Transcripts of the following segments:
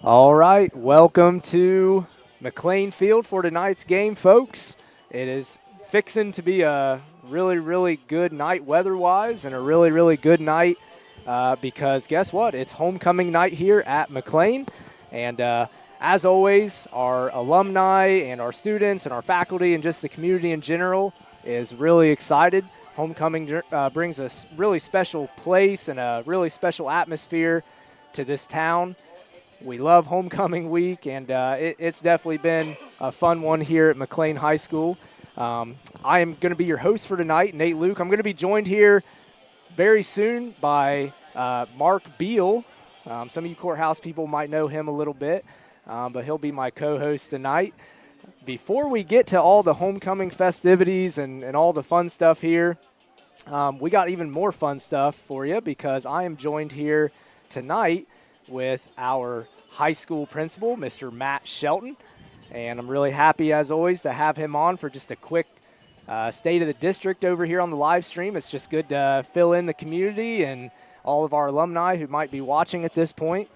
All right, welcome to McClain Field for tonight's game, folks. It is fixing to be a really good night weather-wise and a really good night because guess what? It's homecoming night here at McClain. And as always, our alumni and our students and our faculty and just the community in general is really excited. Homecoming brings a really special place and a really special atmosphere to this town. We love homecoming week, and it's definitely been a fun one here at McClain High School. I am going to be your host for tonight, Nate Luke. I'm going to be joined here very soon by Mark Beal. Some of you courthouse people might know him a little bit, but he'll be my co-host tonight. Before we get to all the homecoming festivities and all the fun stuff here, we got even more fun stuff for you because I am joined here tonight with our high school principal, Mr. Matt Shelton. And I'm really happy, as always, to have him on for just a quick state of the district over here on the live stream. It's just good to fill in the community and all of our alumni who might be watching at this point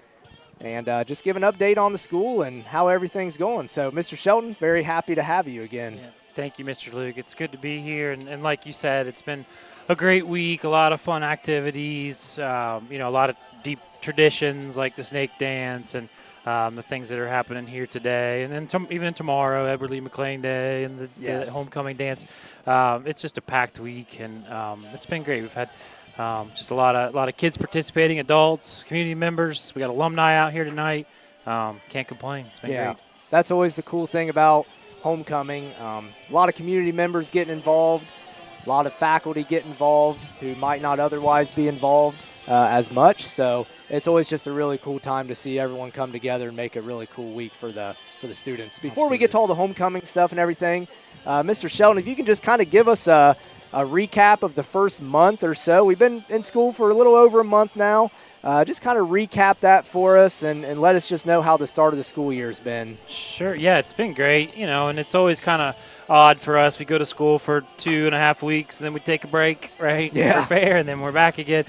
and just give an update on the school and how everything's going. So, Mr. Shelton, very happy to have you again. Yeah. Thank you, Mr. Luke. It's good to be here. And like you said, it's been a great week, a lot of fun activities, a lot of deep traditions like the snake dance and the things that are happening here today. And then even tomorrow, Lee Mclain Day and the homecoming dance. It's just a packed week, and it's been great. We've had just a lot of kids participating, adults, community members. We got alumni out here tonight. Can't complain. It's been great. That's always the cool thing about homecoming. A lot of community members getting involved, a lot of faculty get involved who might not otherwise be involved as much. So it's always just a really cool time to see everyone come together and make a really cool week for the students. Before we get to all the homecoming stuff and everything, Mr. Shelton, if you can just kind of give us a recap of the first month or so. We've been in school for a little over a month now. Just kind of recap that for us and let us just know how the start of the school year has been. Sure. Yeah, it's been great, and it's always kind of odd for us. We go to school for 2.5 weeks, and then we take a break, right? Yeah. For fair, and then we're back again.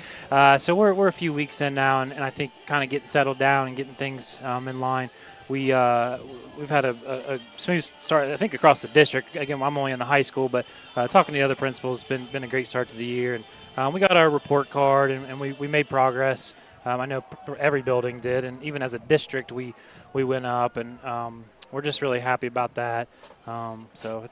So we're a few weeks in now, and I think kind of getting settled down and getting things in line. We've had a smooth start, I think, across the district. Again, I'm only in the high school, but talking to the other principals, it's been a great start to the year. And we got our report card, and we made progress. I know every building did, and even as a district, we went up, and we're just really happy about that. So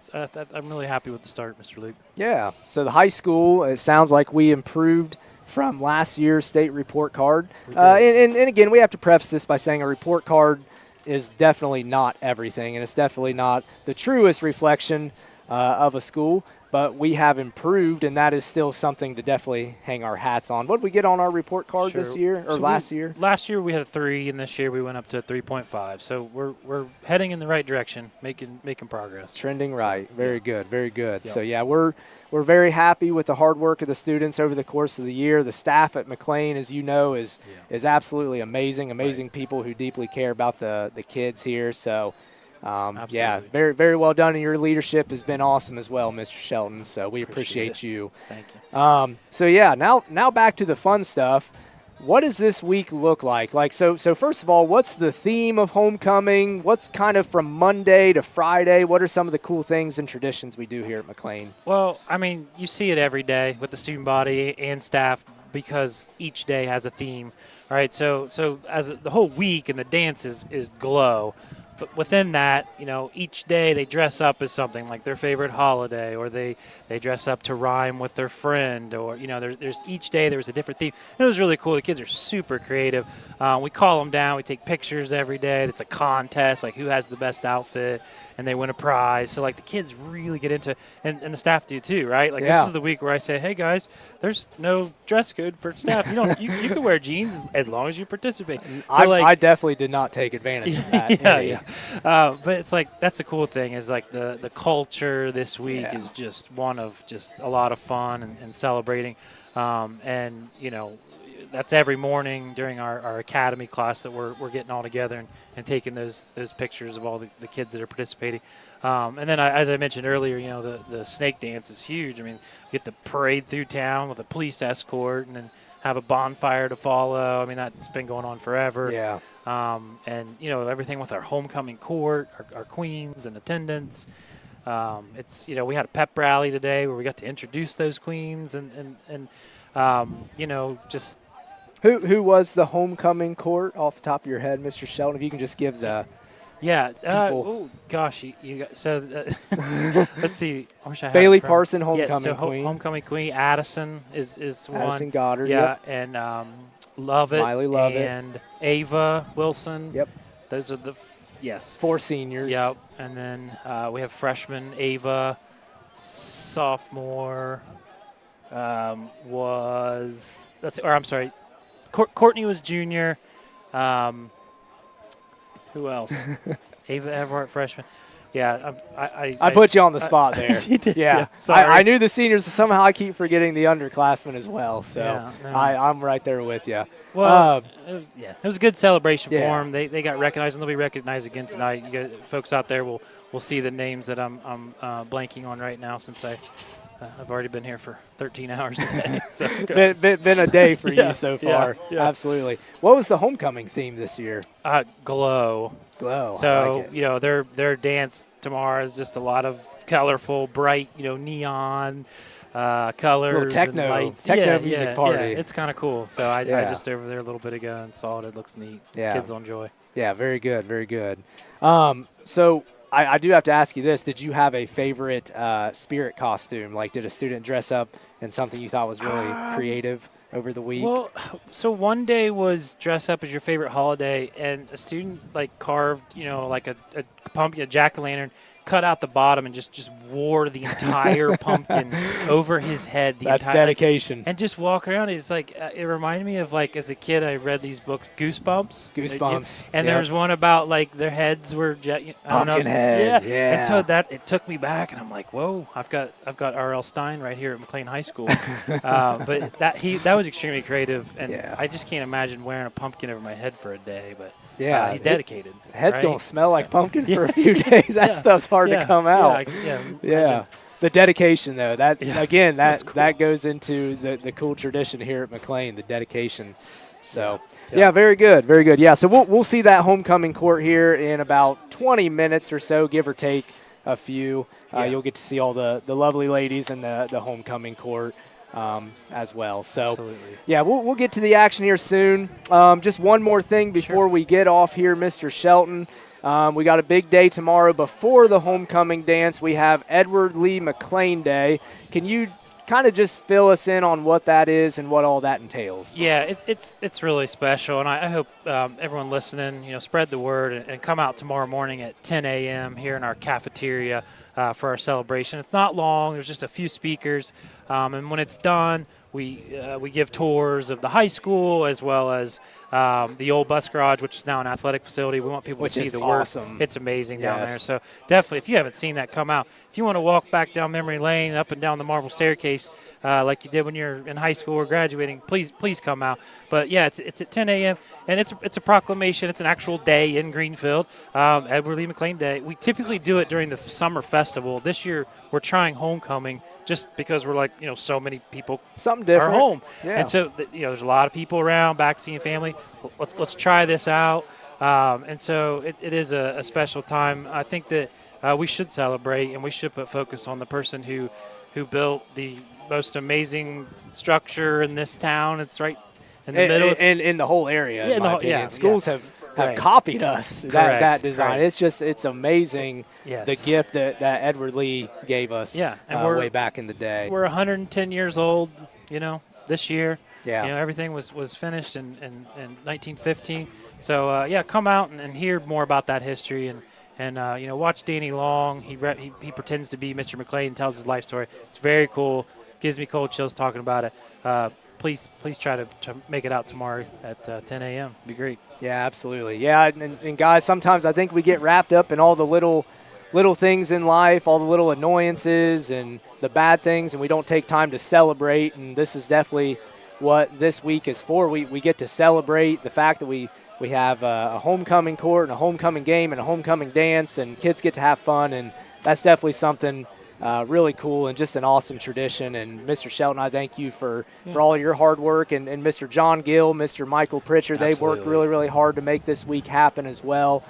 I'm really happy with the start, Mr. Luke. Yeah. So the high school, it sounds like we improved from last year's state report card. And again, we have to preface this by saying a report card is definitely not everything, and it's definitely not the truest reflection of a school, but we have improved, and that is still something to definitely hang our hats on. What did we get on our report card this year, or last year? Last year we had a 3, and this year we went up to a 3.5. So we're heading in the right direction, making progress. Trending right. Very good, very good. Yep. So, yeah, we're very happy with the hard work of the students over the course of the year. The staff at McClain, as you know, is absolutely amazing people who deeply care about the kids here. So, very, very well done, and your leadership has been awesome as well, Mr. Shelton. So we appreciate you. Thank you. Now back to the fun stuff. What does this week look like? So first of all, what's the theme of homecoming? What's kind of from Monday to Friday? What are some of the cool things and traditions we do here at McClain? Well, I mean, you see it every day with the student body and staff because each day has a theme, right? So as the whole week and the dance is glow. But within that, each day they dress up as something like their favorite holiday, or they dress up to rhyme with their friend, or there's each day there's a different theme. It was really cool. The kids are super creative. We call them down. We take pictures every day. It's a contest, like who has the best outfit, and they win a prize. So like the kids really get into, and the staff do too, right? Like This is the week where I say, hey guys, there's no dress code for staff. You can wear jeans as long as you participate. So I definitely did not take advantage of that. Yeah. But it's like that's the cool thing is like the culture this week is just one of just a lot of fun and celebrating. And that's every morning during our academy class that we're getting all together and taking those pictures of all the kids that are participating. And then as I mentioned earlier, the snake dance is huge. I mean, you get to parade through town with a police escort, and then have a bonfire to follow. I mean, that's been going on forever. Yeah. And, everything with our homecoming court, our queens and attendants. It's, we had a pep rally today where we got to introduce those queens and just. Who was the homecoming court off the top of your head, Mr. Shelton? If you can just give the Yeah. people. You got so. Let's see. I wish I had Bailey it from- Parson, homecoming so queen. Homecoming queen. Addison is Addison one. Goddard. Yeah, Yep. and Lovett. Miley Lovett. And Ava Wilson. Yep. Those are the yes. 4 seniors. Yep. And then we have freshman Ava, sophomore I'm sorry, Courtney was junior. Who else? Ava Everhart, freshman. Yeah, I put you on the spot there. You did, yeah. sorry. I knew the seniors. Somehow I keep forgetting the underclassmen as well. So Yeah, no. I'm right there with you. Well, it was a good celebration Yeah. for them. They got recognized, and they'll be recognized again tonight. You guys, folks out there will see the names that I'm blanking on right now since I've already been here for 13 hours today. So been a day for Yeah, you so far. yeah. Absolutely. What was the homecoming theme this year? Glow. Glow. So I like it. their dance tomorrow is just a lot of colorful, bright, neon colors, Little techno- and lights. techno music party. Yeah, it's kind of cool. So I Yeah. just over there a little bit ago and saw it. It looks neat. Yeah. Kids will enjoy. Yeah, very good, very good. So I do have to ask you this. Did you have a favorite spirit costume? Like, did a student dress up in something you thought was really creative over the week? Well, so one day was dress up as your favorite holiday, and a student carved, like a pumpkin, a jack-o'-lantern, cut out the bottom and just wore the entire pumpkin over his head. That's dedication. And just walk around. It's like it reminded me of as a kid I read these books, Goosebumps. Goosebumps. And Yep. there's one about their heads were Pumpkin head. Yeah. And so it took me back, and I'm like, whoa, I've got R.L. Stein right here at McClain High School. But that was extremely creative, and Yeah. I just can't imagine wearing a pumpkin over my head for a day. But Yeah, he's dedicated. The head's right? gonna smell like So- pumpkin for a few days. That stuff's hard to come out. Yeah. Yeah. The dedication, though, again, That's cool. that goes into the cool tradition here at McClain, the dedication. So, Yeah. yeah, very good, very good. Yeah, so we'll see that homecoming court here in about 20 minutes or so, give or take a few. Yeah. You'll get to see all the lovely ladies in the homecoming court as well. So, Absolutely. yeah, we'll get to the action here soon. Just one more thing before we get off here, Mr. Shelton. We got a big day tomorrow before the homecoming dance. We have Edward Lee McClain Day. Can you kind of just fill us in on what that is and what all that entails? Yeah, it's really special, and I hope everyone listening, spread the word and come out tomorrow morning at 10 a.m. here in our cafeteria for our celebration. It's not long. There's just a few speakers, and when it's done, we give tours of the high school as well as the old bus garage, which is now an athletic facility. We want people Which to see is the work. awesome. It's amazing down there. Yes. So definitely, if you haven't seen that, come out. If you want to walk back down memory lane, up and down the marble staircase, like you did when you're in high school or graduating, please come out. But yeah, it's at 10 a.m. and it's a proclamation. It's an actual day in Greenfield, Edward Lee McClain Day. We typically do it during the summer festival. This year we're trying homecoming just because we're so many people Something different. are home, Yeah. and so there's a lot of people around, back seeing family. Let's try this out, and so it is a special time. I think that we should celebrate and we should put focus on the person who built the most amazing structure in this town. It's right in the middle. And in the whole area, Yeah, in my opinion. yeah, Schools have Right. copied us, that Correct, design. correct. It's amazing, Yes. the gift that Edward Lee gave us Yeah, and way back in the day. We're 110 years old, this year. Yeah. Everything was finished in 1915. So, come out and hear more about that history and watch Danny Long. He pretends to be Mr. McClain and tells his life story. It's very cool. Gives me cold chills talking about it. Please try to make it out tomorrow at 10 a.m. It'd be great. Yeah, absolutely. Yeah, and guys, sometimes I think we get wrapped up in all the little things in life, all the little annoyances and the bad things, and we don't take time to celebrate. And this is definitely what this week is for. We get to celebrate the fact that we have a homecoming court and a homecoming game and a homecoming dance, and kids get to have fun, and that's definitely something really cool and just an awesome tradition. And Mr. Shelton, I thank you for all your hard work. And Mr. John Gill, Mr. Michael Pritchard, they've worked really, really hard to make this week happen as well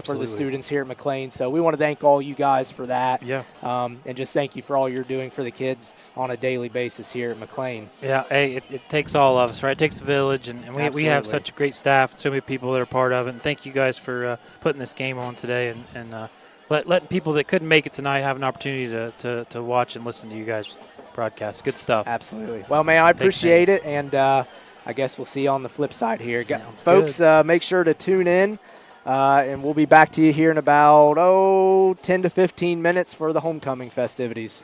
for the students here at McClain. So we want to thank all you guys for that. Yeah. And just thank you for all you're doing for the kids on a daily basis here at McClain. Yeah, hey, it takes all of us, right? It takes a village, and we have such a great staff and so many people that are part of it. And thank you guys for putting this game on today and letting people that couldn't make it tonight have an opportunity to watch and listen to you guys broadcast. Good stuff. Absolutely. Well, man, I appreciate it, and I guess we'll see you on the flip side here. Sounds Folks, make sure to tune in, and we'll be back to you here in about 10 to 15 minutes for the homecoming festivities.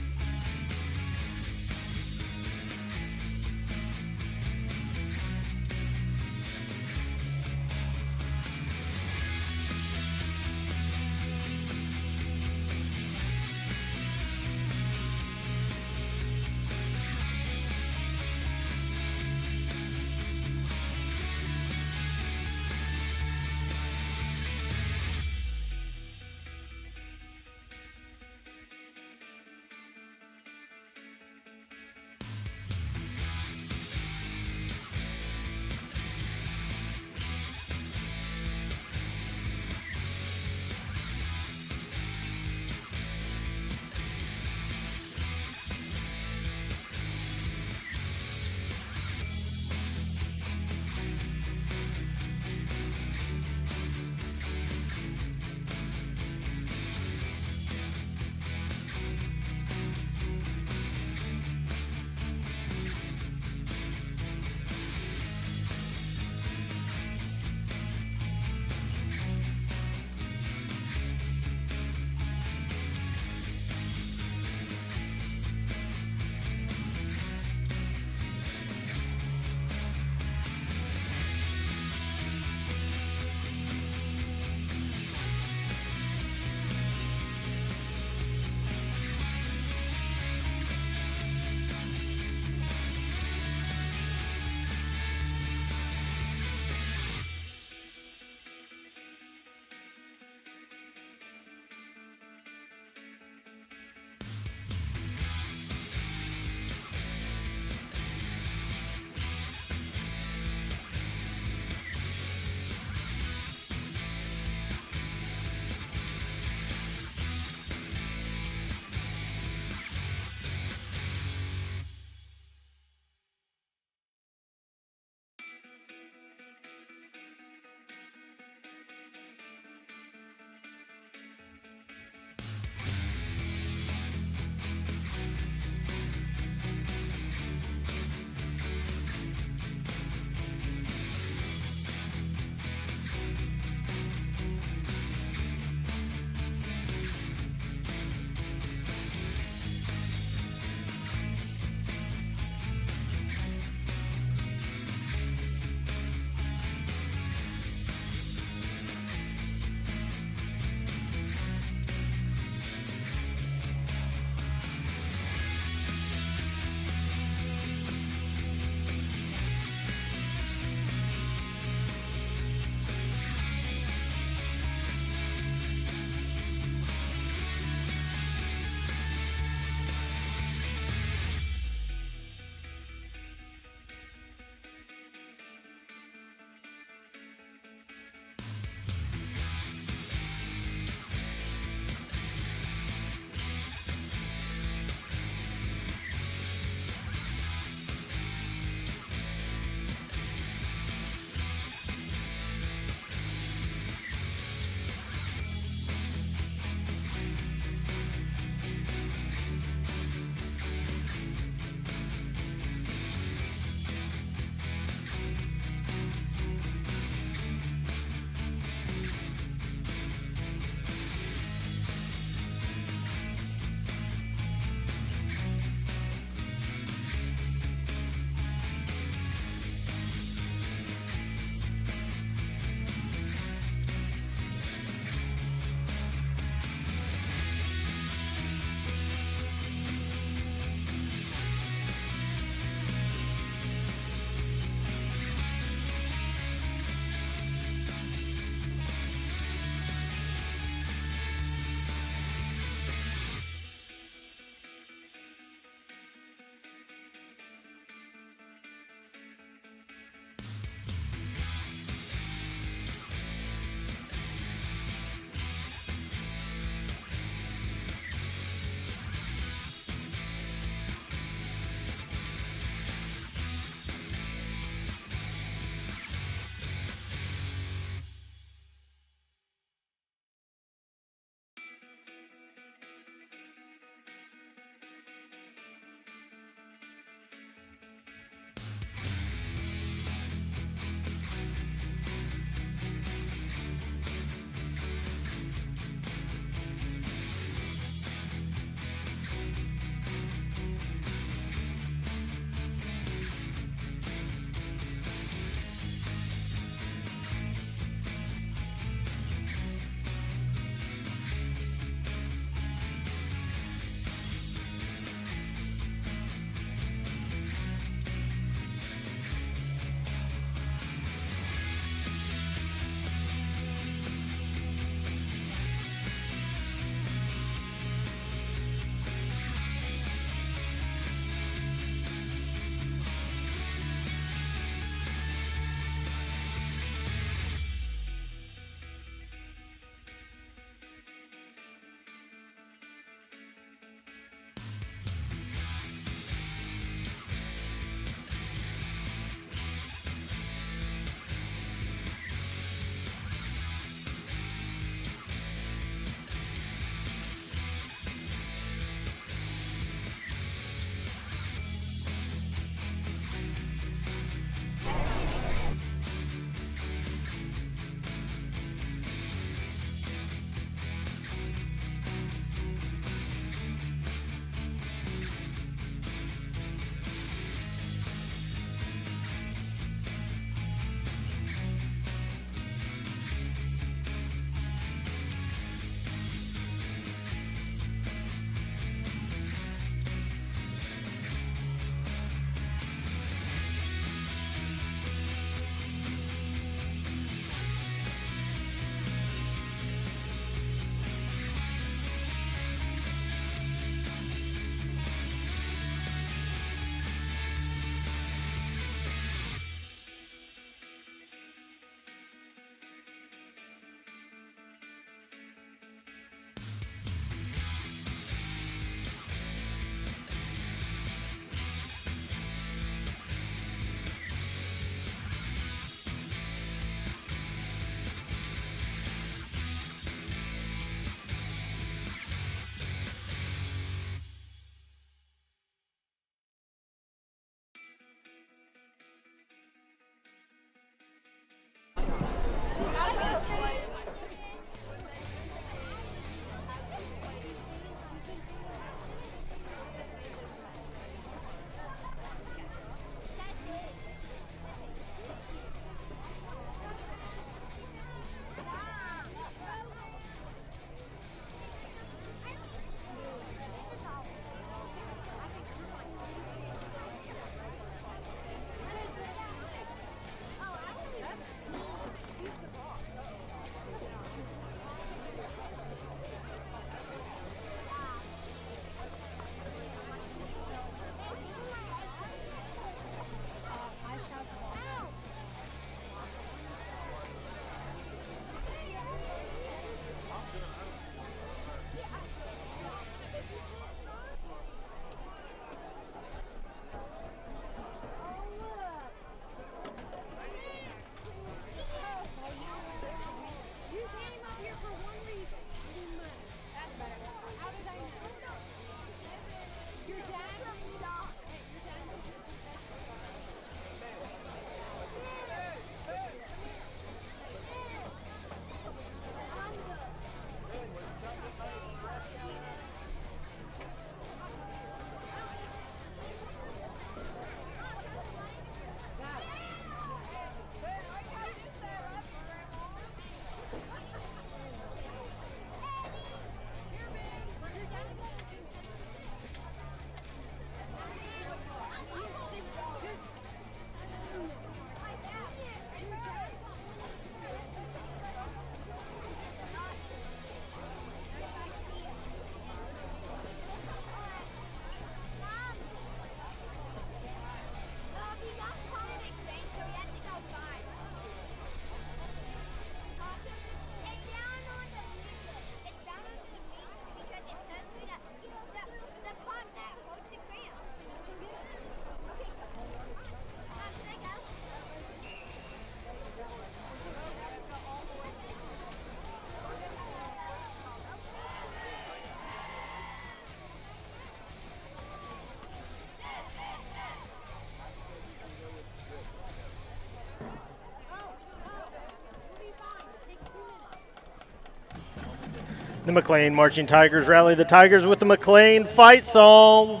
The McClain Marching Tigers rally the Tigers with the McClain fight song.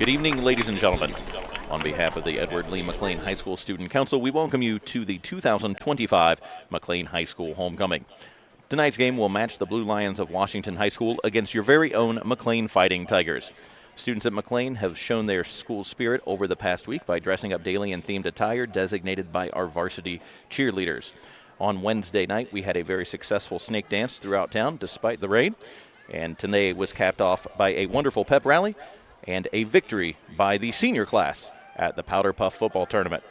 Good evening, ladies and gentlemen. On behalf of the Edward Lee McClain High School Student Council, we welcome you to the 2025 McClain High School Homecoming. Tonight's game will match the Blue Lions of Washington High School against your very own McClain Fighting Tigers. Students at McClain have shown their school spirit over the past week by dressing up daily in themed attire designated by our varsity cheerleaders. On Wednesday night, we had a very successful snake dance throughout town despite the rain, and today was capped off by a wonderful pep rally and a victory by the senior class at the Powder Puff football tournament.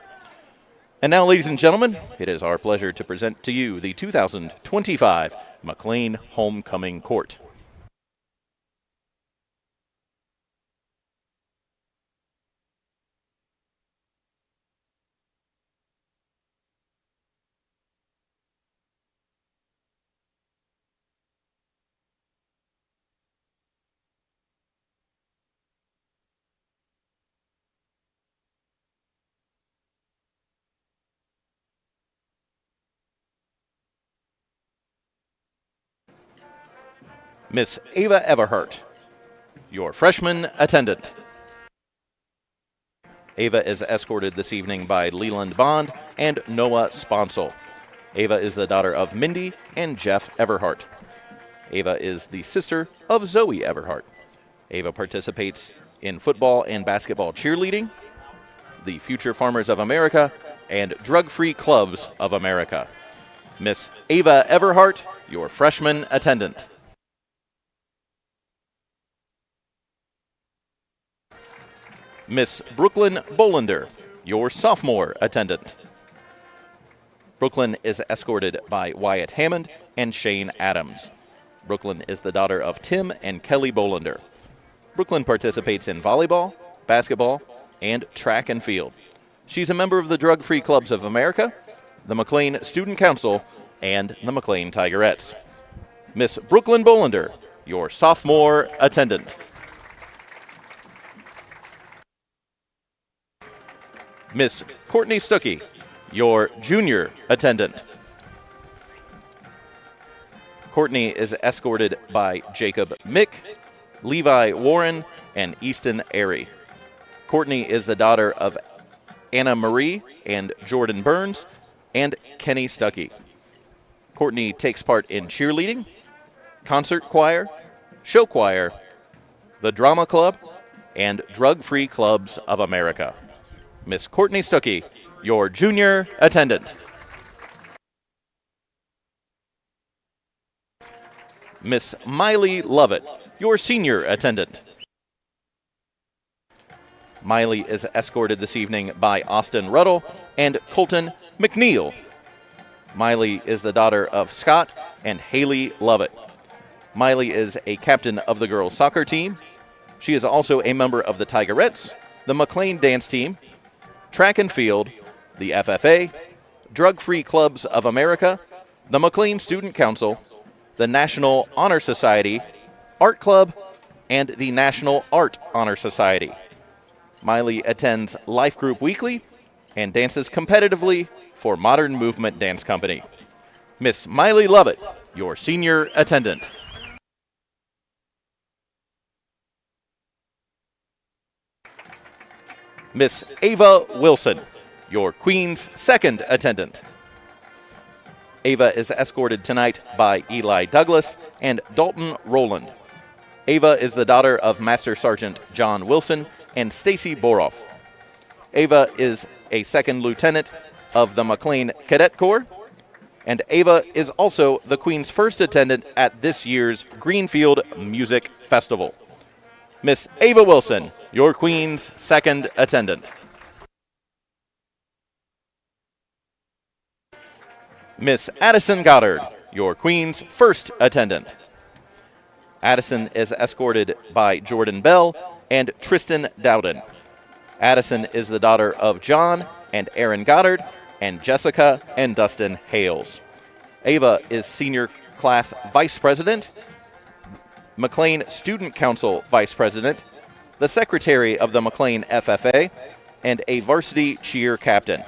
And now, ladies and gentlemen, it is our pleasure to present to you the 2025 McClain Homecoming Court. Miss Ava Everhart, your freshman attendant. Ava is escorted this evening by Leland Bond and Noah Sponsel. Ava is the daughter of Mindy and Jeff Everhart. Ava is the sister of Zoe Everhart. Ava participates in football and basketball cheerleading, the Future Farmers of America, and Drug-Free Clubs of America. Miss Ava Everhart, your freshman attendant. Miss Brooklyn Bolander, your sophomore attendant. Brooklyn is escorted by Wyatt Hammond and Shane Adams. Brooklyn is the daughter of Tim and Kelly Bolander. Brooklyn participates in volleyball, basketball, and track and field. She's a member of the Drug-Free Clubs of America, the McClain Student Council, and the McClain Tigerettes. Miss Brooklyn Bolander, your sophomore attendant. Miss Courtney Stuckey, your junior attendant. Courtney is escorted by Jacob Mick, Levi Warren, and Easton Airy. Courtney is the daughter of Anna Marie and Jordan Burns and Kenny Stuckey. Courtney takes part in cheerleading, concert choir, show choir, the drama club, and Drug-Free Clubs of America. Miss Courtney Stuckey, your junior attendant. Miss Miley Lovett, your senior attendant. Miley is escorted this evening by Austin Ruddle and Colton McNeil. Miley is the daughter of Scott and Haley Lovett. Miley is a captain of the girls' soccer team. She is also a member of the Tigerettes, the McClain dance team, track and field, the FFA, Drug-Free Clubs of America, the McClain Student Council, the National Honor Society, Art Club, and the National Art Honor Society. Miley attends Life Group Weekly and dances competitively for Modern Movement Dance Company. Miss Miley Lovett, your senior attendant. Miss Ava Wilson, your Queen's second attendant. Ava is escorted tonight by Eli Douglas and Dalton Rowland. Ava is the daughter of Master Sergeant John Wilson and Stacy Boroff. Ava is a second lieutenant of the McClain Cadet Corps, and Ava is also the Queen's first attendant at this year's Greenfield Music Festival. Miss Ava Wilson, your Queen's second attendant. Miss Addison Goddard, your Queen's first attendant. Addison is escorted by Jordan Bell and Tristan Dowden. Addison is the daughter of John and Aaron Goddard and Jessica and Dustin Hales. Ava is senior class vice president, McClain Student Council vice president, the secretary of the McClain FFA, and a varsity cheer captain.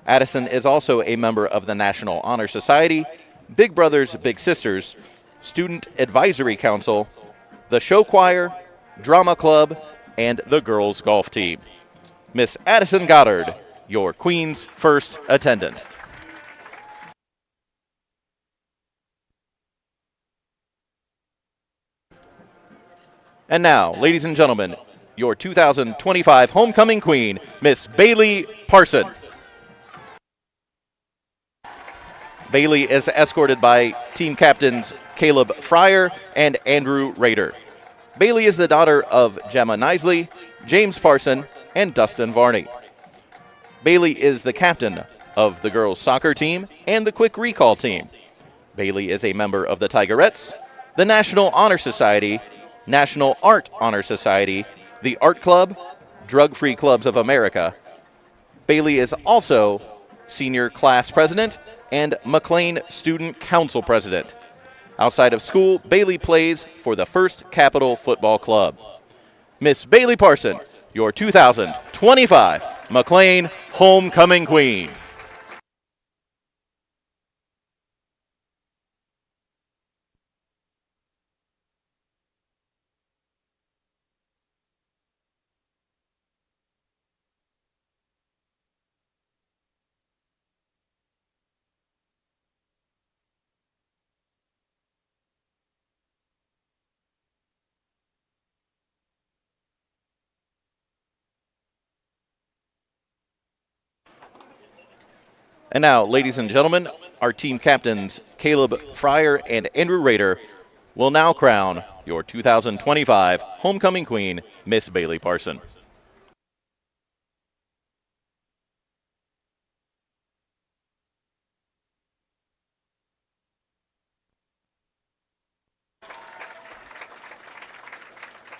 Addison is also a member of the National Honor Society, Big Brothers Big Sisters, Student Advisory Council, the Show Choir, Drama Club, and the Girls Golf Team. Miss Addison Goddard, your Queen's first attendant. And now, ladies and gentlemen, your 2025 Homecoming Queen, Miss Bailey Parson. Bailey is escorted by team captains Caleb Fryer and Andrew Rader. Bailey is the daughter of Gemma Nisley, James Parson, and Dustin Varney. Bailey is the captain of the girls' soccer team and the quick recall team. Bailey is a member of the Tigerettes, the National Honor Society, National Art Honor Society, the Art Club, Drug Free Clubs of America. Bailey is also senior class president and McClain Student Council president. Outside of school, Bailey plays for the First Capital Football Club. Miss Bailey Parson, your 2025 McClain Homecoming Queen. And now, ladies and gentlemen, our team captains Caleb Fryer and Andrew Rader will now crown your 2025 Homecoming Queen, Miss Bailey Parson.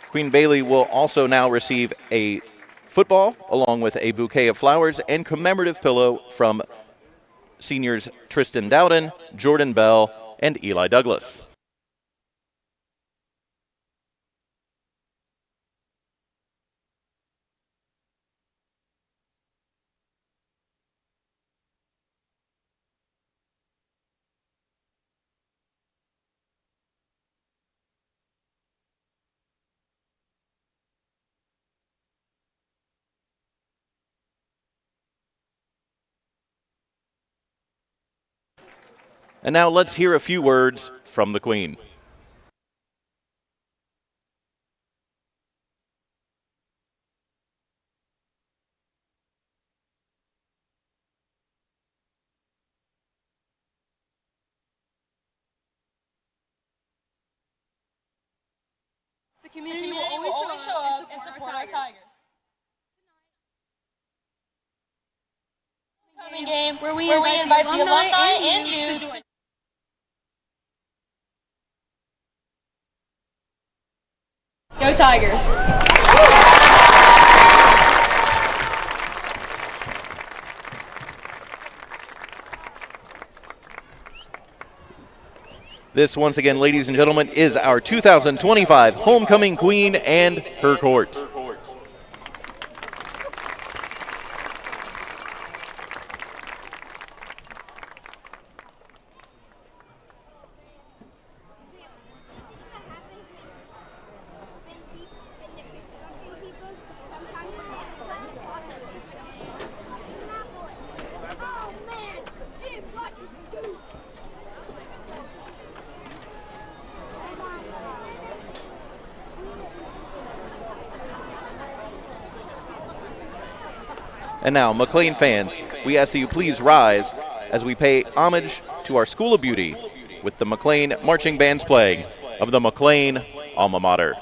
Queen Bailey will also now receive a football along with a bouquet of flowers and commemorative pillow from seniors Tristan Dowden, Jordan Bell, and Eli Douglas. And now let's hear a few words from the Queen. The community will always show up and support our Tigers. Homecoming game where we invite the alumni and you to Go Tigers! This, once again, ladies and gentlemen, is our 2025 homecoming queen and her court. And now, McClain fans, we ask that you please rise as we pay homage to our School of Beauty with the McClain marching bands playing of the McClain alma mater.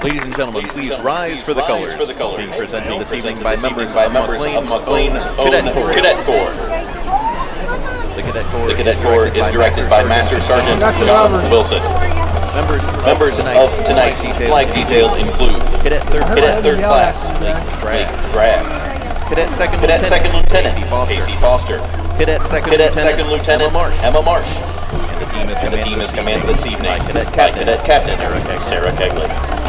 Ladies and gentlemen, please rise for the colors being presented this evening by members of McClain's Cadet Corps. The cadet corps is directed by Master Sergeant John Wilson. Members of tonight's flag detail include Cadet Third Class Lee Grab, Cadet Second Lieutenant Casey Foster, Cadet Second Lieutenant Emma Marsh, and the team is commanded this evening by Cadet Captain Sarah Kegley.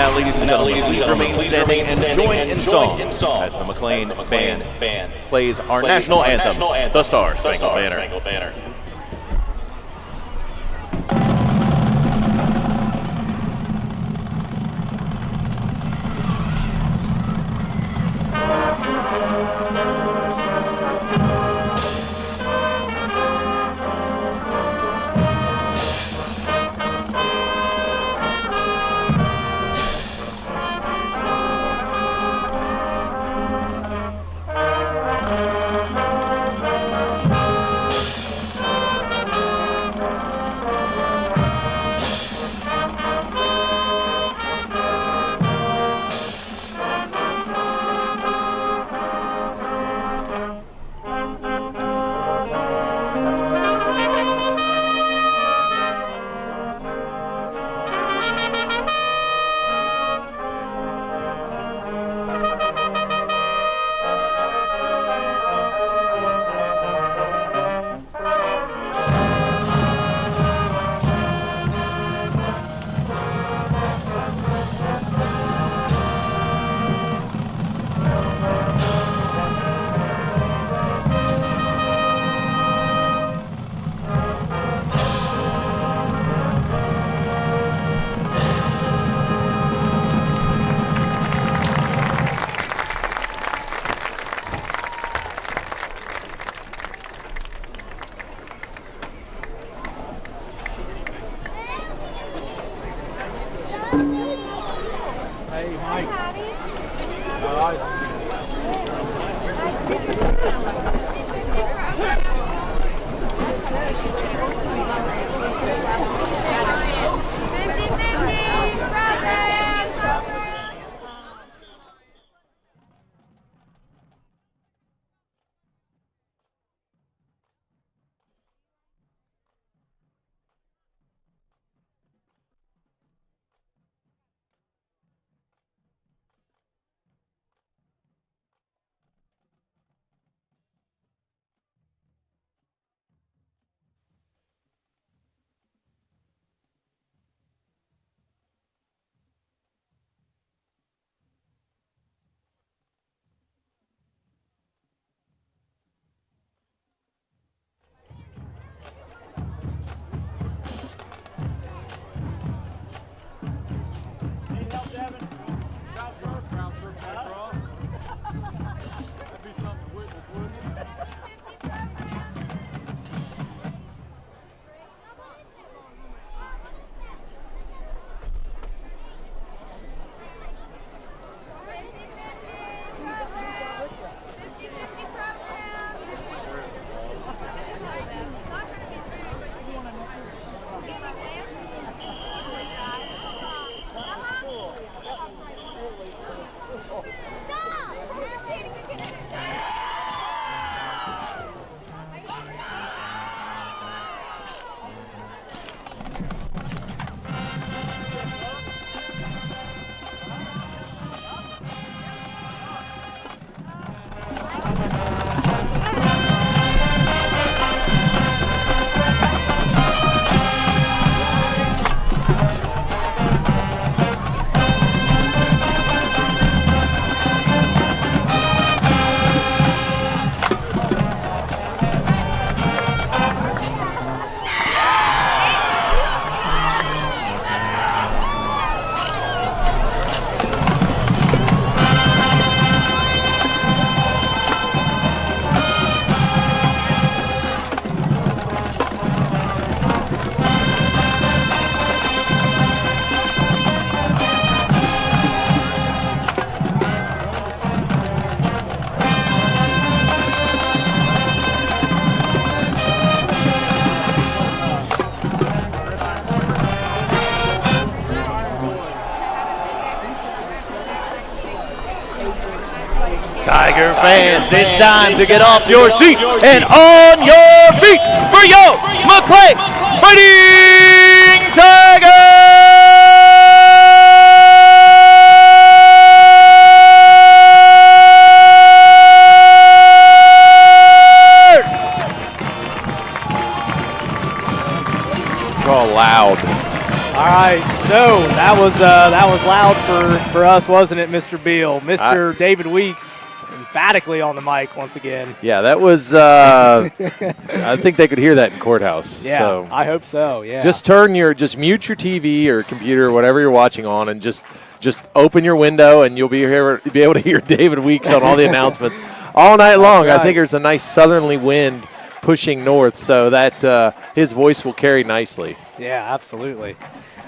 Now, ladies and gentlemen, please remain standing and join in song as the McClain Band plays our national anthem, the Star Spangled Banner. Tiger fans, it's time to get off your seat and on your feet for your McClain Fighting Tigers! Oh, loud. All right, so that was loud for us, wasn't it, Mr. Beal? Mr. David Weeks emphatically on the mic once again. Yeah, that was, I think they could hear that in courthouse. Yeah, so. I hope so, yeah. Just mute your TV or computer or whatever you're watching on and just open your window and you'll be able to hear David Weeks on all the announcements all night long. Right. I think there's a nice southerly wind pushing north, so that his voice will carry nicely. Yeah, absolutely.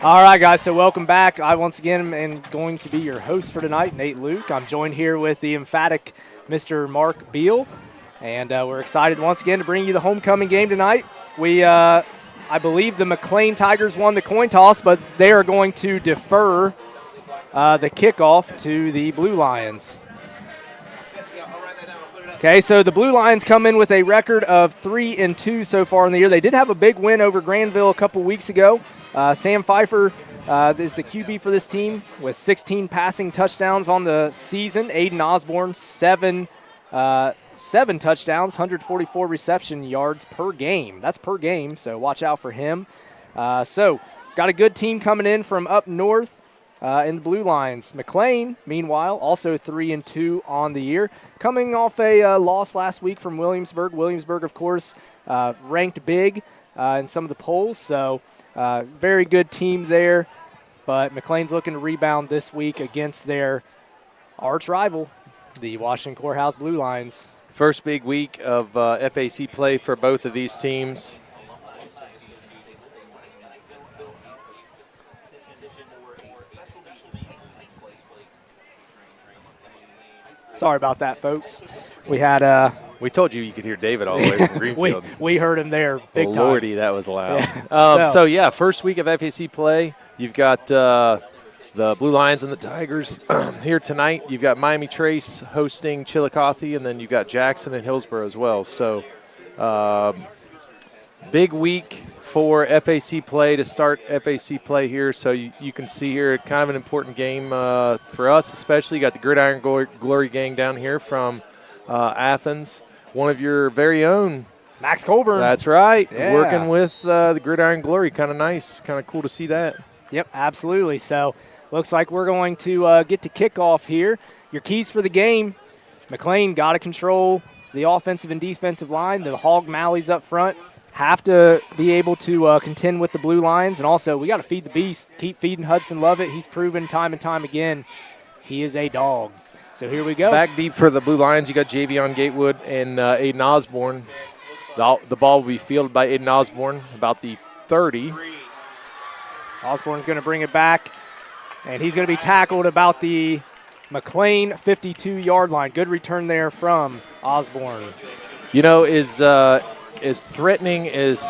All right, guys, so welcome back. I once again am going to be your host for tonight, Nate Luke. I'm joined here with the emphatic Mr. Mark Beal, and we're excited once again to bring you the homecoming game tonight. I believe the McClain Tigers won the coin toss, but they are going to defer the kickoff to the Blue Lions. Okay, so the Blue Lions come in with a record of 3-2 so far in the year. They did have a big win over Granville a couple weeks ago. Sam Pfeiffer is the QB for this team with 16 passing touchdowns on the season. Aiden Osborne, seven touchdowns, 144 reception yards per game. That's per game, so watch out for him. So got a good team coming in from up north. In the Blue Lions. McClain, meanwhile, also 3-2 on the year. Coming off a loss last week from Williamsburg. Williamsburg, of course, ranked big in some of the polls, so very good team there. But McClain's looking to rebound this week against their arch rival, the Washington Courthouse Blue Lions. First big week of FAC play for both of these teams. Sorry about that, folks. We had we told you could hear David all the way from Greenfield. we heard him there big time. Lordy, that was loud. Yeah. First week of FAC play. You've got the Blue Lions and the Tigers here tonight. You've got Miami Trace hosting Chillicothe, and then you've got Jackson and Hillsborough as well. So big week for FAC play to start FAC play here. So you can see here kind of an important game for us, especially. You got the Gridiron Glory gang down here from Athens. One of your very own. Max Colburn. That's right. Yeah. Working with the Gridiron Glory. Kind of nice. Kind of cool to see that. Yep, absolutely. So looks like we're going to get to kickoff here. Your keys for the game, McClain got to control the offensive and defensive line. The Hog Malleys up front have to be able to contend with the Blue Lions. And also, we got to feed the beast. Keep feeding Hudson Lovett. He's proven time and time again he is a dog. So here we go. Back deep for the Blue Lions, you got Javion Gatewood and Aiden Osborne. The ball will be fielded by Aiden Osborne, about the 30. Osborne's going to bring it back, and he's going to be tackled about the McClain 52-yard line. Good return there from Osborne. You know, as threatening as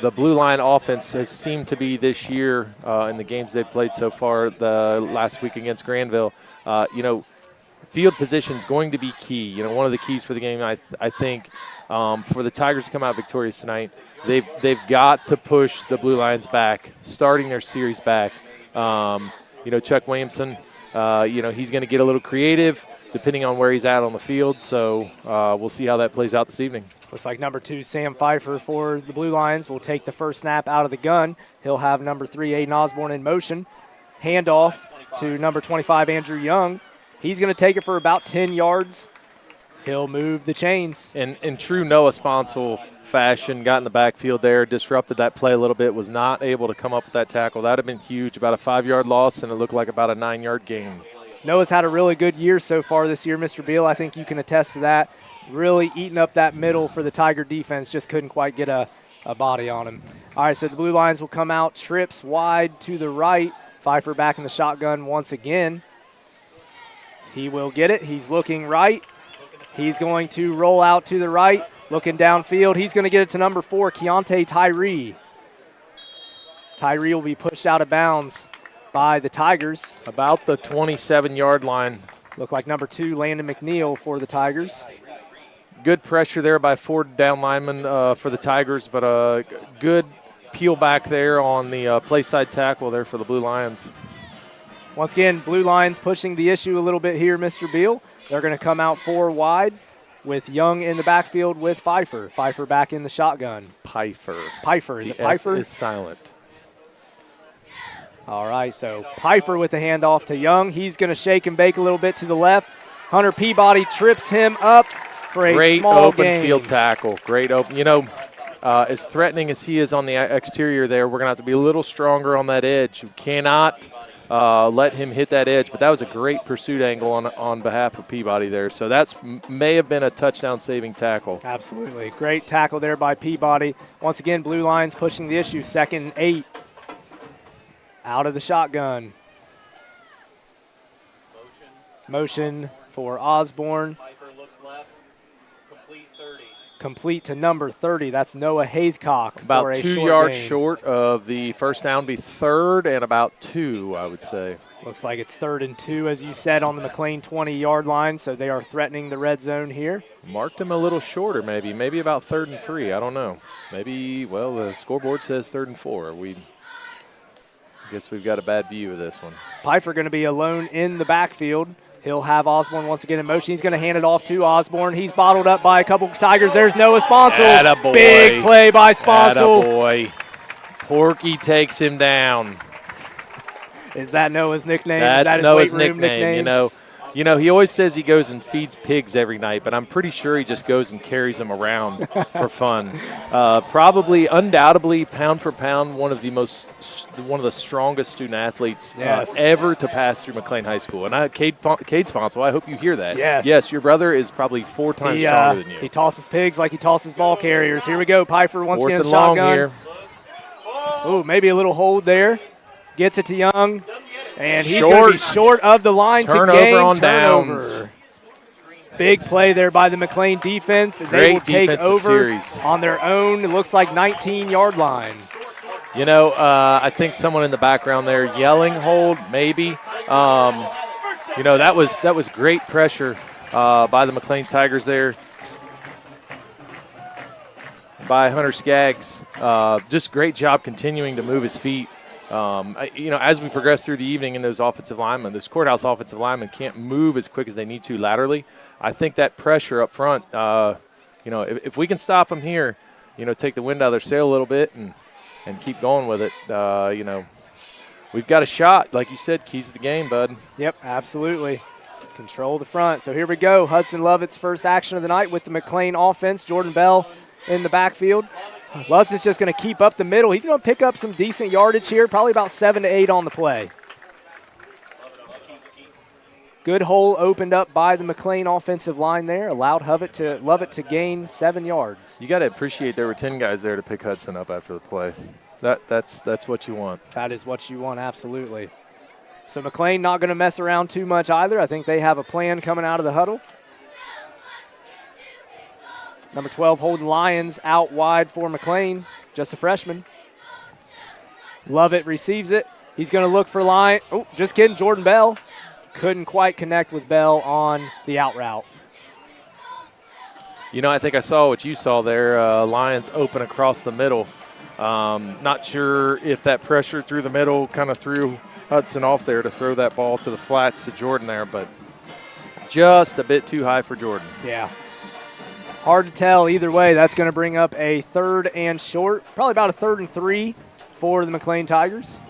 the Blue Line offense has seemed to be this year in the games they've played so far, the last week against Granville, field position is going to be key. You know, one of the keys for the game, I think, for the Tigers to come out victorious tonight, they've got to push the Blue Lions back, starting their series back. Chuck Williamson, he's going to get a little creative depending on where he's at on the field. So we'll see how that plays out this evening. Looks like number 2, Sam Pfeiffer for the Blue Lions will take the first snap out of the gun. He'll have number 3, Aiden Osborne, in motion. Handoff to number 25, Andrew Young. He's going to take it for about 10 yards. He'll move the chains. In true Noah Sponsel fashion, got in the backfield there, disrupted that play a little bit, was not able to come up with that tackle. That would have been huge, about a 5-yard loss, and it looked like about a 9-yard gain. Noah's had a really good year so far this year, Mr. Beal. I think you can attest to that. Really eating up that middle for the Tiger defense. Just couldn't quite get a body on him. All right, so the Blue Lions will come out, trips wide to the right. Pfeiffer back in the shotgun once again. He will get it. He's looking right. He's going to roll out to the right, looking downfield. He's going to get it to number 4, Keontae Tyree. Tyree will be pushed out of bounds by the Tigers. About the 27-yard line. Look like number 2, Landon McNeil for the Tigers. Good pressure there by 4 down linemen for the Tigers, but good peel back there on the play side tackle there for the Blue Lions. Once again, Blue Lions pushing the issue a little bit here, Mr. Beal. They're going to come out 4 wide with Young in the backfield with Pfeiffer. Pfeiffer back in the shotgun. Pfeiffer. Is it Pfeiffer? F is silent. All right, so Pfeiffer with the handoff to Young. He's going to shake and bake a little bit to the left. Hunter Peabody trips him up for a Great small open gain. field tackle. Great open. You know, as threatening as he is on the exterior there, we're going to have to be a little stronger on that edge. You cannot let him hit that edge, but that was a great pursuit angle on behalf of Peabody there. So that's may have been a touchdown-saving tackle. Absolutely. Great tackle there by Peabody. Once again, Blue Lions pushing the issue. 2nd and 8. Out of the shotgun. Motion for Osborne. Pfeiffer looks left. Complete 30. Complete to number 30. That's Noah Haythcock. About for a 2 short yards gain. short of the first down, be 3rd and about 2, I would say. Looks like it's 3rd and 2, as you said, on the McClain 20-yard line, so they are threatening the red zone here. Marked him a little shorter, maybe about 3rd and 3. I don't know. Maybe, well, the scoreboard says 3rd and 4. Guess we've got a bad view of this one. Pfeiffer going to be alone in the backfield. He'll have Osborne once again in motion. He's going to hand it off to Osborne. He's bottled up by a couple of Tigers. There's Noah Sponsel. Attaboy. Big play by Sponsel. Attaboy. Porky takes him down. Is that Noah's nickname? That's Is that his Noah's weight room nickname. You know, he always says he goes and feeds pigs every night, but I'm pretty sure he just goes and carries them around for fun. Probably, undoubtedly, pound for pound, one of the strongest student athletes ever to pass through McClain High School. And Cade Sponsel, I hope you hear that. Yes, your brother is probably 4 times stronger than you. He tosses pigs like he tosses ball carriers. Here we go. Pfeiffer once again, 4th and long shotgun. here. Oh, maybe a little hold there. Gets it to Young. And he's going to be short of the line to gain. Turnover on downs. Big play there by the McClain defense. They will take over on their own, it looks like, 19-yard line. You know, I think someone in the background there yelling hold, maybe. You know, that was great pressure by the McClain Tigers there. By Hunter Skaggs. Just great job continuing to move his feet. You know, as we progress through the evening in those offensive linemen, those courthouse offensive linemen can't move as quick as they need to laterally. I think that pressure up front, you know, if we can stop them here, you know, take the wind out of their sail a little bit and keep going with it, you know, we've got a shot. Like you said, keys to the game, bud. Yep, absolutely. Control the front. So here we go. Hudson Lovett's first action of the night with the McClain offense. Jordan Bell in the backfield. Lutz is just going to keep up the middle. He's going to pick up some decent yardage here, probably about 7 to 8 on the play. Good hole opened up by the McClain offensive line there. Allowed Lovett to gain 7 yards. You got to appreciate there were 10 guys there to pick Hudson up after the play. That's what you want. That is what you want, absolutely. So McClain not going to mess around too much either. I think they have a plan coming out of the huddle. Number 12, Holden Lyons out wide for McClain, just a freshman. Lovett receives it. He's going to look for Lyon. Oh, just kidding, Jordan Bell. Couldn't quite connect with Bell on the out route. You know, I think I saw what you saw there. Lyons open across the middle. Not sure if that pressure through the middle kind of threw Hudson off there to throw that ball to the flats to Jordan there, but just a bit too high for Jordan. Yeah. Hard to tell either way. That's going to bring up a 3rd and short, probably about a 3rd and 3 for the McClain Tigers.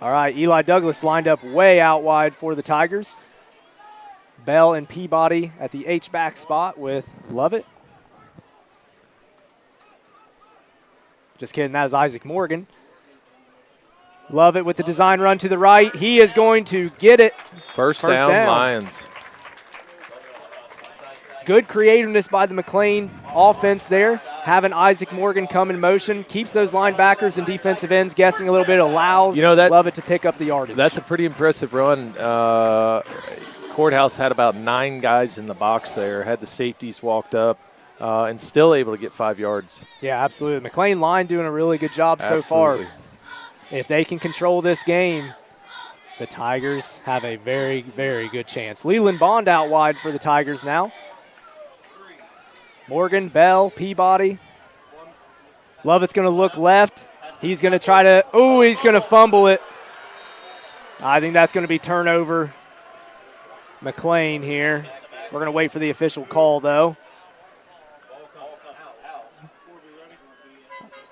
All right, Eli Douglas lined up way out wide for the Tigers. Bell and Peabody at the H-back spot with Lovett. Just kidding, that is Isaac Morgan. Lovett with the design run to the right. He is going to get it. First down, Lions. Good creativeness by the McClain offense there. Having Isaac Morgan come in motion. Keeps those linebackers and defensive ends guessing a little bit. Allows Lovett to pick up the yardage. That's a pretty impressive run. Courthouse had about 9 guys in the box there. Had the safeties walked up. And still able to get 5 yards. Yeah, absolutely. McClain line doing a really good job so far. If they can control this game, the Tigers have a very, very good chance. Leland Bond out wide for the Tigers now. Morgan, Bell, Peabody. Lovett's going to look left. He's going to try to, he's going to fumble it. I think that's going to be turnover. McClain here. We're going to wait for the official call, though.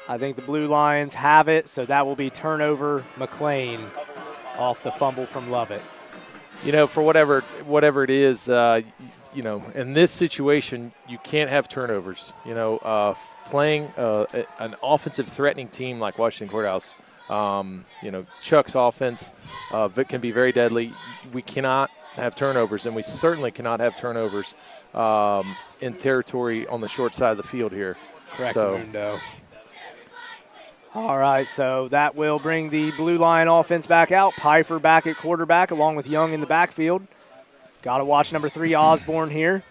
I think the Blue Lions have it, so that will be turnover McClain off the fumble from Lovett. You know, for whatever it is, you know, in this situation, you can't have turnovers. You know, playing an offensive threatening team like Washington Courthouse, you know, Chuck's offense can be very deadly. We cannot have turnovers, and we certainly cannot have turnovers in territory on the short side of the field here. Correct, so, Mundo. All right, so that will bring the Blue Lion offense back out. Pfeiffer back at quarterback along with Young in the backfield. Got to watch number 3, Osborne here.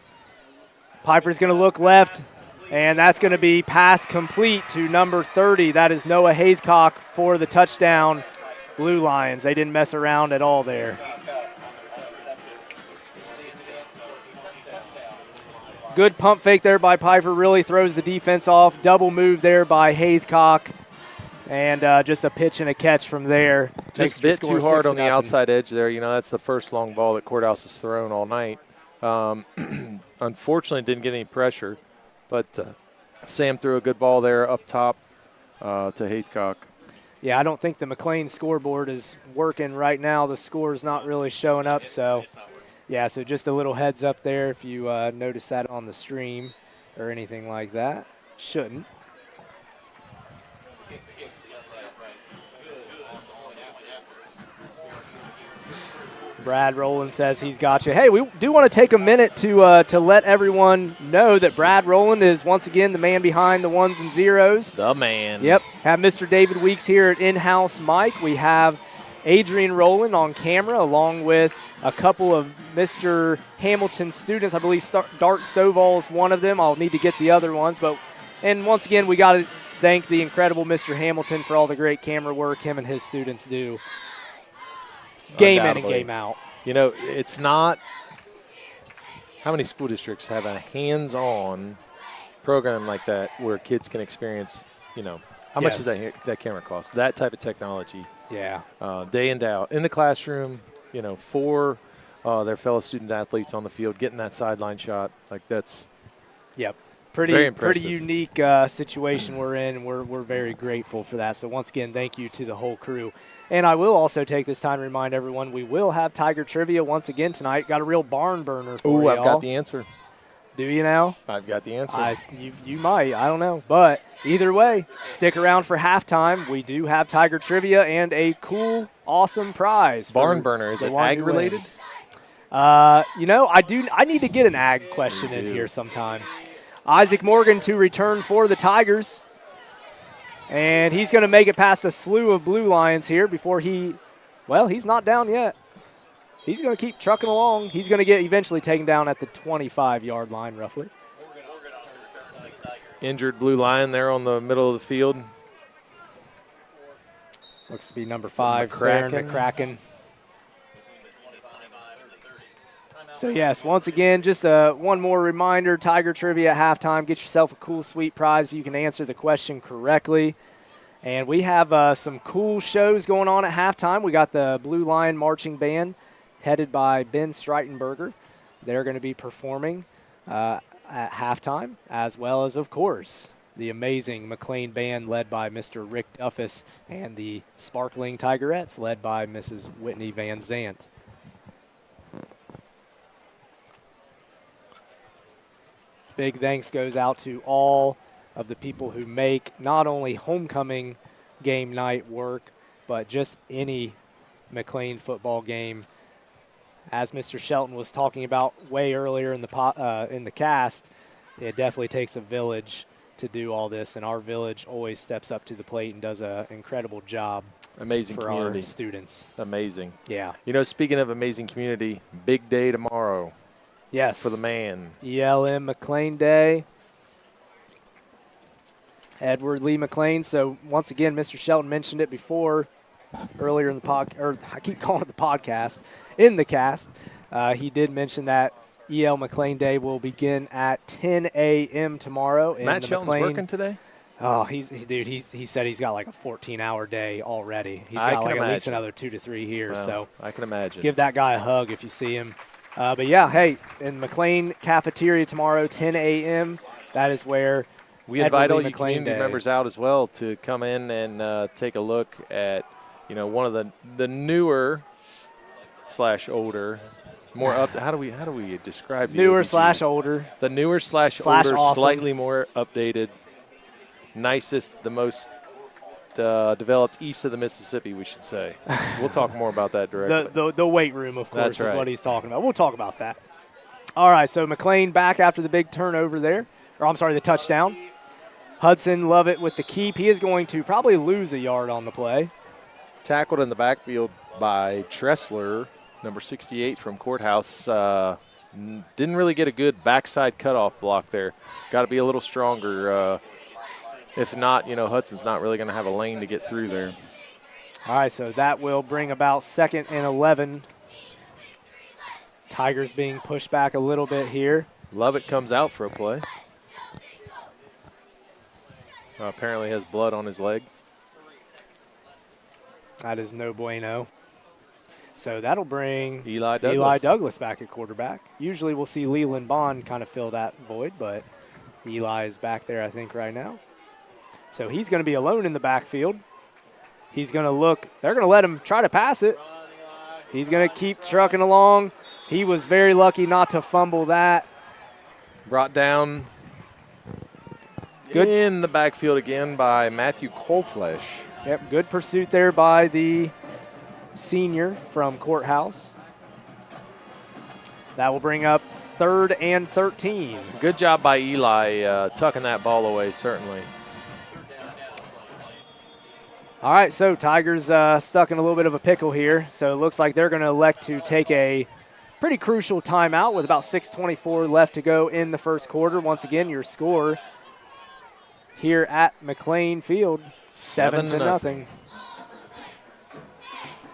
Pfeiffer's going to look left, and that's going to be pass complete to number 30. That is Noah Haythcock for the touchdown. Blue Lions, they didn't mess around at all there. Good pump fake there by Pfeiffer, really throws the defense off. Double move there by Haythcock. And just a pitch and a catch from there. Just a bit too hard on the outside edge there. You know, that's the first long ball that Courthouse has thrown all night. Unfortunately, didn't get any pressure. But Sam threw a good ball there up top to Haythcock. Yeah, I don't think the McClain scoreboard is working right now. The score is not really showing up. So, yeah, so just a little heads up there if you notice that on the stream or anything like that. Shouldn't. Brad Rowland says he's got you. Hey, we do want to take a minute to let everyone know that Brad Rowland is once again the man behind the ones and zeros. The man. Yep. Have Mr. David Weeks here at in-house mic. We have Adrian Rowland on camera along with a couple of Mr. Hamilton students. I believe Dart Stovall is one of them. I'll need to get the other ones. And once again, we got to thank the incredible Mr. Hamilton for all the great camera work him and his students do. Game in and game out. You know, it's not – how many school districts have a hands-on program like that where kids can experience, you know, how much does that camera cost? That type of technology. Yeah. Day in, day out. In the classroom, you know, for their fellow student athletes on the field, getting that sideline shot. Like, that's – Yep. Very Pretty unique situation we're in, and we're very grateful for that. So once again, thank you to the whole crew. And I will also take this time to remind everyone we will have Tiger Trivia once again tonight. Got a real barn burner for you. I've got the answer. Do you now? I've got the answer. You might. I don't know. But either way, stick around for halftime. We do have Tiger Trivia and a cool, awesome prize. Barn burner. Is it ag related? You know, I need to get an ag question in here sometime. Isaac Morgan to return for the Tigers. And he's going to make it past a slew of Blue Lions here before he's not down yet. He's going to keep trucking along. He's going to get eventually taken down at the 25-yard line, roughly. Injured Blue Lion there on the middle of the field. Looks to be number 5, McCracken. So, yes, once again, just one more reminder, Tiger Trivia at halftime. Get yourself a cool, sweet prize if you can answer the question correctly. And we have some cool shows going on at halftime. We got the Blue Lion Marching Band headed by Ben Streitenberger. They're going to be performing at halftime, as well as, of course, the amazing McClain Band led by Mr. Rick Duffus and the Sparkling Tigerettes led by Mrs. Whitney Van Zant. Big thanks goes out to all of the people who make not only homecoming game night work, but just any McClain football game. As Mr. Shelton was talking about way earlier in the cast, it definitely takes a village to do all this, and our village always steps up to the plate and does an incredible job. Amazing for community. Our students. Amazing. Yeah. You know, speaking of amazing community, big day tomorrow. Yes. For the man. ELM McClain Day. Edward Lee McClain. So, once again, Mr. Shelton mentioned it before. earlier in the or I keep calling it the podcast, in the cast, he did mention that EL McClain Day will begin at 10 a.m. tomorrow. Matt Shelton's working today? Oh, he said he's got like a 14-hour day already. He's got like at least another 2 to 3 here. Well, so I can imagine. Give that guy a hug if you see him. But yeah, hey, in McClain Cafeteria tomorrow, 10 a.m. That is where we invite all you McClain community Day. members out as well to come in and take a look at, one of the newer / older, more up. How do we describe newer / older? The newer / older, awesome. slightly more updated, nicest, the most developed east of the Mississippi, we should say. We'll talk more about that directly. The weight room, of course, That's right. is what he's talking about. We'll talk about that. All right, so McClain back after the big turnover there. Or I'm sorry, the touchdown. Hudson Lovett with the keep. He is going to probably lose a yard on the play. Tackled in the backfield by Tressler, number 68 from Courthouse. Didn't really get a good backside cutoff block there. Got to be a little stronger. If not, Hudson's not really going to have a lane to get through there. All right, so that will bring about 2nd and 11. Tigers being pushed back a little bit here. Lovett comes out for a play. Apparently has blood on his leg. That is no bueno. So that'll bring Eli Douglas back at quarterback. Usually we'll see Leland Bond kind of fill that void, but Eli is back there, I think, right now. So he's going to be alone in the backfield. He's going to look. They're going to let him try to pass it. He's going to keep trucking along. He was very lucky not to fumble that. Brought down in the backfield again by Matthew Colflesh. Yep, good pursuit there by the senior from Courthouse. That will bring up 3rd and 13. Good job by Eli tucking that ball away, certainly. All right, so Tigers stuck in a little bit of a pickle here. So it looks like they're going to elect to take a pretty crucial timeout with about 6:24 left to go in the first quarter. Once again, your score here at McClain Field, 7-0.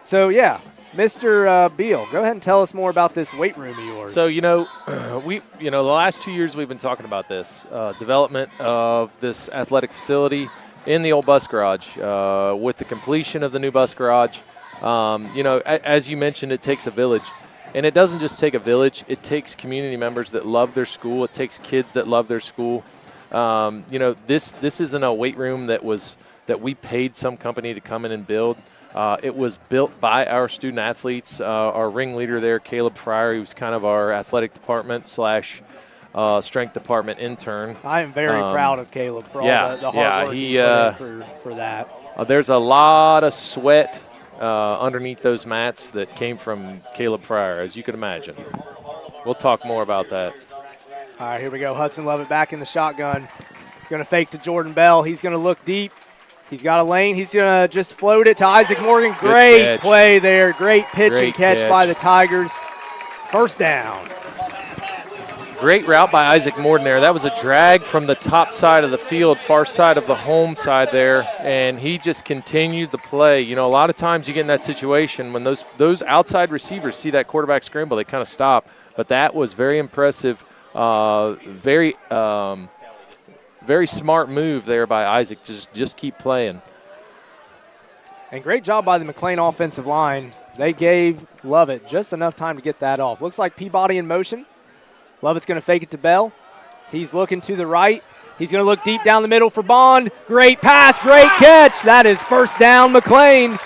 So, yeah, Mr. Beal, go ahead and tell us more about this weight room of yours. So, the last 2 years we've been talking about this development of this athletic facility in the old bus garage. With the completion of the new bus garage, as you mentioned, it takes a village. And it doesn't just take a village. It takes community members that love their school. It takes kids that love their school. This isn't a weight room that we paid some company to come in and build. It was built by our student athletes. Our ringleader there, Caleb Fryer, he was kind of our athletic department / strength department intern. I am very proud of Caleb for all the hard work he put in for that. There's a lot of sweat underneath those mats that came from Caleb Fryer, as you can imagine. We'll talk more about that. All right, here we go. Hudson Lovett back in the shotgun. Going to fake to Jordan Bell. He's going to look deep. He's got a lane. He's going to just float it to Isaac Morgan. Great play there. Great pitch and catch by the Tigers. First down. Great route by Isaac Morgan there. That was a drag from the top side of the field, far side of the home side there, and he just continued the play. A lot of times you get in that situation when those outside receivers see that quarterback scramble, they kind of stop. But that was very impressive, very smart move there by Isaac. Just keep playing. And great job by the McClain offensive line. They gave Lovett just enough time to get that off. Looks like Peabody in motion. Lovett's going to fake it to Bell. He's looking to the right. He's going to look deep down the middle for Bond. Great pass, great catch. That is first down, McClain.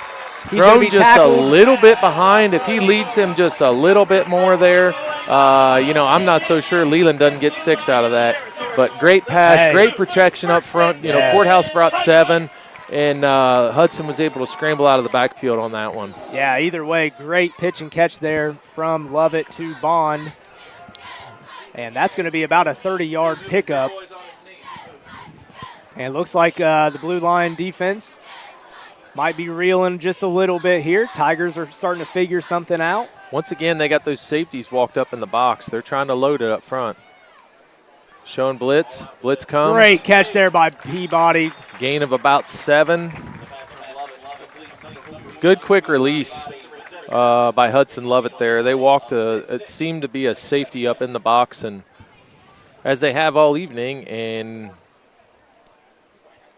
Thrown just a little bit behind. If he leads him just a little bit more there, I'm not so sure Leland doesn't get 6 out of that. But great pass, great protection up front. Courthouse brought 7, and Hudson was able to scramble out of the backfield on that one. Yeah, either way, great pitch and catch there from Lovett to Bond. And that's going to be about a 30-yard pickup. And it looks like the Blue Line defense might be reeling just a little bit here. Tigers are starting to figure something out. Once again, they got those safeties walked up in the box. They're trying to load it up front. Showing blitz. Blitz comes. Great catch there by Peabody. Gain of about 7. Good quick release by Hudson Lovett there. They walked it seemed to be a safety up in the box, and as they have all evening, and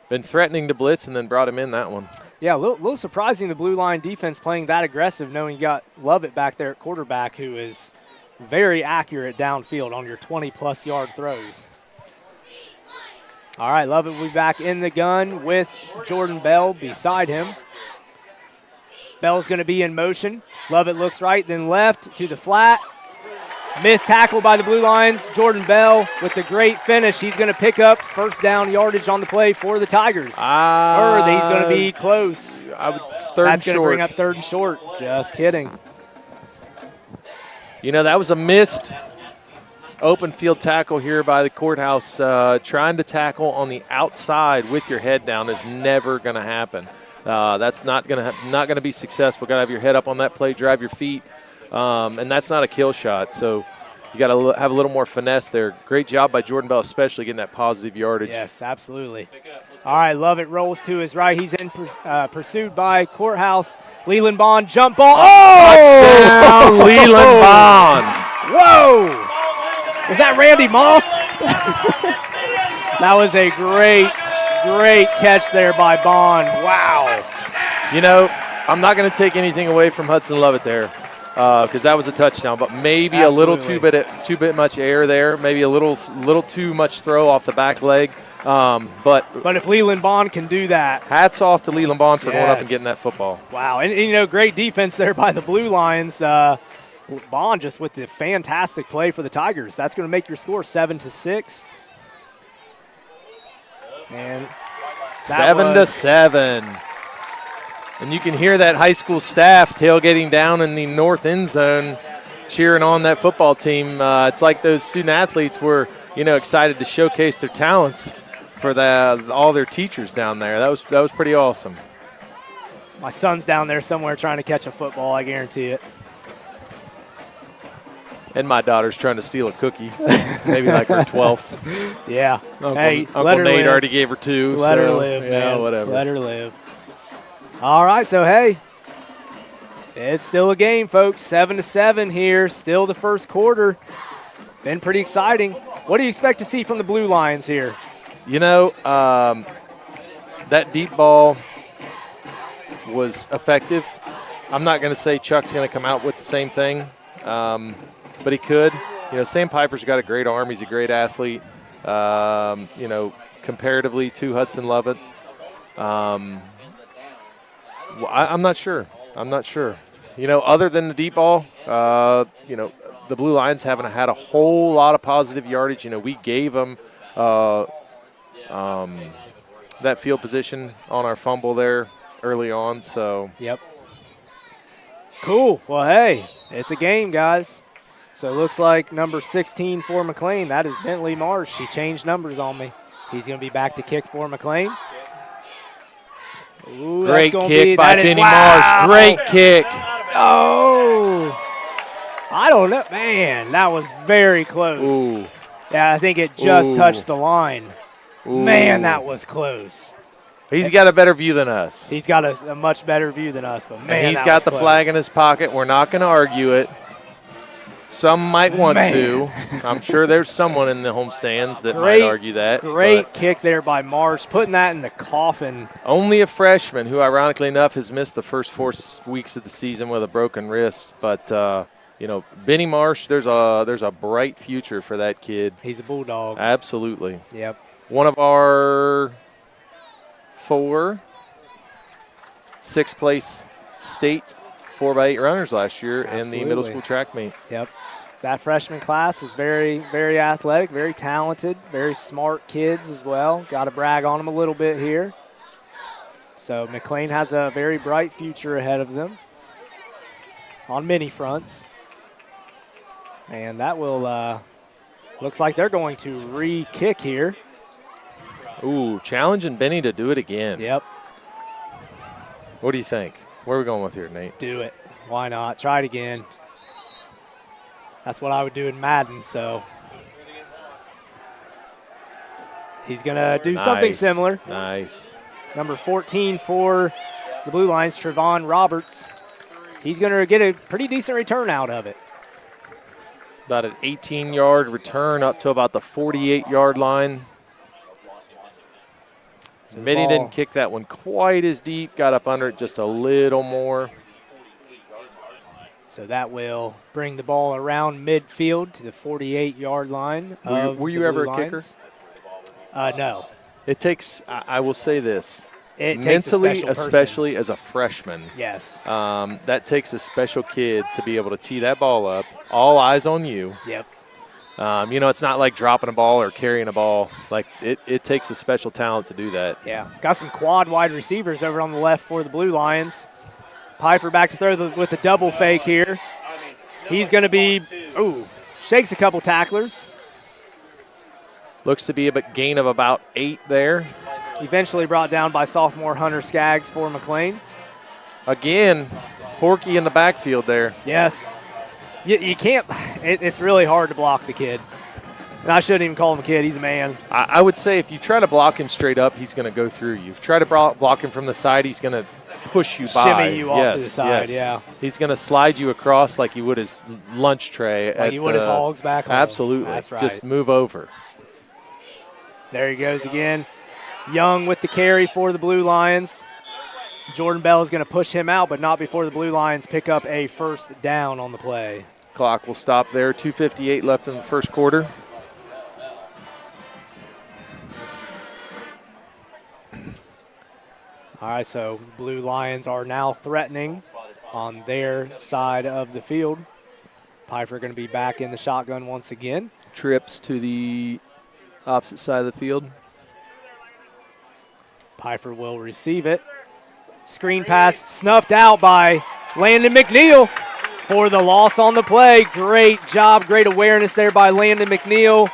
been threatening to blitz and then brought him in that one. Yeah, a little surprising the blue line defense playing that aggressive, knowing you got Lovett back there at quarterback, who is very accurate downfield on your 20-plus yard throws. All right, Lovett will be back in the gun with Jordan Bell beside him. Bell's going to be in motion. Lovett looks right, then left to the flat. Missed tackle by the Blue Lions. Jordan Bell with the great finish. He's going to pick up first down yardage on the play for the Tigers. He's going to be close. That's going to bring up 3rd and short. Just kidding. You know, that was a missed open field tackle here by the courthouse. Trying to tackle on the outside with your head down is never going to happen. That's not going to be successful. Got to have your head up on that play, drive your feet. And that's not a kill shot, so you got to have a little more finesse there. Great job by Jordan Bell, especially getting that positive yardage. Yes, absolutely. All right, Lovett rolls to his right. He's in pursued by Courthouse. Leland Bond, jump ball. Oh! Touchdown, Leland Bond. Whoa! Was that Randy Moss? That was a great catch there by Bond. Wow. You know, I'm not going to take anything away from Hudson Lovett there. Because that was a touchdown, but maybe a little too bit much air there, maybe a little too much throw off the back leg. But if Leland Bond can do that, hats off to Leland Bond for going up and getting that football. Wow, and you know, great defense there by the Blue Lions. Bond just with the fantastic play for the Tigers. That's going to make your score 7-6. And 7-7. And you can hear that high school staff tailgating down in the north end zone cheering on that football team. It's like those student athletes were, excited to showcase their talents for all their teachers down there. That was pretty awesome. My son's down there somewhere trying to catch a football, I guarantee it. And my daughter's trying to steal a cookie, maybe like her 12th. Yeah. Uncle Nate already gave her 2. Let her live, man. Yeah, whatever. Let her live. All right, so, hey, it's still a game, folks. 7-7 here, still the first quarter. Been pretty exciting. What do you expect to see from the Blue Lions here? That deep ball was effective. I'm not going to say Chuck's going to come out with the same thing, but he could. Sam Piper's got a great arm. He's a great athlete, comparatively to Hudson Lovett. I'm not sure. Other than the deep ball, the Blue Lions haven't had a whole lot of positive yardage. We gave them that field position on our fumble there early on. So. Yep. Cool. Well, hey, it's a game, guys. So it looks like number 16 for McClain, that is Bentley Marsh. He changed numbers on me. He's going to be back to kick for McClain. Ooh, great kick by Benny Marsh. Great kick. Oh, I don't know. Man, that was very close. Ooh. Yeah, I think it just touched the line. Ooh. Man, that was close. He's got a better view than us. He's got a much better view than us, but man, and he's got the flag in his pocket. We're not going to argue it. Some might want to. I'm sure there's someone in the home stands that might argue that. Great kick there by Marsh, putting that in the coffin. Only a freshman who, ironically enough, has missed the first 4 weeks of the season with a broken wrist. But, Benny Marsh, there's a bright future for that kid. He's a bulldog. Absolutely. Yep. One of our 4 6th-place state 4x8 runners last year in the middle school track meet. Yep. That freshman class is very, very athletic, very talented, very smart kids as well. Got to brag on them a little bit here. So McClain has a very bright future ahead of them on many fronts. And that will, looks like they're going to re-kick here. Ooh, challenging Benny to do it again. Yep. What do you think? Where are we going with here, Nate? Do it. Why not? Try it again. That's what I would do in Madden, so. He's going to do something similar. Nice. Number 14 for the Blue Lions, Trevon Roberts. He's going to get a pretty decent return out of it. About an 18-yard return up to about the 48-yard line. So Mitty didn't kick that one quite as deep, got up under it just a little more. So that will bring the ball around midfield to the 48-yard line. Were you ever a kicker? No. It takes, I will say this, It takes mentally, a special person. Especially as a freshman, Yes. that takes a special kid to be able to tee that ball up, all eyes on you. Yep. It's not like dropping a ball or carrying a ball. Like, it takes a special talent to do that. Yeah. Got some quad wide receivers over on the left for the Blue Lions. Piper back to throw with the double fake here. He's going to be, shakes a couple tacklers. Looks to be a gain of about 8 there. Eventually brought down by sophomore Hunter Skaggs for McClain. Again, Porky in the backfield there. Yes. You can't, it's really hard to block the kid. And I shouldn't even call him a kid. He's a man. I would say if you try to block him straight up, he's going to go through you. If you try to block him from the side, he's going to push you by. Shimmy you off to the side, yeah. He's going to slide you across like he would his lunch tray. Like he would his hogs back home. Absolutely. That's right. Just move over. There he goes again. Young with the carry for the Blue Lions. Jordan Bell is going to push him out, but not before the Blue Lions pick up a first down on the play. Clock will stop there. 2:58 left in the first quarter. All right, so Blue Lions are now threatening on their side of the field. Piper going to be back in the shotgun once again. Trips to the opposite side of the field. Piper will receive it. Screen pass snuffed out by Landon McNeil for the loss on the play. Great job, great awareness there by Landon McNeil.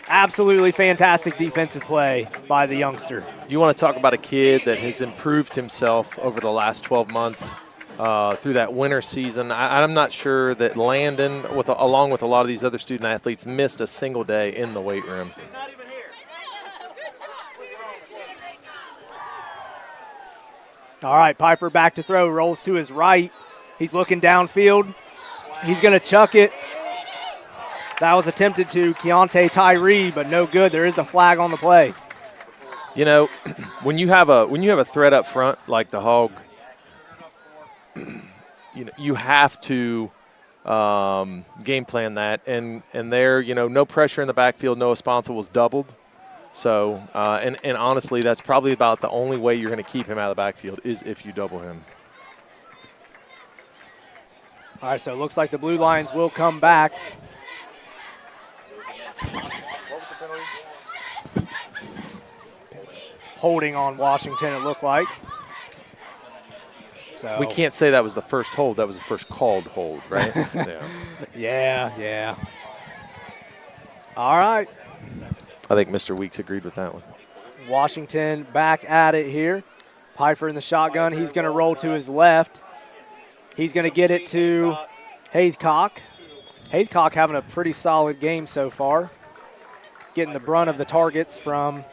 Absolutely fantastic defensive play by the youngster. You want to talk about a kid that has improved himself over the last 12 months through that winter season. I'm not sure that Landon, along with a lot of these other student athletes, missed a single day in the weight room. All right, Piper back to throw, rolls to his right. He's looking downfield. He's going to chuck it. That was attempted to Keontae Tyree, but no good. There is a flag on the play. You know, when you have a threat up front like the Hog, you have to game plan that. And there, no pressure in the backfield. Noah Sponsor was doubled. So, and honestly, that's probably about the only way you're going to keep him out of the backfield is if you double him. All right, so it looks like the Blue Lions will come back. Holding on Washington, it looked like. So we can't say that was the first hold. That was the first called hold, right? Yeah. All right. I think Mr. Weeks agreed with that one. Washington back at it here. Piper in the shotgun. He's going to roll to his left. He's going to get it to Haycock. Haycock having a pretty solid game so far. Getting the brunt of the targets from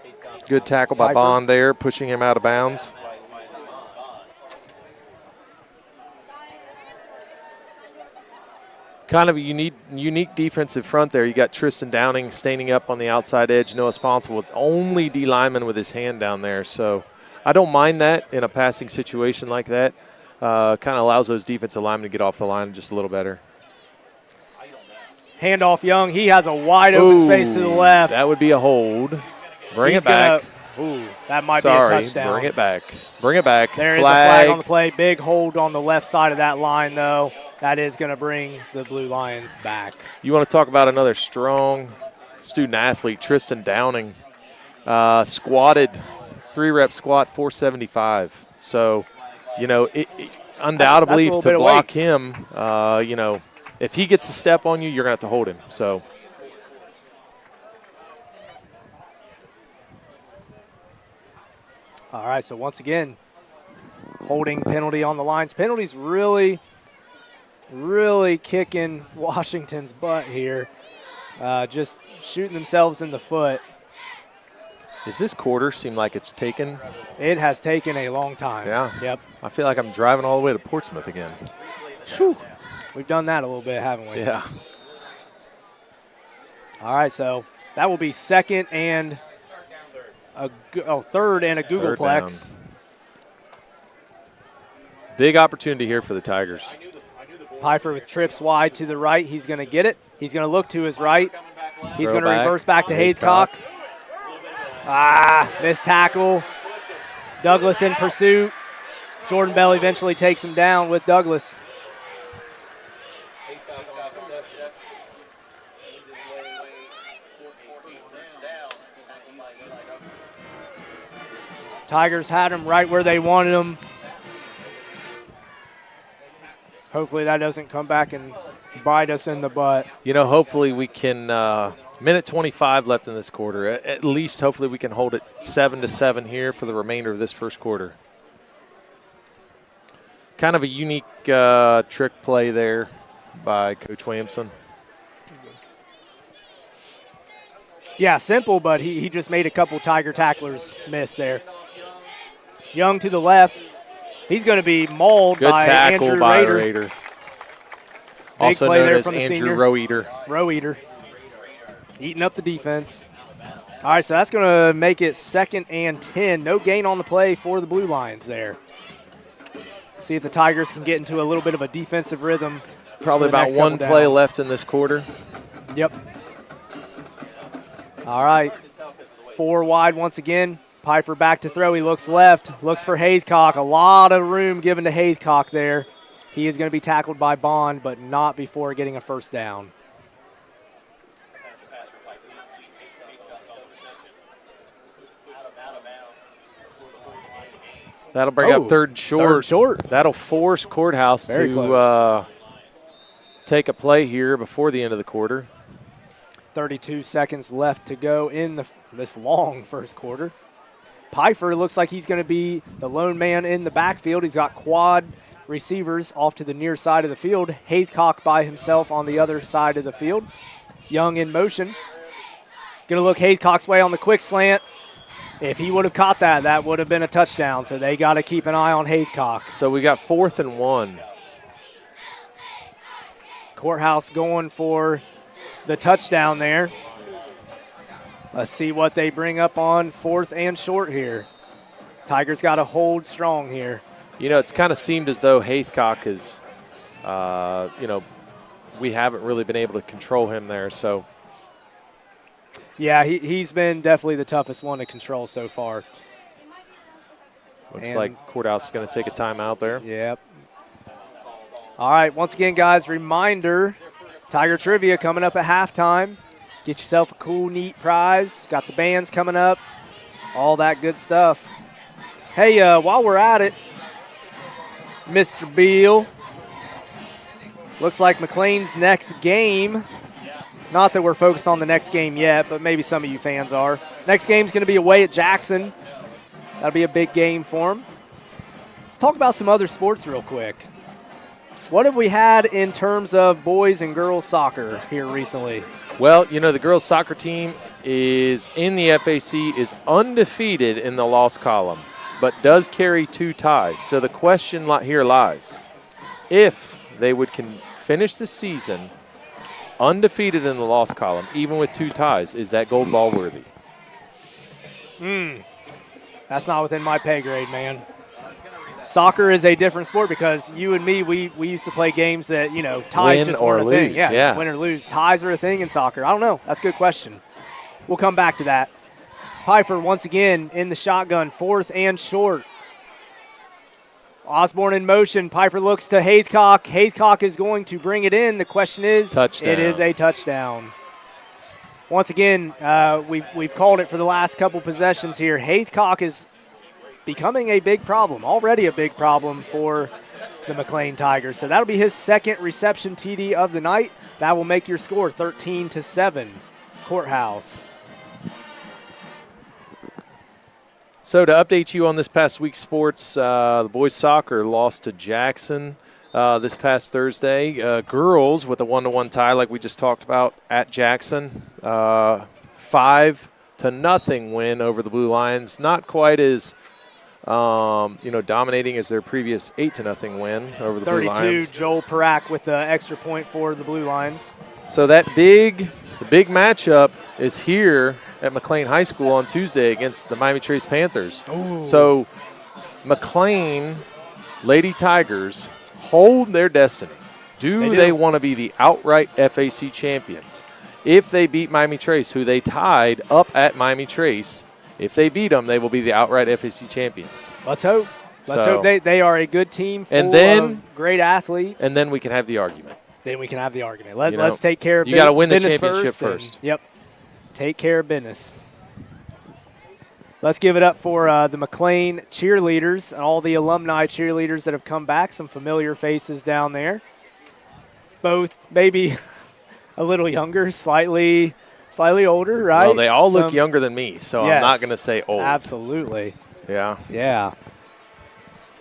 good tackle by Piper. Bond there, pushing him out of bounds. Kind of a unique defensive front there. You got Tristan Downing standing up on the outside edge. Noah Sponsor with only D lineman with his hand down there. So I don't mind that in a passing situation like that. Kind of allows those defensive linemen to get off the line just a little better. Handoff Young. He has a wide open space to the left. That would be a hold. Bring it back. That might be a touchdown. Bring it back. Bring it back. There is a flag on the play. Big hold on the left side of that line, though. That is going to bring the Blue Lions back. You want to talk about another strong student athlete, Tristan Downing. Squatted, 3-rep squat, 475. So, undoubtedly to block him, if he gets a step on you, you're going to have to hold him. So. All right, so once again, holding penalty on the lines. Penalties really kicking Washington's butt here. Just shooting themselves in the foot. Does this quarter seem like it's taken? It has taken a long time. Yeah. Yep. I feel like I'm driving all the way to Portsmouth again. Whew. We've done that a little bit, haven't we? Yeah. All right, so that will be third and a Googleplex. Big opportunity here for the Tigers. Pfeiffer with trips wide to the right. He's going to get it. He's going to look to his right. He's going to back. reverse back to Haycock. Missed tackle. Douglas in pursuit. Jordan Bell eventually takes him down with Douglas. Tigers had him right where they wanted him. Hopefully that doesn't come back and bite us in the butt. You know, hopefully we can, minute 25 left in this quarter. At least hopefully we can hold it 7-7 here for the remainder of this first quarter. Kind of a unique trick play there by Coach Williamson. Yeah, simple, but he just made a couple Tiger tacklers miss there. Young to the left. He's going to be mauled Good by tackle Andrew by Rader. Rader. Also play known there as from the Andrew senior. Roe Eater. Roe Eater. Eating up the defense. All right, so that's going to make it 2nd and 10. No gain on the play for the Blue Lions there. See if the Tigers can get into a little bit of a defensive rhythm. Probably for the about next one couple play downs. left in this quarter. Yep. All right. 4 wide once again. Pfeiffer back to throw. He looks left. Looks for Haycock. A lot of room given to Haycock there. He is going to be tackled by Bond, but not before getting a first down. That'll bring up third and short. Third short. That'll force Courthouse Very to close. take a play here before the end of the quarter. 32 seconds left to go in this long first quarter. Pfeiffer looks like he's going to be the lone man in the backfield. He's got quad receivers off to the near side of the field. Haycock by himself on the other side of the field. Young in motion. Going to look Haycock's way on the quick slant. If he would have caught that, that would have been a touchdown. So they got to keep an eye on Haycock. So we got 4th and 1. Courthouse going for the touchdown there. Let's see what they bring up on 4th and short here. Tigers got to hold strong here. You know, it's kind of seemed as though Haycock is, we haven't really been able to control him there. So, yeah, he's been definitely the toughest one to control so far. Looks like Courthouse is going to take a timeout there. Yep. All right, once again, guys, reminder, Tiger Trivia coming up at halftime. Get yourself a cool, neat prize. Got the bands coming up, all that good stuff. Hey, while we're at it, Mr. Beal, looks like McClain's next game, not that we're focused on the next game yet, but maybe some of you fans are. Next game's going to be away at Jackson. That'll be a big game for him. Let's talk about some other sports real quick. What have we had in terms of boys and girls soccer here recently? Well, you know, the girls' soccer team is in the FAC, is undefeated in the loss column, but does carry 2 ties. So the question here lies, if they would finish the season undefeated in the loss column, even with 2 ties, is that gold ball worthy? That's not within my pay grade, man. Soccer is a different sport because you and me, we used to play games that, ties Win just or weren't a thing. lose, Yeah, yeah. win or lose. Ties are a thing in soccer. I don't know. That's a good question. We'll come back to that. Pfeiffer once again in the shotgun, 4th and short. Osborne in motion. Pfeiffer looks to Haycock. Haycock is going to bring it in. The question is, Touchdown. It is a touchdown. Once again, we've called it for the last couple possessions here. Haycock is becoming a big problem, already a big problem for the McClain Tigers. So that'll be his 2nd reception TD of the night. That will make your score 13-7, Courthouse. So to update you on this past week's sports, the boys soccer lost to Jackson this past Thursday. Girls with a 1-1 tie like we just talked about at Jackson. 5 8-0 win over the Blue Lions. Not quite as dominating as their previous 8-0 win over the Blue Lions. 32, Joel Parak with the extra point for the Blue Lions. So the big matchup is here at McClain High School on Tuesday against the Miami Trace Panthers. Ooh. So McClain Lady Tigers hold their destiny. Do they want to be the outright FAC champions? If they beat Miami Trace, who they tied up at Miami Trace, if they beat them, they will be the outright FAC champions. Let's hope. Let's hope they are a good team full of great athletes. And then we can have the argument. Then we can have the argument. Let's take care of business. You got to win the championship first. Yep. Take care of business. Let's give it up for the McClain cheerleaders and all the alumni cheerleaders that have come back. Some familiar faces down there. Both maybe a little younger, slightly older, right? Well, they all look younger than me, so yes, I'm not going to say old. Absolutely. Yeah. Yeah.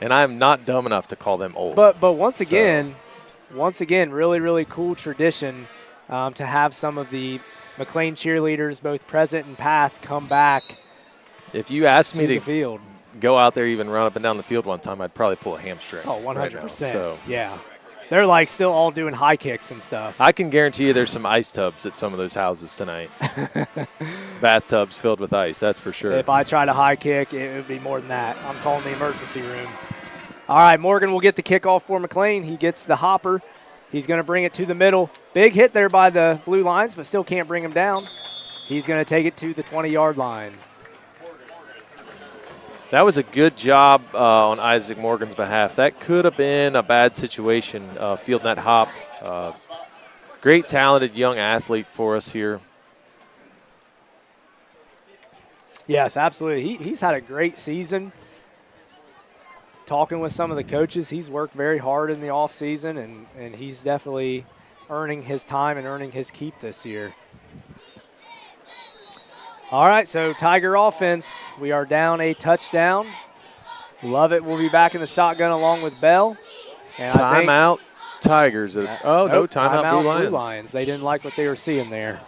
And I'm not dumb enough to call them old. But once again, really, really cool tradition to have some of the McClain cheerleaders, both present and past, come back. If you asked me to go out there, even run up and down the field one time, I'd probably pull a hamstring. Oh, 100%. Right now, so. Yeah. They're like still all doing high kicks and stuff. I can guarantee you there's some ice tubs at some of those houses tonight. Bathtubs filled with ice, that's for sure. If I try to high kick, it would be more than that. I'm calling the emergency room. All right, Morgan will get the kickoff for McClain. He gets the hopper. He's going to bring it to the middle. Big hit there by the Blue Lions, but still can't bring him down. He's going to take it to the 20-yard line. That was a good job on Isaac Morgan's behalf. That could have been a bad situation, fielding that hop. Great talented young athlete for us here. Yes, absolutely. He's had a great season. Talking with some of the coaches, he's worked very hard in the offseason, and he's definitely earning his time and earning his keep this year. All right, so Tiger offense, we are down a touchdown. Love it. We'll be back in the shotgun along with Bell. And timeout Tigers. No, timeout Blue Lions. They didn't like what they were seeing there.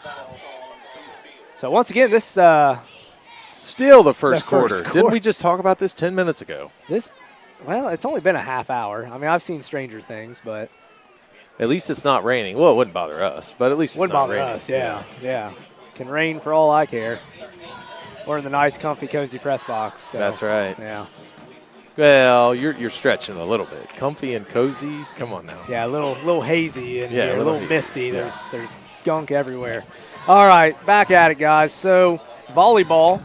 So once again, this still the first quarter. Didn't we just talk about this 10 minutes ago? Well, it's only been a half hour. I mean, I've seen stranger things, but at least it's not raining. Well, it wouldn't bother us, but at least it's not raining. Wouldn't bother us, yeah. Can rain for all I care. We're in the nice, comfy, cozy press box. So, that's right. Yeah. Well, you're stretching a little bit. Comfy and cozy. Come on now. Yeah, a little hazy and a little misty. Yeah. There's gunk everywhere. All right, back at it, guys. So volleyball.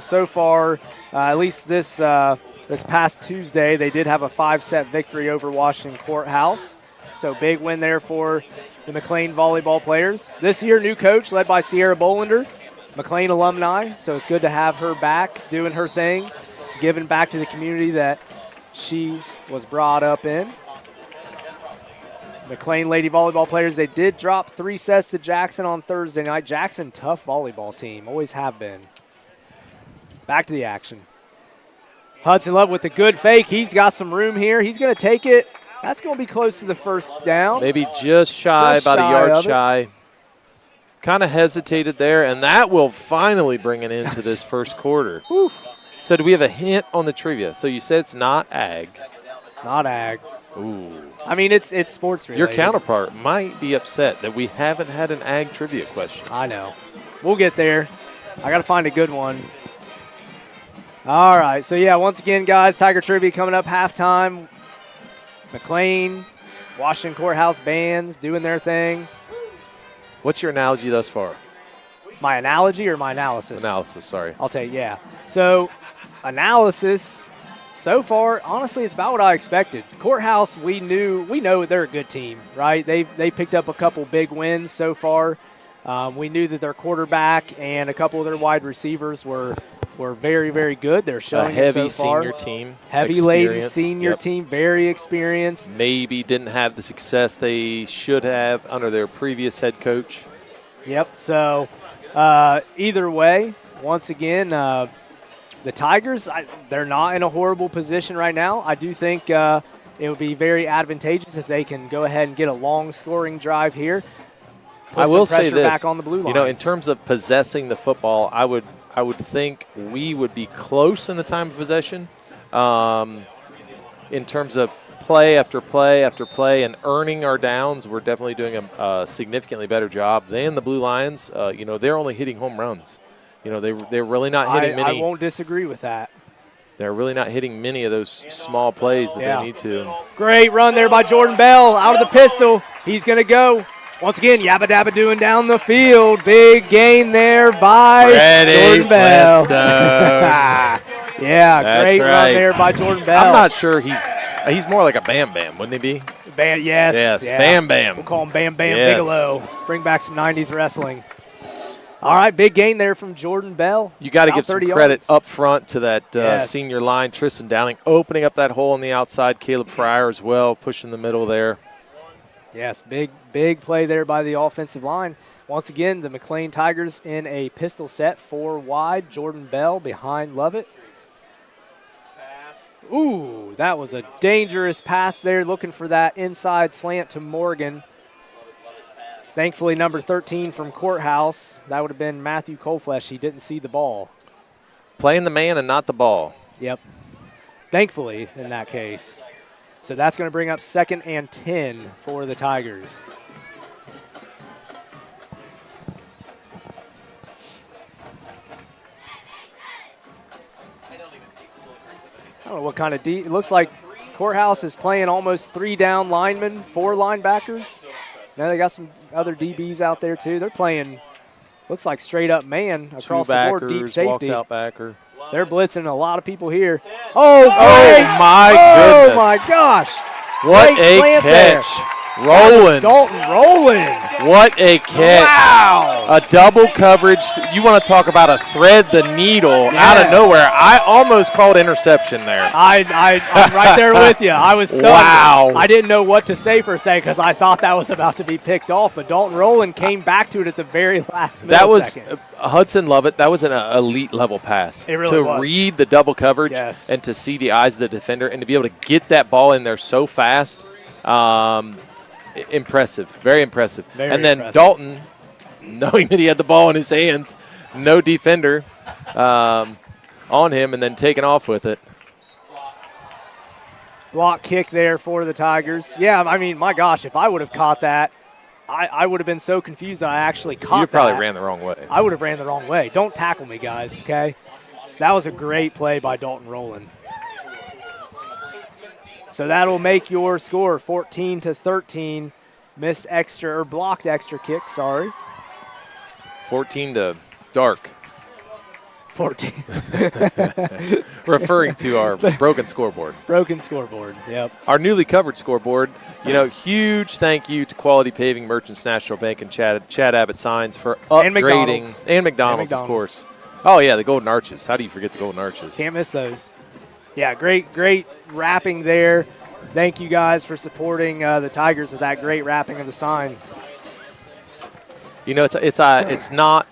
So far, at least this past Tuesday, they did have a 5-set victory over Washington Courthouse. So big win there for the McClain volleyball players. This year, new coach led by Sierra Bolander, McClain alumni. So it's good to have her back doing her thing, giving back to the community that she was brought up in. McClain lady volleyball players, they did drop 3 sets to Jackson on Thursday night. Jackson, tough volleyball team, always have been. Back to the action. Hudson Love with the good fake. He's got some room here. He's going to take it. That's going to be close to the first down. Maybe just shy, about a yard shy. Kind of hesitated there, and that will finally bring it into this first quarter. So do we have a hint on the trivia? So you said it's not ag. It's not ag. Ooh. I mean, it's sports related. Your counterpart might be upset that we haven't had an ag trivia question. I know. We'll get there. I got to find a good one. All right. So, yeah, once again, guys, Tiger Trivia coming up halftime. McClain, Washington Courthouse bands doing their thing. What's your analogy thus far? My analogy or my analysis? Analysis, sorry. I'll take, yeah. So, analysis, so far, honestly, it's about what I expected. Courthouse, we know they're a good team, right? They picked up a couple big wins so far. We knew that their quarterback and a couple of their wide receivers were very, very good. They're showing a heavy it so far. Senior team. Heavy laden senior team, very experienced. Maybe didn't have the success they should have under their previous head coach. Yep. So either way, once again, the Tigers, they're not in a horrible position right now. I do think it would be very advantageous if they can go ahead and get a long scoring drive here. I will say pressure this, back on the blue lines. you know, in terms of possessing the football, I would think we would be close in the time of possession. In terms of play after play after play and earning our downs, we're definitely doing a significantly better job than the Blue Lions. You know, they're only hitting home runs. You know, they're really not hitting many. I won't disagree with that. They're really not hitting many of those small plays that they need to. Great run there by Jordan Bell out of the pistol. He's going to go. Once again, Yabba Dabba doing down the field. Big gain there by Jordan Bell. Yeah, That's great right. run there by Jordan Bell. I'm not sure he's more like a Bam Bam, wouldn't he be? Yes. Yes, yeah. Bam Bam. We'll call him Bam Bam Yes. Bigelow. Bring back some 90s wrestling. All right, big gain there from Jordan Bell. You got to give some credit yards. up front to that senior line, Tristan Downing, opening up that hole on the outside. Caleb Fryer as well, pushing the middle there. Yes, big play there by the offensive line. Once again, the McClain Tigers in a pistol set, 4 wide. Jordan Bell behind Lovett. Ooh, that was a dangerous pass there, looking for that inside slant to Morgan. Thankfully, number 13 from Courthouse, that would have been Matthew Coleflesh. He didn't see the ball. Playing the man and not the ball. Yep. Thankfully, in that case. So that's going to bring up 2nd and 10 for the Tigers. I don't know what kind of it looks like Courthouse is playing almost 3 down linemen, 4 linebackers. Now they got some other DBs out there too. They're playing, looks like straight up man across the board, deep safety. Walked out backer. They're blitzing a lot of people here. Oh, my oh goodness. my gosh. What Great a slant catch. there. Rolling. Dalton rolling. What a catch. Wow. A double coverage. You want to talk about a thread the needle out of nowhere. I almost called interception there. I'm right there with you. I was stunned. Wow. I didn't know what to say for a second because I thought that was about to be picked off, but Dalton Rowland came back to it at the very last millisecond. That was Hudson Lovett. That was an elite level pass. It really was. To read the double coverage and to see the eyes of the defender and to be able to get that ball in there so fast. Impressive. Very impressive. And then Dalton, knowing that he had the ball in his hands, no defender on him, and then taking off with it. Block kick there for the Tigers. Yeah, I mean, my gosh, if I would have caught that, I would have been so confused that I actually caught that. You probably ran the wrong way. I would have ran the wrong way. Don't tackle me, guys, okay? That was a great play by Dalton Rowland. So that'll make your score 14-13. Missed extra, or blocked extra kick, sorry. 14 to dark. 14. Referring to our broken scoreboard. Broken scoreboard, yep. Our newly covered scoreboard. You know, huge thank you to Quality Paving, Merchants National Bank, and Chad Abbott Signs for upgrading. And McDonald's, of course. Oh, yeah, the Golden Arches. How do you forget the Golden Arches? Can't miss those. Yeah, great wrapping there. Thank you guys for supporting the Tigers with that great wrapping of the sign. You know, it's not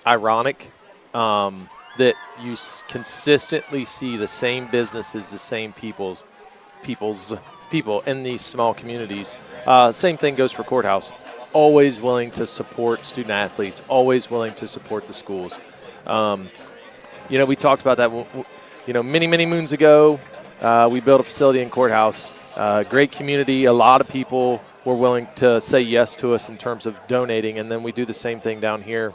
ironic that you consistently see the same businesses, the same people in these small communities. Same thing goes for Courthouse. Always willing to support student athletes. Always willing to support the schools. You know, we talked about that. You know, many moons ago, we built a facility in Courthouse. Great community. A lot of people were willing to say yes to us in terms of donating, and then we do the same thing down here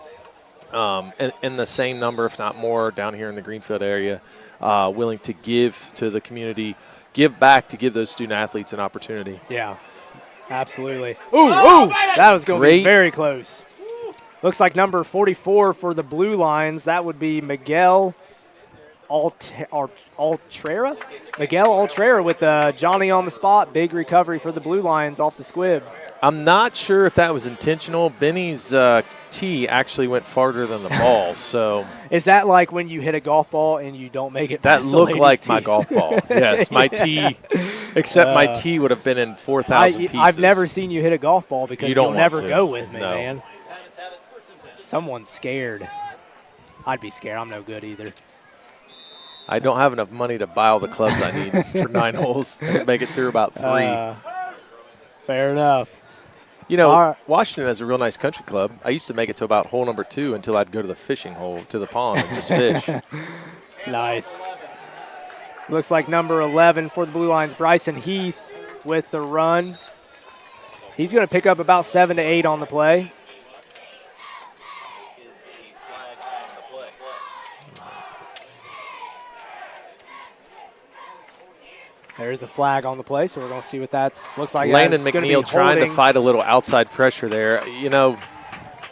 in the same number, if not more, down here in the Greenfield area, willing to give to the community, give back to give those student athletes an opportunity. Yeah, absolutely. Ooh, that was going to be very close. Looks like number 44 for the Blue Lions. That would be Miguel Altrera? Miguel Altrera with Johnny on the spot. Big recovery for the Blue Lions off the squib. I'm not sure if that was intentional. Benny's tee actually went farther than the ball. So is that like when you hit a golf ball and you don't make it? That looked like my golf ball. Yes, my tee. Except my tee would have been in 4,000 pieces. I've never seen you hit a golf ball because you'll never go with me, no. man. Someone's scared. I'd be scared. I'm no good either. I don't have enough money to buy all the clubs I need for 9 holes to make it through about 3. Fair enough. You know, All right. Washington has a real nice country club. I used to make it to about hole number 2 until I'd go to the fishing hole, to the pond, and just fish. Nice. Looks like number 11 for the Blue Lions, Bryson Heath, with the run. He's going to pick up about 7 to 8 on the play. There is a flag on the play, so we're going to see what that looks like. Landon It's gonna be McNeil trying to holding. fight a little outside pressure there. You know,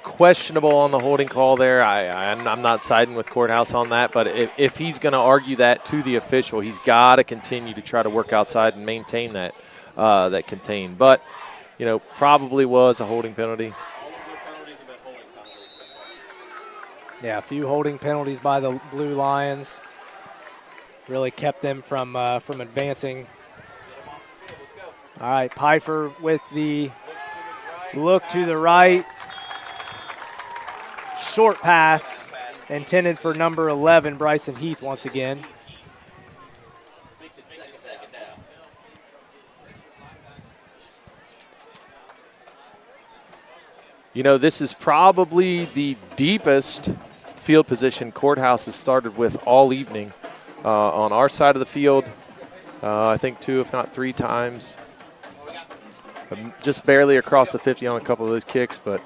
questionable on the holding call there. I'm not siding with Courthouse on that, but if he's going to argue that to the official, he's got to continue to try to work outside and maintain that contain. But, you know, probably was a holding penalty. Yeah, a few holding penalties by the Blue Lions. Really kept them from advancing. All right, Pfeiffer with the look to the right. Short pass intended for number 11, Bryson Heath, once again. You know, this is probably the deepest field position Courthouse has started with all evening. On our side of the field, I think 2, if not 3 times. Just barely across the 50 on a couple of those kicks, but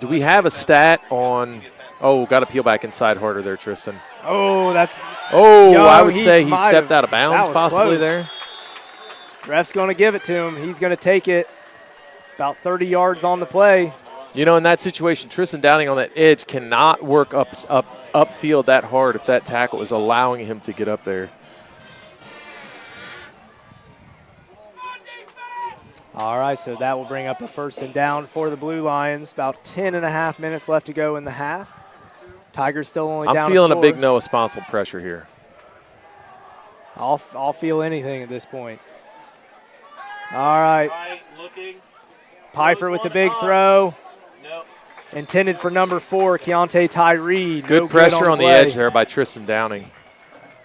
do we have a stat on – oh, got to peel back inside harder there, Tristan. Oh, that's – Oh, Young, I would say he stepped out of that bounds was possibly close. there. Ref's going to give it to him. He's going to take it about 30 yards on the play. You know, in that situation, Tristan Downing on that edge cannot work upfield that hard if that tackle is allowing him to get up there. All right, so that will bring up a 1st and down for the Blue Lions. About 10.5 minutes left to go in the half. Tigers still only down I'm feeling a score. big Noah Sponsel pressure here. I'll feel anything at this point. All right. Pfeiffer with the big throw. Intended for number 4, Keontae Tyree. Good pressure on the edge there by Tristan Downing.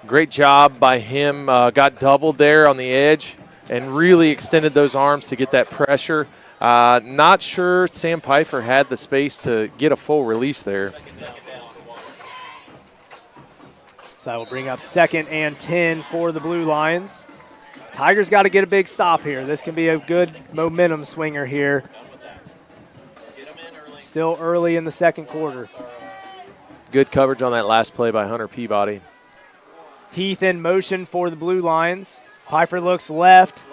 Great job by him. Got doubled there on the edge and really extended those arms to get that pressure. Not sure Sam Pfeiffer had the space to get a full release there. So that will bring up 2nd and 10 for the Blue Lions. Tigers got to get a big stop here. This can be a good momentum swinger here. Still early in the second quarter. Good coverage on that last play by Hunter Peabody. Heath in motion for the Blue Lions. Pfeiffer looks left.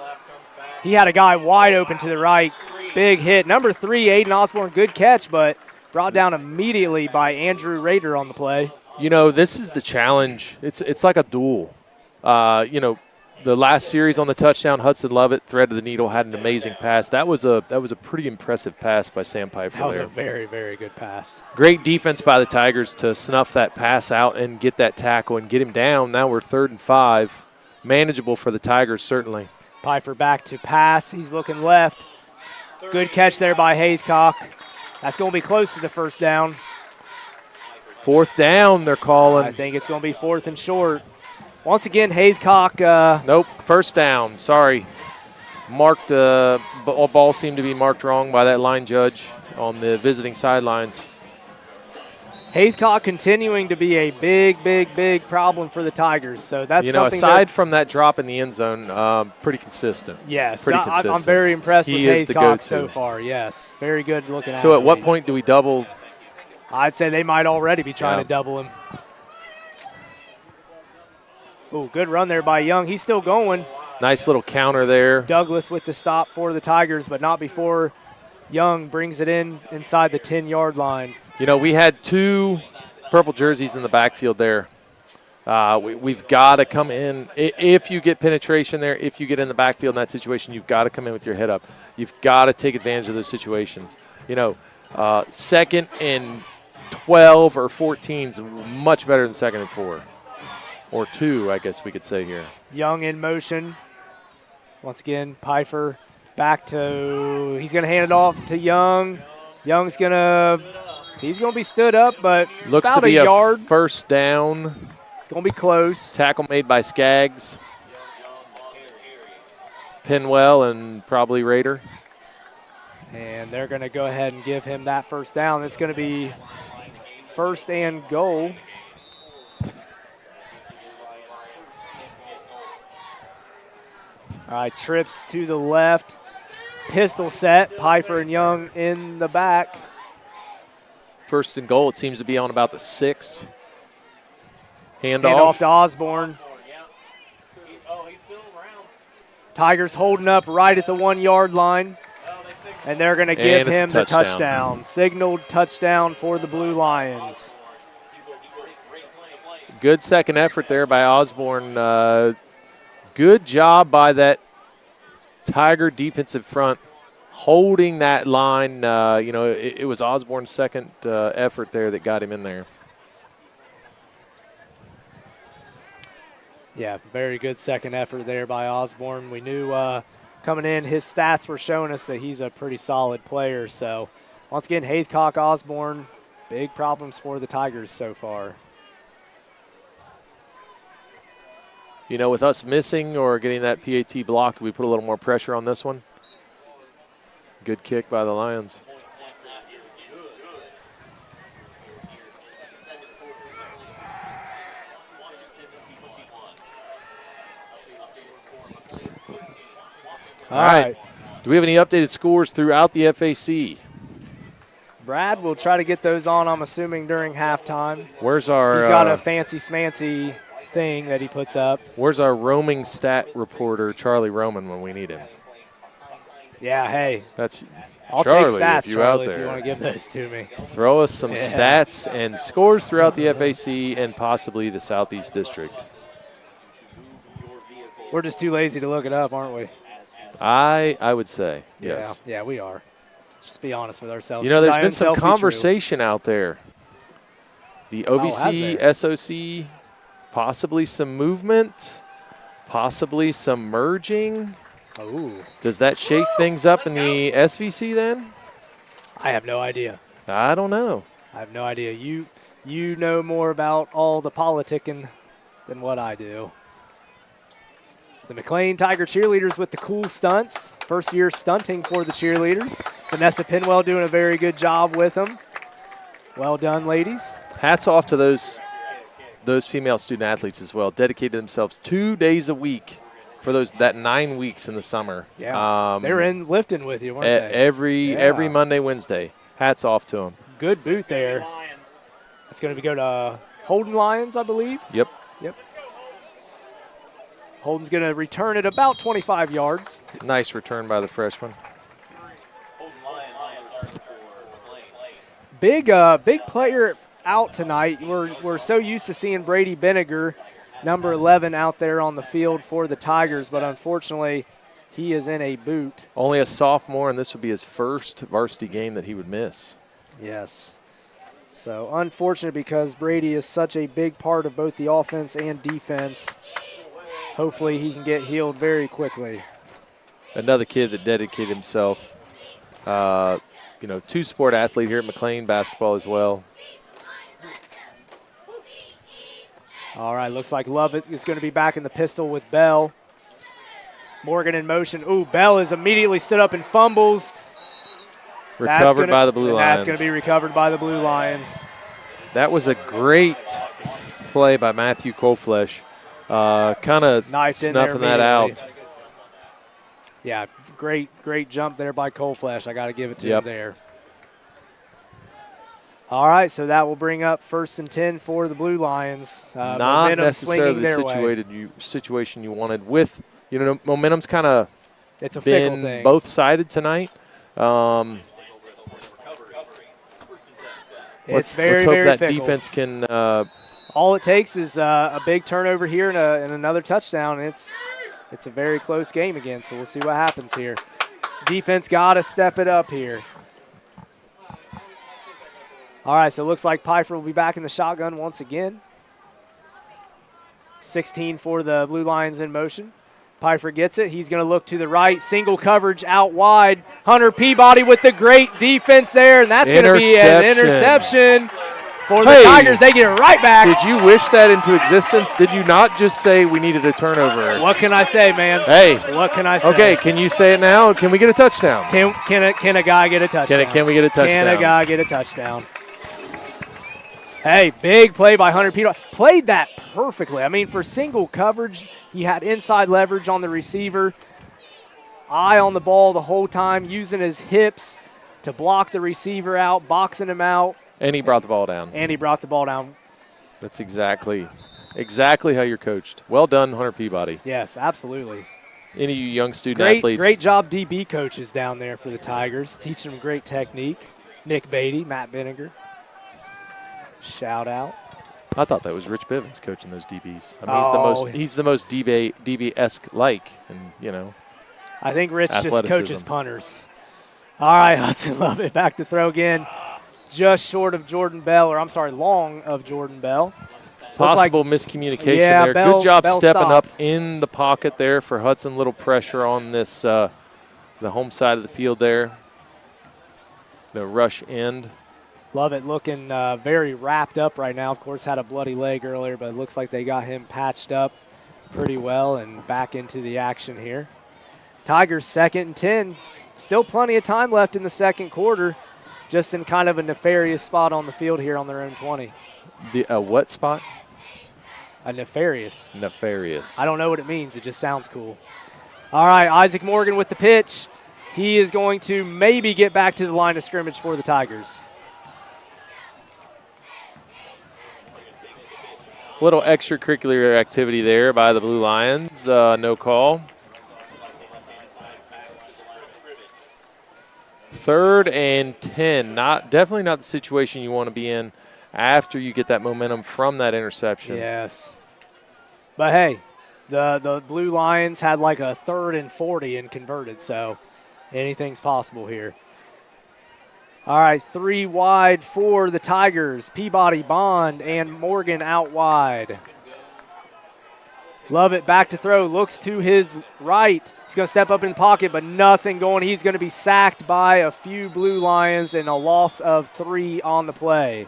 He had a guy wide open to the right. Big hit. Number 3, Aiden Osborne, good catch, but brought down immediately by Andrew Rader on the play. You know, this is the challenge. It's like a duel. You know, the last series on the touchdown, Hudson Lovett threaded the needle, had an amazing pass. That was a pretty impressive pass by Sam Pfeiffer there. That was a very, very good pass. Great defense by the Tigers to snuff that pass out and get that tackle and get him down. Now we're 3rd and 5. Manageable for the Tigers, certainly. Pfeiffer back to pass. He's looking left. Good catch there by Haycock. That's going to be close to the 1st down. 4th down, they're calling. I think it's going to be 4th and short. Once again, Haycock. Nope, 1st down. Sorry. Marked, ball seemed to be marked wrong by that line judge on the visiting sidelines. Haycock continuing to be a big, big, big problem for the Tigers. So that's something aside from that drop in the end zone, pretty consistent. Yes, pretty consistent. I'm very impressed He with is the Haycock go-to. so far. Yes, very good looking. So at what athlete. point do we double? I'd say they might already be trying Yeah. to double him. Oh, good run there by Young. He's still going. Nice little counter there. Douglas with the stop for the Tigers, but not before Young brings it inside the 10-yard line. You know, we had 2 purple jerseys in the backfield there. We've got to come in. If you get penetration there, if you get in the backfield in that situation, you've got to come in with your head up. You've got to take advantage of those situations. You know, 2nd and 12 or 14 is much better than 2nd and 4. Or 2, I guess we could say here. Young in motion. Once again, Pfeiffer back to – he's going to hand it off to Young. Young's going to – he's going to be stood up, but Looks about to be a yard. 1st down. It's going to be close. Tackle made by Skaggs. Pinwell and probably Raider. And they're going to go ahead and give him that first down. It's going to be first and goal. All right, trips to the left. Pistol set. Pfeiffer and Young in the back. First and goal, it seems to be on about the 6. Handoff to Osborne. Tigers holding up right at the 1 yard line. And they're going to give him the touchdown. Signaled touchdown for the Blue Lions. Good second effort there by Osborne. Good job by that Tiger defensive front holding that line. It was Osborne's second effort there that got him in there. Yeah, very good second effort there by Osborne. We knew coming in, his stats were showing us that he's a pretty solid player. So, once again, Haycock, Osborne, big problems for the Tigers so far. You know, with us missing or getting that PAT blocked, we put a little more pressure on this one. Good kick by the Lions. All right. Do we have any updated scores throughout the FAC? Brad will try to get those on, I'm assuming, during halftime. Where's our... He's got a fancy-smancy thing that he puts up. Where's our roaming stat reporter, Charlie Roman, when we need him? Yeah, hey. That's I'll Charlie, take stats, if you're Charlie, out there. if you want to give those to me. Throw us some stats and scores throughout the FAC and possibly the Southeast District. We're just too lazy to look it up, aren't we? I would say, yes. Yeah, we are. Let's just be honest with ourselves. You know, there's been some conversation out there. The OVC, SOC, possibly some movement, possibly some merging. Ooh. Does that shake things up in the SVC then? I have no idea. I don't know. I have no idea. You know more about all the politicking than what I do. The McClain Tiger cheerleaders with the cool stunts. First year stunting for the cheerleaders. Vanessa Pinwell doing a very good job with them. Well done, ladies. Hats off to those female student athletes as well. Dedicated themselves 2 days a week for that 9 weeks in the summer. Yeah, they were in lifting with you, weren't they? Every Monday, Wednesday. Hats off to them. Good boot there. It's going to go to Holden Lions, I believe. Yep. Holden's going to return it about 25 yards. Nice return by the freshman. Big player out tonight. We're so used to seeing Brady Benninger, number 11, out there on the field for the Tigers, but unfortunately he is in a boot. Only a sophomore, and this would be his first varsity game that he would miss. Yes. So unfortunate because Brady is such a big part of both the offense and defense. Hopefully he can get healed very quickly. Another kid that dedicated himself, two-sport athlete here at McClain, basketball as well. All right, looks like Lovett is going to be back in the pistol with Bell. Morgan in motion. Ooh, Bell is immediately stood up and fumbles. Recovered by the Blue Lions. That's going to be recovered by the Blue Lions. That was a great play by Matthew Colflesh. Kind of snuffing that out. Yeah, great jump there by Colflesh. I got to give it to him there. All right, so that will bring up 1st and 10 for the Blue Lions. Not necessarily the situation you wanted with, momentum's kind of been both-sided tonight. Let's hope that defense can all it takes is a big turnover here and another touchdown. It's a very close game again, so we'll see what happens here. Defense got to step it up here. All right, so it looks like Pfeiffer will be back in the shotgun once again. 16 for the Blue Lions in motion. Pfeiffer gets it. He's going to look to the right. Single coverage out wide. Hunter Peabody with the great defense there, and that's going to be an interception for the Tigers. They get it right back. Did you wish that into existence? Did you not just say we needed a turnover? What can I say, man? Hey. What can I say? Okay, can you say it now? Can we get a touchdown? Can a guy get a touchdown? Can we get a touchdown? Can a guy get a touchdown? Hey, big play by Hunter Peter. Played that perfectly. I mean, for single coverage, he had inside leverage on the receiver. Eye on the ball the whole time, using his hips to block the receiver out, boxing him out. And he brought the ball down. That's exactly how you're coached. Well done, Hunter Peabody. Yes, absolutely. Any of you young student athletes. Great job DB coaches down there for the Tigers, teaching them great technique. Nick Beatty, Matt Vinegar. Shout out. I thought that was Rich Bivens coaching those DBs. I mean, he's the most DB-esque like, and you know. I think Rich just coaches punters. All right, Hudson Lovett back to throw again, just short of Jordan Bell, long of Jordan Bell. Possible miscommunication there. Good job stepping up in the pocket there for Hudson. Little pressure on this the home side of the field there. The rush end. Lovett looking very wrapped up right now. Of course, had a bloody leg earlier, but it looks like they got him patched up pretty well and back into the action here. Tigers 2nd and 10. Still plenty of time left in the second quarter, just in kind of a nefarious spot on the field here on their own 20. What spot? A nefarious. Nefarious. I don't know what it means. It just sounds cool. All right, Isaac Morgan with the pitch. He is going to maybe get back to the line of scrimmage for the Tigers. Little extracurricular activity there by the Blue Lions. No call. 3rd and 10. Definitely not the situation you want to be in after you get that momentum from that interception. Yes. But, hey, the Blue Lions had like a 3rd and 40 and converted, so anything's possible here. All right, 3 wide for the Tigers. Peabody, Bond, and Morgan out wide. Lovett back to throw, looks to his right. He's going to step up in the pocket, but nothing going. He's going to be sacked by a few Blue Lions and a loss of 3 on the play.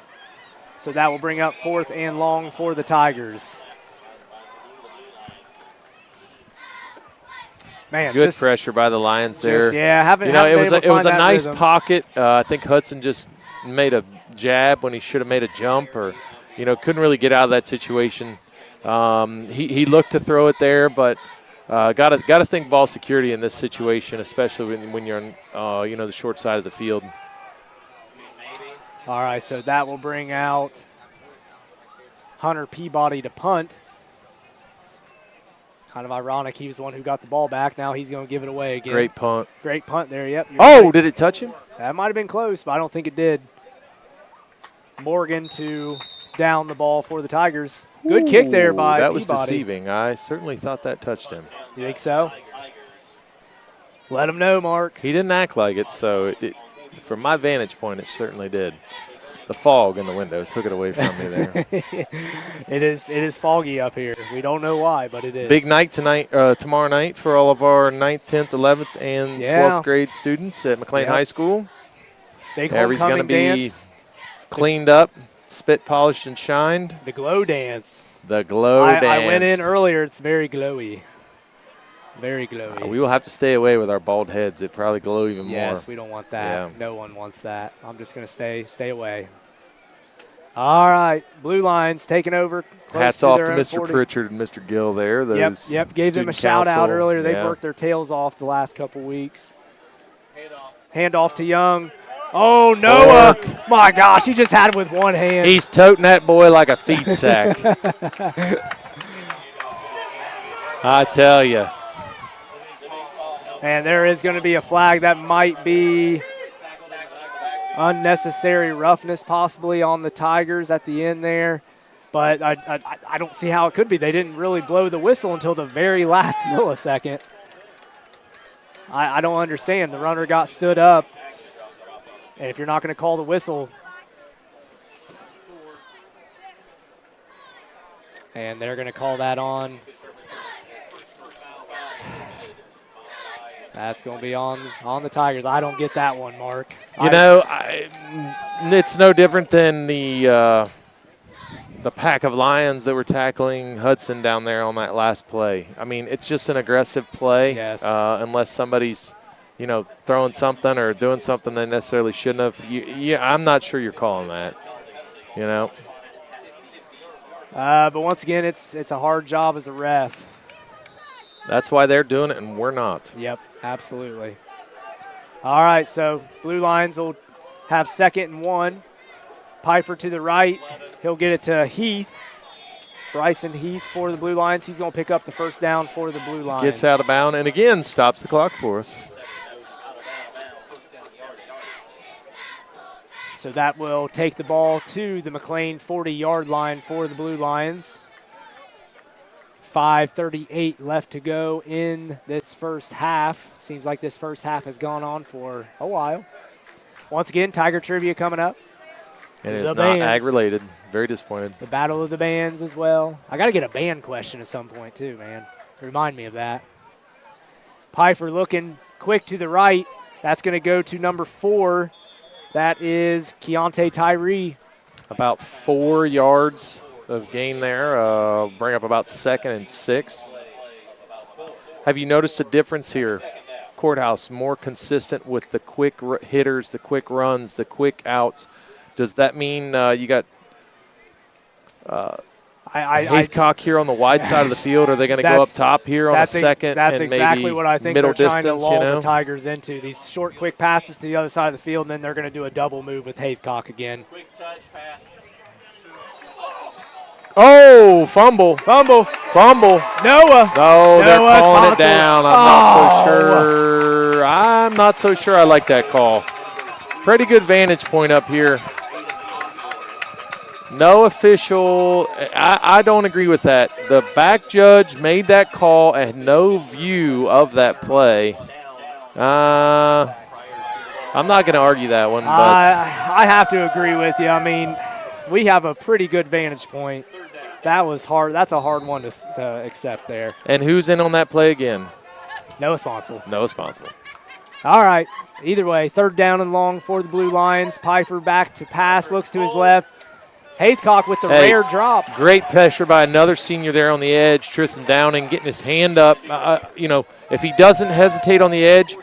So that will bring up 4th and long for the Tigers. Man, good pressure by the Lions there. It was a nice pocket. I think Hudson just made a jab when he should have made a jump, or couldn't really get out of that situation. He looked to throw it there, but got to think ball security in this situation, especially when you're on the short side of the field. All right, so that will bring out Hunter Peabody to punt. Kind of ironic. He was the one who got the ball back. Now he's going to give it away again. Great punt. Great punt there, yep. Right. Did it touch him? That might have been close, but I don't think it did. Morgan to down the ball for the Tigers. Good kick there by That Peabody. was deceiving. I certainly thought that touched him. You think so? Let him know, Mark. He didn't act like it, so from my vantage point, it certainly did. The fog in the window took it away from me there. It is foggy up here. We don't know why, but it is. Big night tomorrow night for all of our 9th, 10th, 11th, and 12th grade students at McClain High School. Big Everybody's going to be dance. Cleaned up, spit polished and shined. The glow dance. The glow dance. I went in earlier. It's very glowy. Very glowy. We will have to stay away with our bald heads. It probably glow even more. Yes, we don't want that. Yeah. No one wants that. I'm just going to stay away. All right, Blue Lions taking over. Hats off to Mr. Pritchard and Mr. Gill there. Yep. Gave them a shout-out earlier. They've worked their tails off the last couple weeks. Handoff to Young. Oh, Noah. My gosh, he just had it with one hand. He's toting that boy like a feed sack. I tell you. And there is going to be a flag that might be unnecessary roughness possibly on the Tigers at the end there. But I don't see how it could be. They didn't really blow the whistle until the very last millisecond. I don't understand. The runner got stood up. And if you're not going to call the whistle. And they're going to call that on. That's going to be on the Tigers. I don't get that one, Mark. It's no different than the pack of Lions that were tackling Hudson down there on that last play. I mean, it's just an aggressive play. Yes. Unless somebody's, throwing something or doing something they necessarily shouldn't have. I'm not sure you're calling that, But once again, it's a hard job as a ref. That's why they're doing it and we're not. Yep, absolutely. All right, so Blue Lions will have 2nd and 1. Pfeiffer to the right. He'll get it to Heath. Bryson Heath for the Blue Lions. He's going to pick up the first down for the Blue Lions. Gets out of bounds and, again, stops the clock for us. So that will take the ball to the McClain 40-yard line for the Blue Lions. 5:38 left to go in this first half. Seems like this first half has gone on for a while. Once again, Tiger Trivia coming up. And it's not ag-related. Very disappointed. The Battle of the Bands as well. I got to get a band question at some point too, man. Remind me of that. Pfeiffer looking quick to the right. That's going to go to number 4. That is Keontae Tyree. About 4 yards of gain there. Bring up about 2nd and 6. Have you noticed a difference here? Courthouse more consistent with the quick hitters, the quick runs, the quick outs. Does that mean you got Haithcock here on the wide side of the field? Are they going to go up top here on the second? That's and exactly maybe what I think middle they're trying distance, to lull the Tigers into. These short, quick passes to the other side of the field, and then they're going to do a double move with Haithcock again. Quick touch pass. Oh, fumble. Fumble. Noah. No, they're calling Sponsor. it down. I'm not so sure I like that call. Pretty good vantage point up here. No official. I don't agree with that. The back judge made that call and had no view of that play. I'm not going to argue that one. But I have to agree with you. I mean, we have a pretty good vantage point. That was hard. That's a hard one to accept there. And who's in on that play again? Noah Sponsel. Noah Sponsel. All right. Either way, 3rd down and long for the Blue Lions. Pfeiffer back to pass, looks to his left. Haithcock with the rare drop. Great pressure by another senior there on the edge, Tristan Downing, getting his hand up. If he doesn't hesitate on the edge,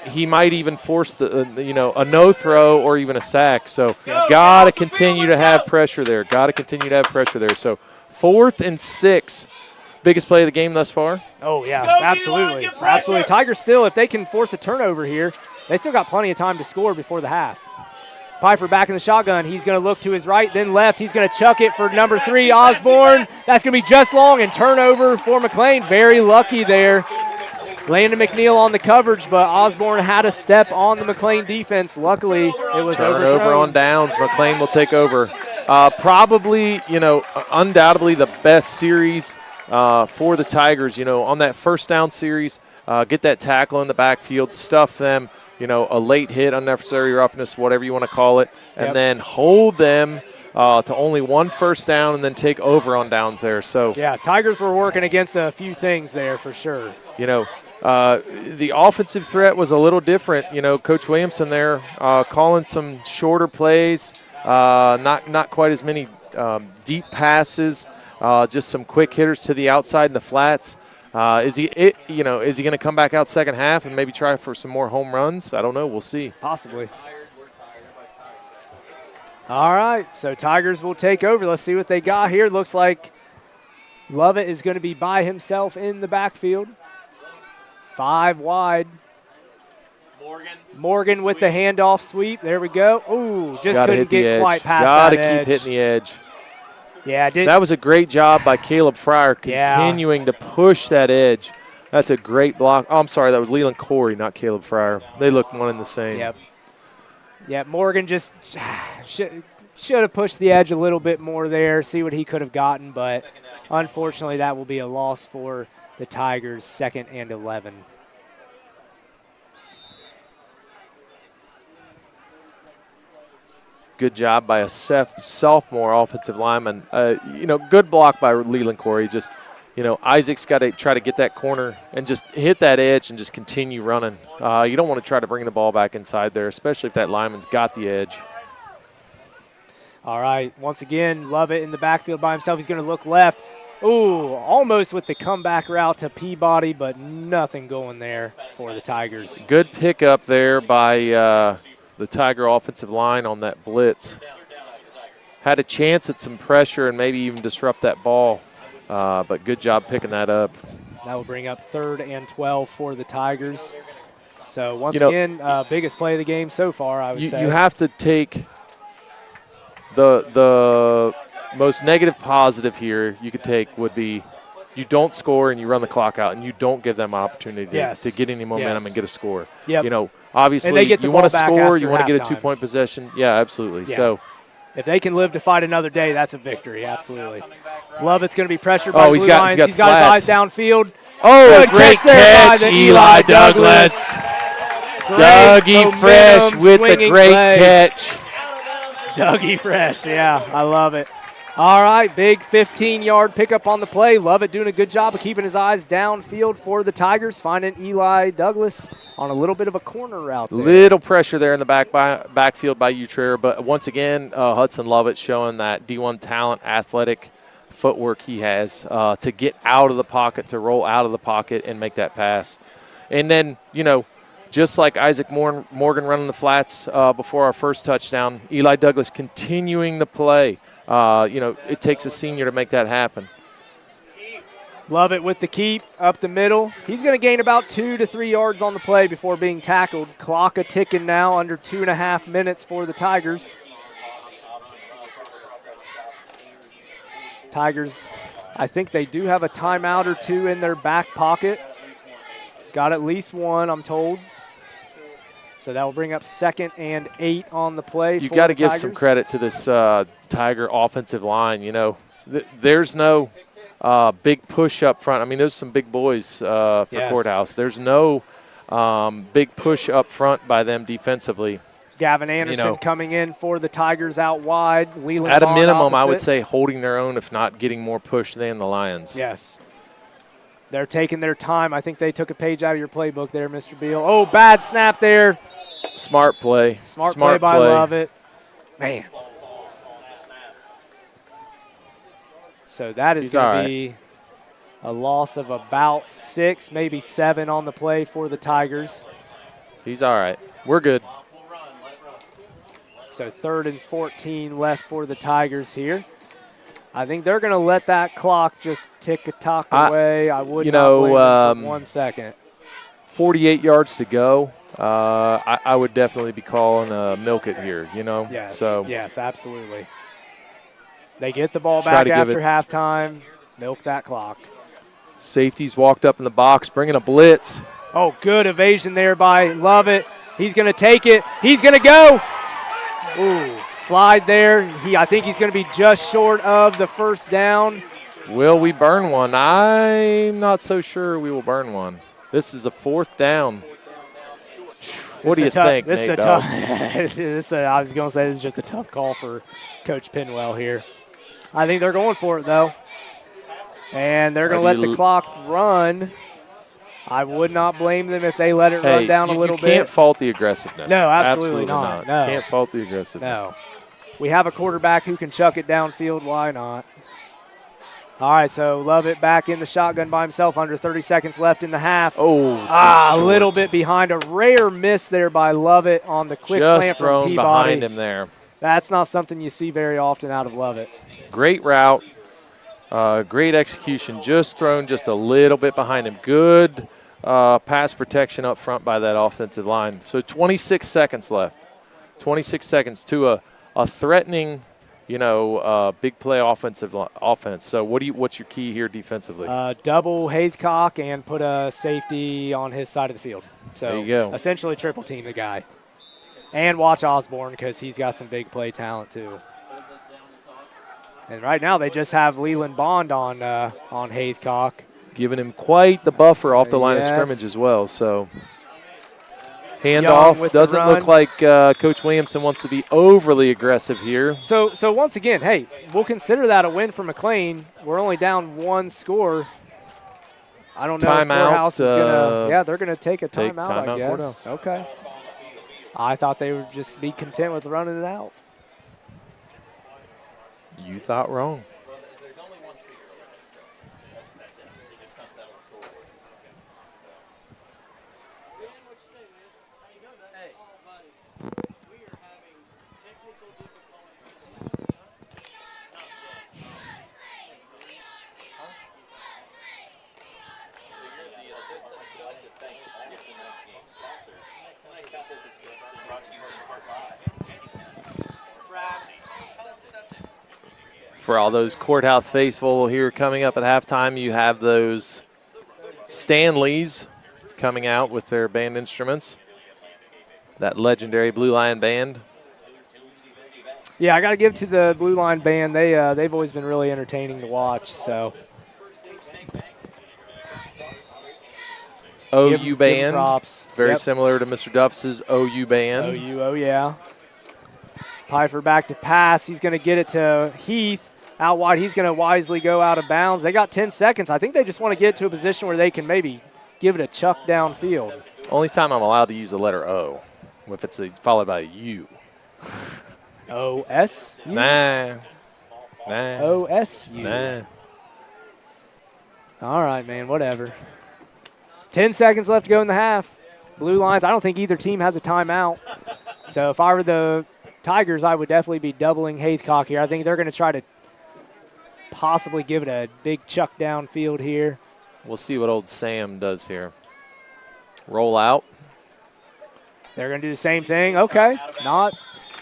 he might even force a no throw or even a sack. So got to continue to have pressure there. So 4th and 6, biggest play of the game thus far. Oh yeah, absolutely. Tigers still, if they can force a turnover here, they still got plenty of time to score before the half. Pfeiffer back in the shotgun. He's going to look to his right, then left. He's going to chuck it for number 3, Osborne. That's going to be just long, and turnover for McClain. Very lucky there. Landon McNeil on the coverage, but Osborne had a step on the McClain defense. Luckily, it was turnover on downs. McClain will take over. Probably, undoubtedly the best series for the Tigers. On that first down series, get that tackle in the backfield, stuff them. A late hit, unnecessary roughness, whatever you want to call it, and then hold them to only 1 first down and then take over on downs there. So yeah, Tigers were working against a few things there for sure. The offensive threat was a little different. Coach Williamson there calling some shorter plays, not quite as many deep passes, just some quick hitters to the outside in the flats. Is he going to come back out second half and maybe try for some more home runs? I don't know. We'll see. Possibly. All right, so Tigers will take over. Let's see what they got here. Looks like Lovett is going to be by himself in the backfield. 5 wide. Morgan with the handoff sweep. There we go. Ooh, just couldn't get quite past that edge. Got to keep hitting the edge. Yeah, that was a great job by Caleb Fryer continuing to push that edge. That's a great block. Oh, I'm sorry, that was Leland Corey, not Caleb Fryer. They looked one and the same. Yep. Yeah, Morgan just should have pushed the edge a little bit more there, see what he could have gotten, but unfortunately that will be a loss for the Tigers, 2nd and 11. Good job by a sophomore offensive lineman. Good block by Leland Corey. Just, Isaac's got to try to get that corner and just hit that edge and just continue running. You don't want to try to bring the ball back inside there, especially if that lineman's got the edge. All right, once again, Lovett in the backfield by himself. He's going to look left. Ooh, almost with the comeback route to Peabody, but nothing going there for the Tigers. Good pickup there by the Tiger offensive line on that blitz. Had a chance at some pressure and maybe even disrupt that ball, but good job picking that up. That will bring up 3rd and 12 for the Tigers. So once again, biggest play of the game so far, I would say. You have to take the most negative positive here you could take would be you don't score and you run the clock out and you don't give them an opportunity to get any momentum and get a score. Yep. You know, obviously you want to score, you want to get a 2-point possession. Yeah, absolutely. Yeah. So if they can live to fight another day, that's a victory, absolutely. Lovett's going to be pressured by Blue Lions. He's got his eyes downfield. Oh, great catch, Eli Douglas. Dougie Fresh with the great catch. Dougie Fresh, yeah, I love it. All right, big 15-yard pickup on the play. Lovett doing a good job of keeping his eyes downfield for the Tigers, finding Eli Douglas on a little bit of a corner route there. Little pressure there in the backfield by Utrera, but once again, Hudson Lovett showing that D1 talent, athletic footwork he has to get out of the pocket, to roll out of the pocket and make that pass. And then, you know, just like Isaac Morgan running the flats before our first touchdown, Eli Douglas continuing the play. You know, it takes a senior to make that happen. Lovett with the keep up the middle. He's going to gain about 2 to 3 yards on the play before being tackled. Clock a ticking now, under 2.5 minutes for the Tigers. Tigers, I think they do have a timeout or two in their back pocket. Got at least one, I'm told. So that will bring up 2nd and 8 on the play. You got to give some credit to this Tiger offensive line. You know, there's no big push up front. I mean, there's some big boys for Courthouse. There's no big push up front by them defensively. Gavin Anderson coming in for the Tigers out wide. Leland at a Bond minimum, opposite. I would say holding their own, if not getting more push than the Lions. Yes. They're taking their time. I think they took a page out of your playbook there, Mr. Beal. Oh, bad snap there. Smart play. Smart play by Lovett. Man. So that is going to be a loss of about 6, maybe 7 on the play for the Tigers. He's all right. We're good. So 3rd and 14 left for the Tigers here. I think they're going to let that clock just tick-a-tock away. I would not blame them for 1 second. 48 yards to go. I would definitely be calling milk it here, you know? Yes, so yes, absolutely. They get the ball back after halftime, milk that clock. Safety's walked up in the box, bringing a blitz. Oh, good evasion there by Lovett. He's going to take it. He's going to go. Ooh, slide there. I think he's going to be just short of the first down. Will we burn one? I'm not so sure we will burn one. This is a 4th down. What do you think, This is Nate a tough. I was going to say this is just a tough call for Coach Pinwell here. I think they're going for it, though. And they're going to let the clock run. I would not blame them if they let it run down a little bit. You can't fault the aggressiveness. No, absolutely not. No. Can't fault the aggressiveness. No. We have a quarterback who can chuck it downfield. Why not? All right, so Lovett back in the shotgun by himself, under 30 seconds left in the half. Oh, a little bit behind. A rare miss there by Lovett on the quick slant from Peabody. Behind him there. That's not something you see very often out of Lovett. Great route. Great execution. Just thrown just a little bit behind him. Good pass protection up front by that offensive line. So 26 seconds left. 26 seconds to a threatening, big play offense. So what's your key here defensively? Double Haythcock and put a safety on his side of the field. So there you go. Essentially triple team the guy. And watch Osborne because he's got some big play talent too. And right now they just have Leland Bond on Haythcock. Giving him quite the buffer off the line of scrimmage as well. So handoff doesn't look like Coach Williamson wants to be overly aggressive here. So once again, hey, we'll consider that a win for McClain. We're only down 1 score. I don't know if Courthouse is going to – they're going to take a timeout, I guess. Courthouse. Okay. I thought they would just be content with running it out. You thought wrong. For all those courthouse faithful here coming up at halftime, you have those Stanleys coming out with their band instruments. That legendary Blue Lion Band. Yeah, I got to give to the Blue Line Band. They've always been really entertaining to watch. So OU give Band, props. very Yep. similar to Mr. Duff's OU Band. OU, oh yeah. Pfeiffer back to pass. He's going to get it to Heath. Out wide, he's going to wisely go out of bounds. They got 10 seconds. I think they just want to get to a position where they can maybe give it a chuck downfield. Only time I'm allowed to use the letter O, if it's followed by a U. O-S? Nah. O-S-U. Nah. All right, man, whatever. 10 seconds left to go in the half. Blue Lions, I don't think either team has a timeout. So if I were the Tigers, I would definitely be doubling Haycock here. I think they're going to try to possibly give it a big chuck downfield here. We'll see what old Sam does here. Roll out. They're going to do the same thing. Okay, not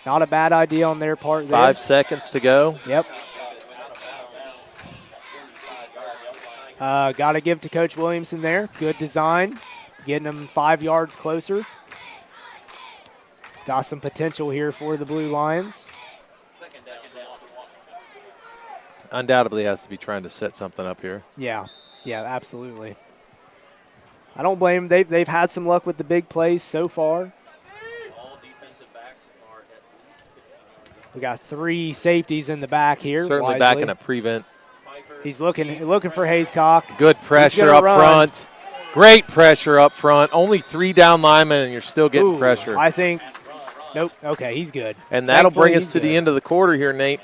a bad idea on their part there. 5 seconds to go. Yep. Got to give to Coach Williamson there. Good design, getting them 5 yards closer. Got some potential here for the Blue Lions. Undoubtedly has to be trying to set something up here. Yeah, absolutely. I don't blame them. They've had some luck with the big plays so far. We got 3 safeties in the back here. Certainly wisely. back in a prevent. He's looking for Haycock. Good pressure up front. Great pressure up front. Only 3 down linemen, and you're still getting pressure. I think. Nope. Okay, he's good. And that'll Thankfully, bring us to the end of the quarter here, Nate.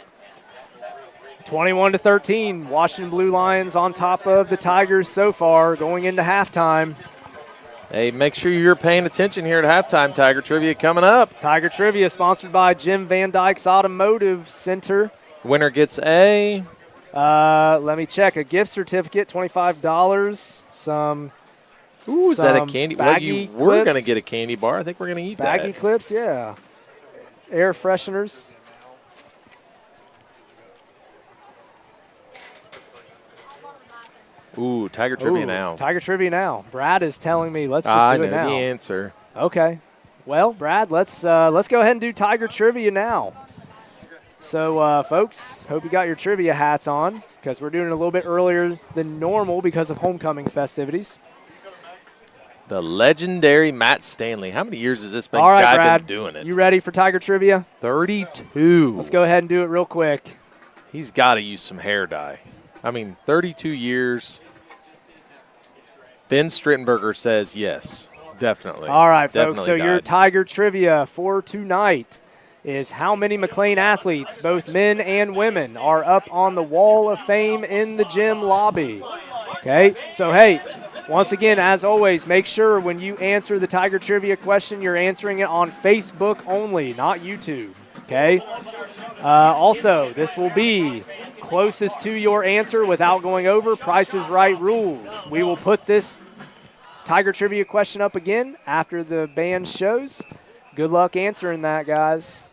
21-13. Washington Blue Lions on top of the Tigers so far going into halftime. Hey, make sure you're paying attention here at halftime. Tiger Trivia coming up. Tiger Trivia sponsored by Jim Van Dyke's Automotive Center. Winner gets a... let me check. A gift certificate, $25. Some... Ooh, is that a candy? Well, you were going to clips. get a candy bar. I think we're going to eat that. Baggy clips, yeah. Air fresheners. Ooh, Tiger Trivia now. Tiger Trivia now. Brad is telling me let's just do I it know now. the answer. Okay. Well, Brad, let's go ahead and do Tiger Trivia now. So, folks, hope you got your trivia hats on because we're doing it a little bit earlier than normal because of homecoming festivities. The legendary Matt Stanley. How many years has this All right, guy Brad, been doing it? you ready for Tiger Trivia? 32. Let's go ahead and do it real quick. He's got to use some hair dye. I mean, 32 years. Ben Strittenberger says yes, definitely. All right, definitely folks, so your dyed. Tiger Trivia for tonight is how many McClain athletes, both men and women, are up on the Wall of Fame in the gym lobby? Okay, so hey, once again, as always, make sure when you answer the Tiger Trivia question, you're answering it on Facebook only, not YouTube, okay? Also, this will be closest to your answer without going over Price is Right rules. We will put this Tiger Trivia question up again after the band shows. Good luck answering that, guys.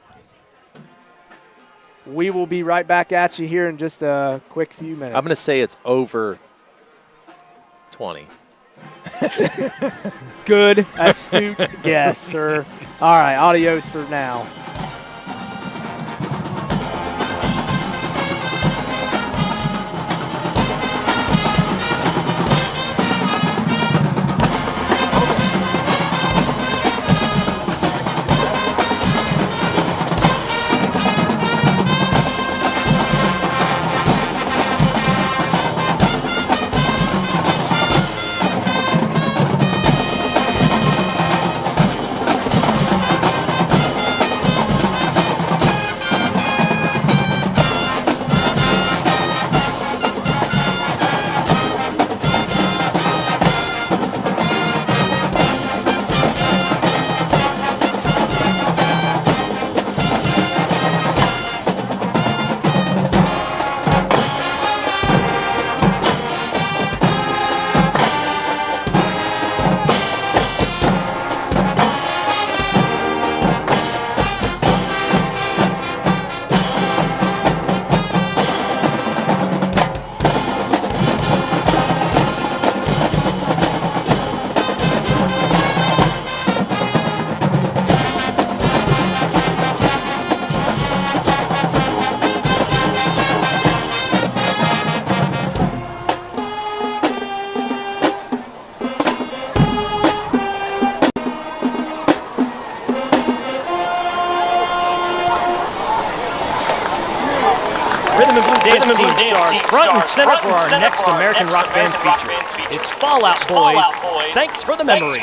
We will be right back at you here in just a quick few minutes. I'm going to say it's over 20. Good, astute guess, sir. All right, adios for now. Stars front and center for our next American Rock Band feature. It's Fallout Boys. Thanks for the memories.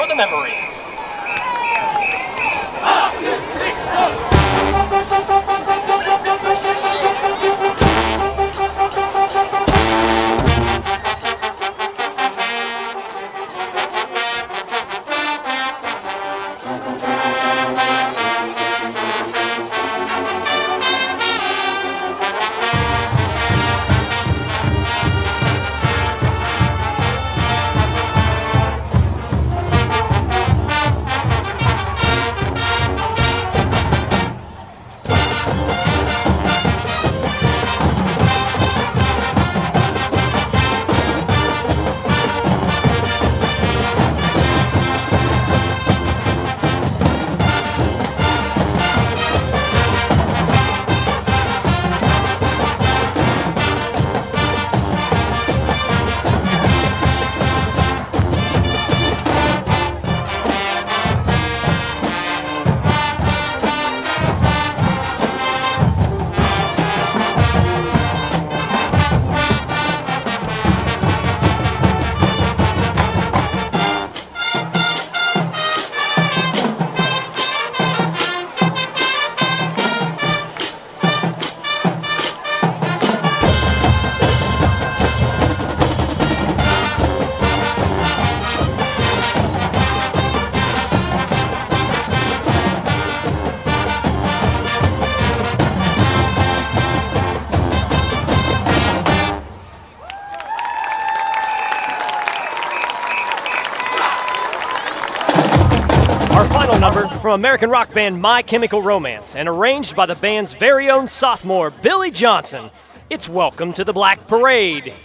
Our final number from American rock band My Chemical Romance and arranged by the band's very own sophomore, Billy Johnson. It's Welcome to the Black Parade.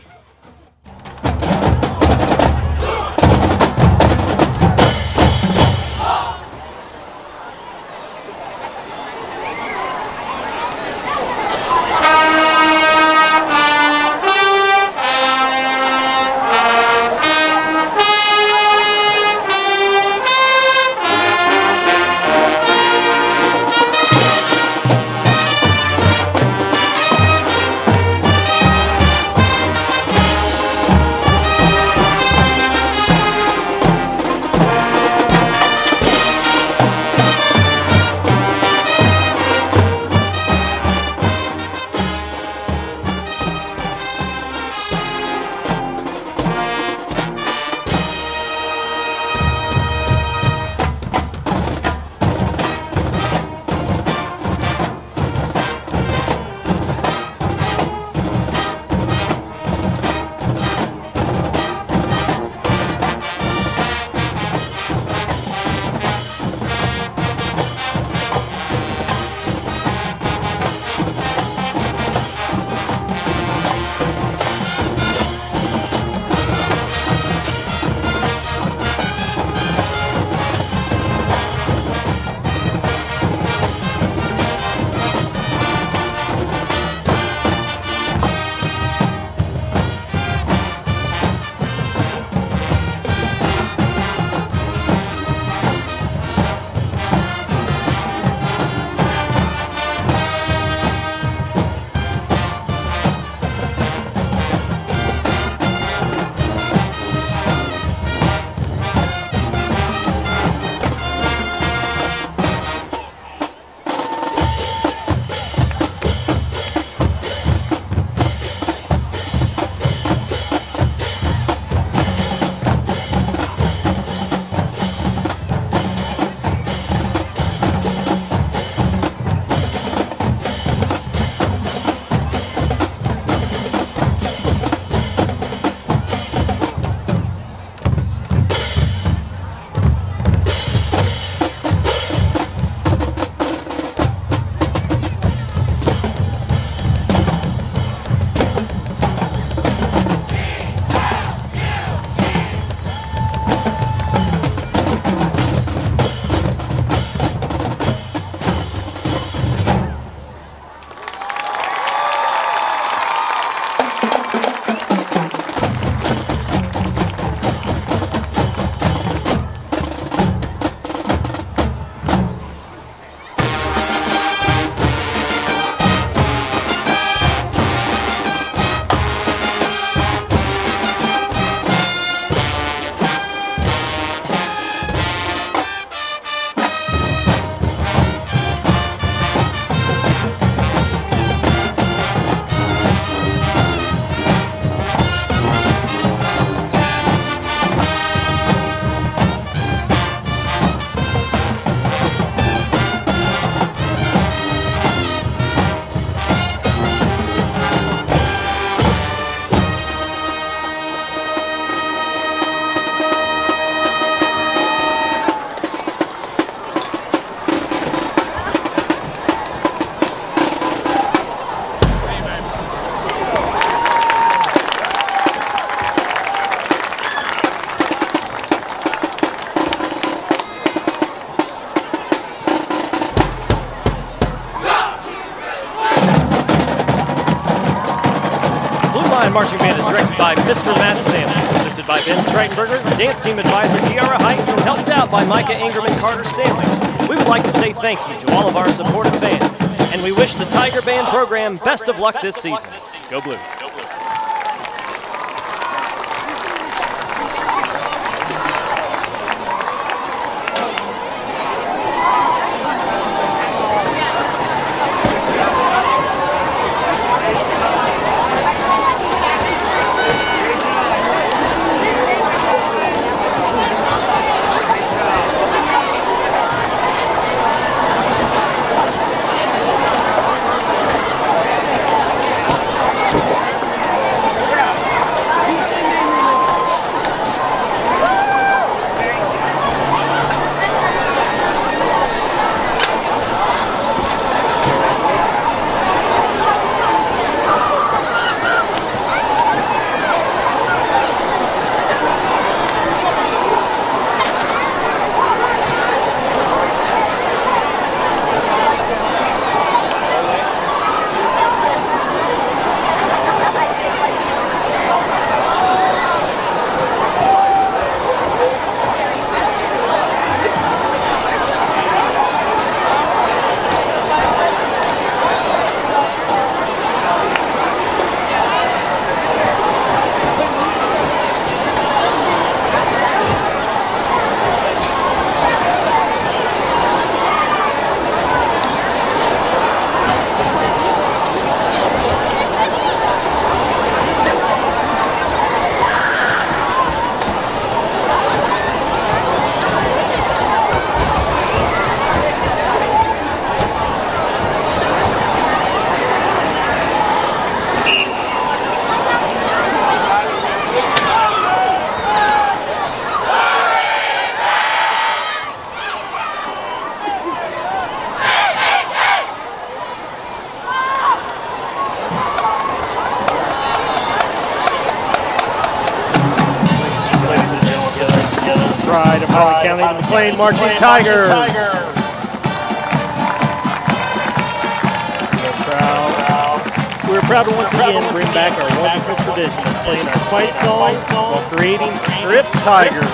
Marching Band is directed by Mr. Matt Stanley, assisted by Ben Streitenberger, dance team advisor Kiara Heights, and helped out by Micah Ingram and Carter Stanley. We would like to say thank you to all of our supportive fans, and we wish the Tiger Band program best of luck this season. Go Blue. Pride of Holland County, the McClain Marching Tigers. We're proud to once again bring back our wonderful tradition of playing our fight song while creating script tigers.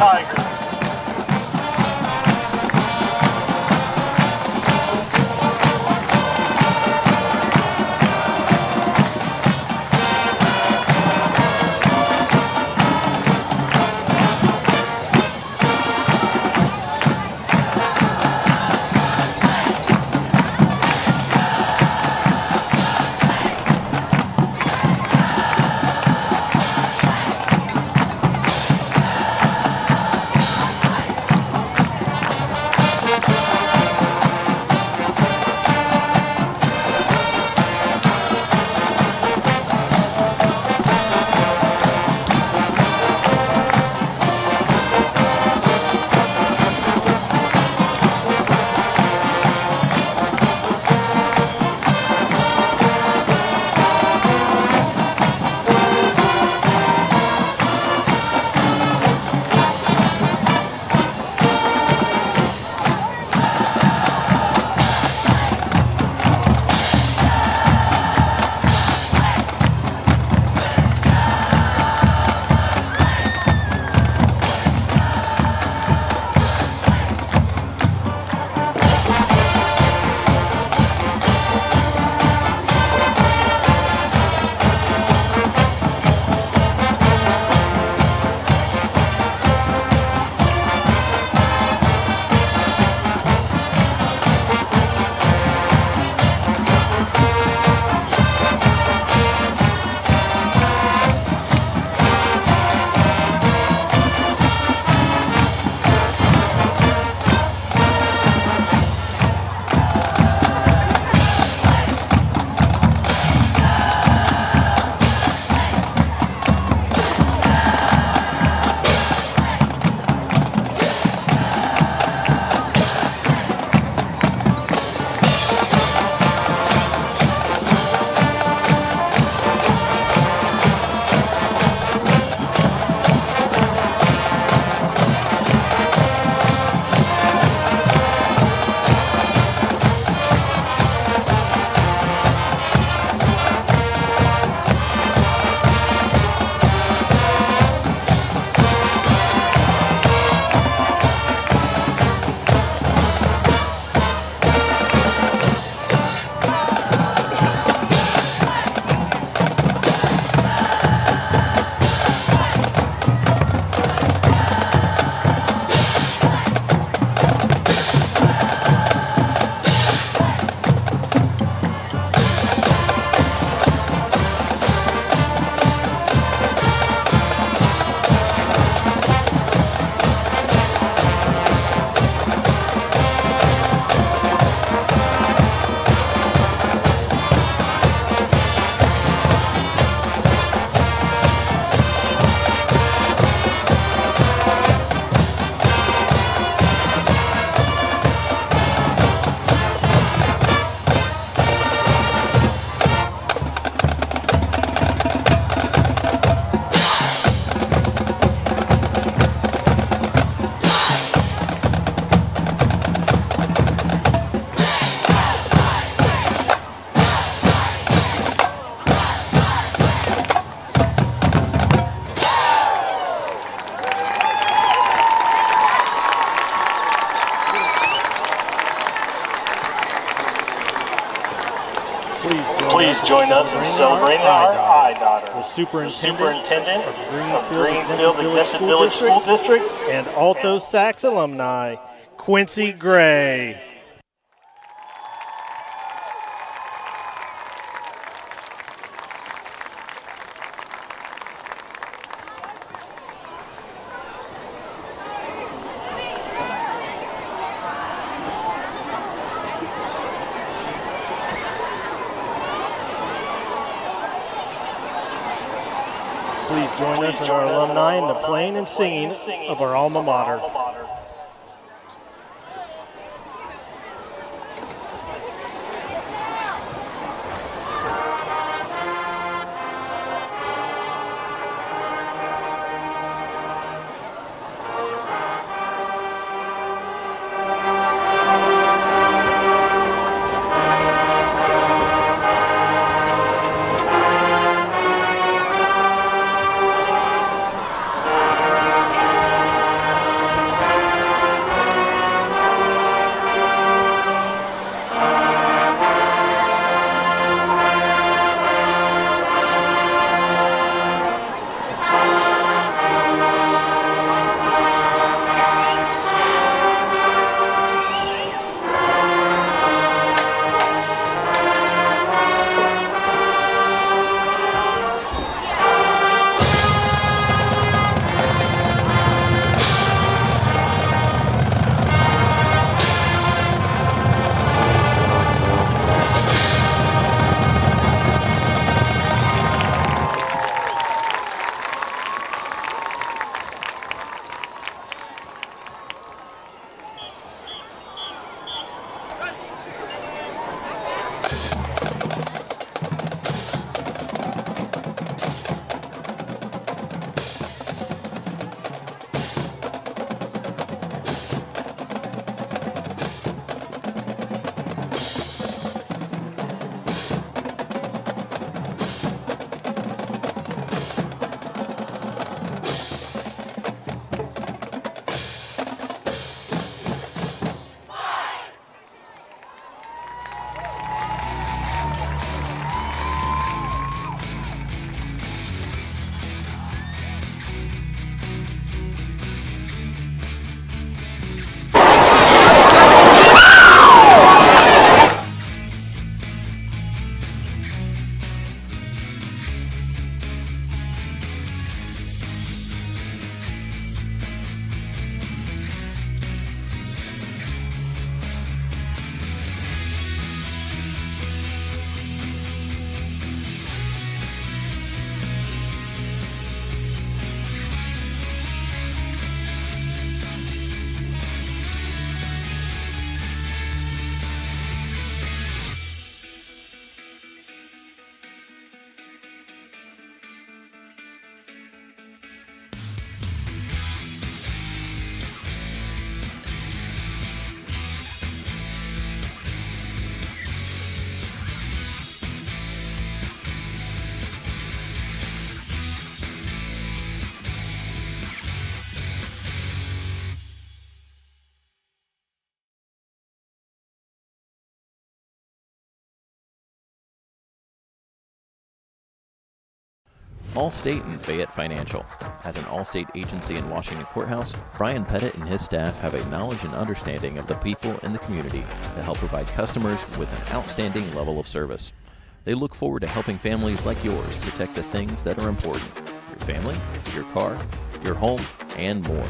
Please join us in celebrating our eye daughter, the superintendent of Greenfield Exempted Village School District, and Alto Sax alumni, Quincy Gray. Please join us in our alumni in the playing and singing of our alma mater. Allstate and Fayette Financial. As an Allstate agency in Washington Courthouse, Brian Pettit and his staff have a knowledge and understanding of the people in the community to help provide customers with an outstanding level of service. They look forward to helping families like yours protect the things that are important: your family, your car, your home, and more.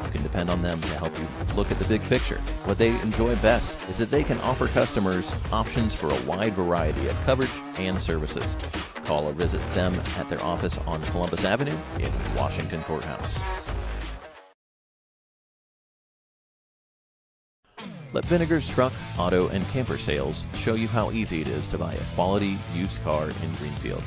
You can depend on them to help you look at the big picture. What they enjoy best is that they can offer customers options for a wide variety of coverage and services. Call or visit them at their office on Columbus Avenue in Washington Courthouse. Let Vinegar's Truck, Auto, and Camper Sales show you how easy it is to buy a quality used car in Greenfield.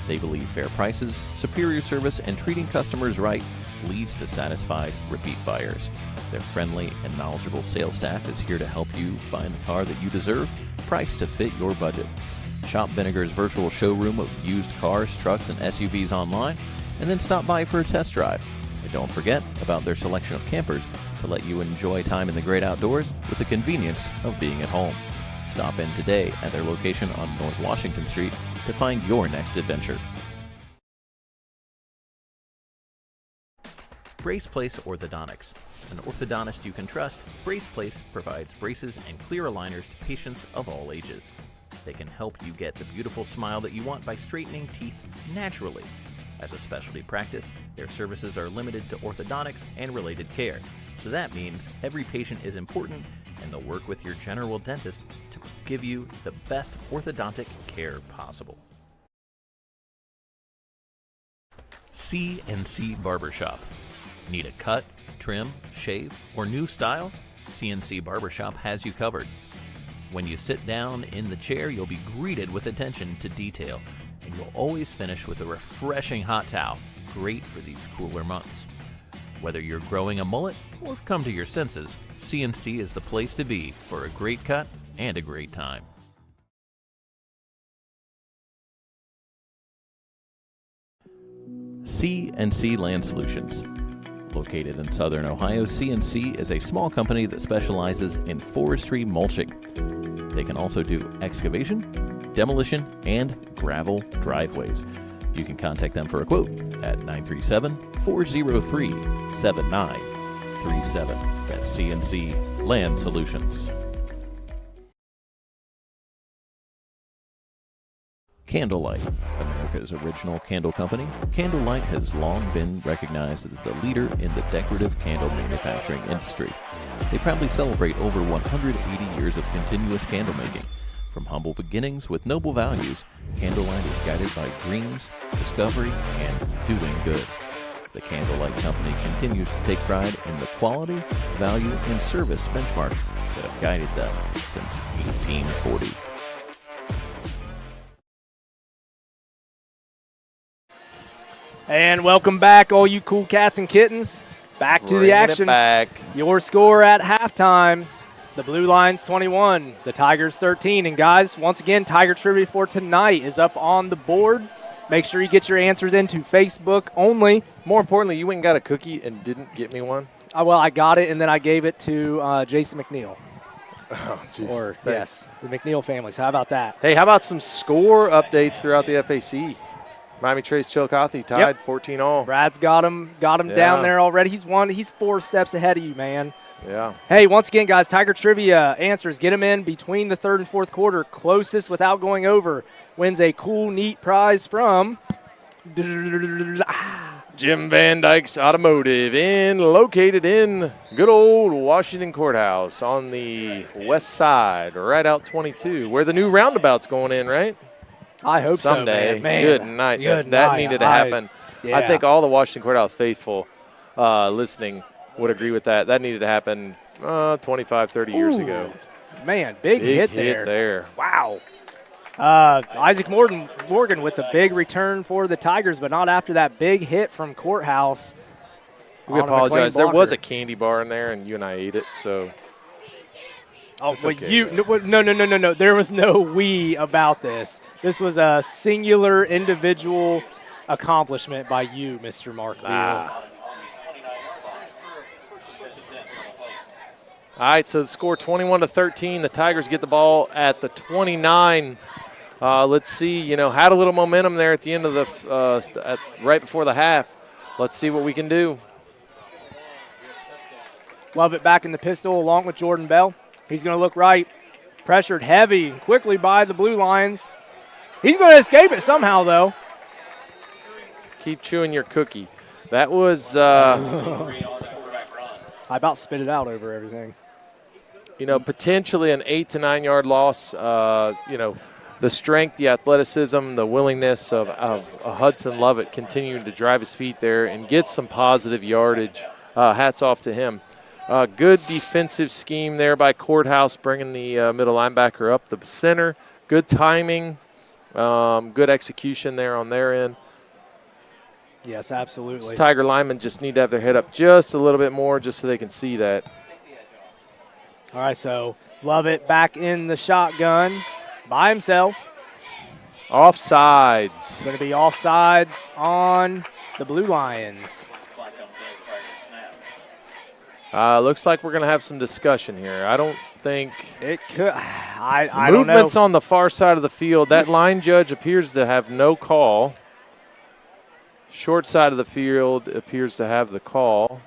They believe fair prices, superior service, and treating customers right leads to satisfied repeat buyers. Their friendly and knowledgeable sales staff is here to help you find the car that you deserve, priced to fit your budget. Shop Vinegar's virtual showroom of used cars, trucks, and SUVs online, and then stop by for a test drive. And don't forget about their selection of campers to let you enjoy time in the great outdoors with the convenience of being at home. Stop in today at their location on North Washington Street to find your next adventure. Brace Place Orthodontics. An orthodontist you can trust, Brace Place provides braces and clear aligners to patients of all ages. They can help you get the beautiful smile that you want by straightening teeth naturally. As a specialty practice, their services are limited to orthodontics and related care. So that means every patient is important, and they'll work with your general dentist to give you the best orthodontic care possible. C&C Barbershop. Need a cut, trim, shave, or new style? C&C Barbershop has you covered. When you sit down in the chair, you'll be greeted with attention to detail, and you'll always finish with a refreshing hot towel, great for these cooler months. Whether you're growing a mullet or have come to your senses, C&C is the place to be for a great cut and a great time. C&C Land Solutions. Located in southern Ohio, C&C is a small company that specializes in forestry mulching. They can also do excavation, demolition, and gravel driveways. You can contact them for a quote at 937-403-7937. That's C&C Land Solutions. Candlelight, America's original candle company. Candlelight has long been recognized as the leader in the decorative candle manufacturing industry. They proudly celebrate over 180 years of continuous candle making. From humble beginnings with noble values, Candlelight is guided by dreams, discovery, and doing good. The Candlelight Company continues to take pride in the quality, value, and service benchmarks that have guided them since 1840. And welcome back, all you cool cats and kittens. Back to the action. Your score at halftime, the Blue Lions 21, the Tigers 13. And guys, once again, Tiger Trivia for tonight is up on the board. Make sure you get your answers into Facebook only. More importantly, you went and got a cookie and didn't get me one? Well, I got it, and then I gave it to Jason McNeil. Oh, jeez. Or, yes, the McNeil family. So how about that? Hey, how about some score updates throughout the FAC? Miami Trace Chillicothe tied 14-all. Brad's got him down there already. He's 4 steps ahead of you, man. Yeah. Hey, once again, guys, Tiger Trivia answers. Get them in between the third and fourth quarter. Closest without going over wins a cool, neat prize from Jim Van Dyke's Automotive, located in good old Washington Courthouse on the west side, right out 22, where the new roundabout's going in, right? I hope someday. So, man. Good night. That needed to happen. I think all the Washington Courthouse faithful listening would agree with that. That needed to happen 25, 30 years ago. Man, big hit there. Wow. Isaac Morgan with the big return for the Tigers, but not after that big hit from Courthouse. We apologize. There was a candy bar in there, and you and I ate it, so. Oh, well, okay. No. There was no we about this. This was a singular individual accomplishment by you, Mr. Mark Leal. All right, so the score 21-13. The Tigers get the ball at the 29. Let's see, had a little momentum there at the end of the right before the half. Let's see what we can do. Love it back in the pistol along with Jordan Bell. He's going to look right. Pressured heavy and quickly by the Blue Lions. He's going to escape it somehow, though. Keep chewing your cookie. That was I about spit it out over everything. Potentially an 8 to 9 yard loss. The strength, the athleticism, the willingness of Hudson Lovett continuing to drive his feet there and get some positive yardage. Hats off to him. Good defensive scheme there by Courthouse, bringing the middle linebacker up the center. Good timing, good execution there on their end. Yes, absolutely. These Tiger linemen just need to have their head up just a little bit more just so they can see that. All right, so Lovett back in the shotgun by himself. Offsides. Going to be offsides on the Blue Lions. Looks like we're going to have some discussion here. I don't think it could. I don't know. Movement's on the far side of the field. That line judge appears to have no call. Short side of the field appears to have the call.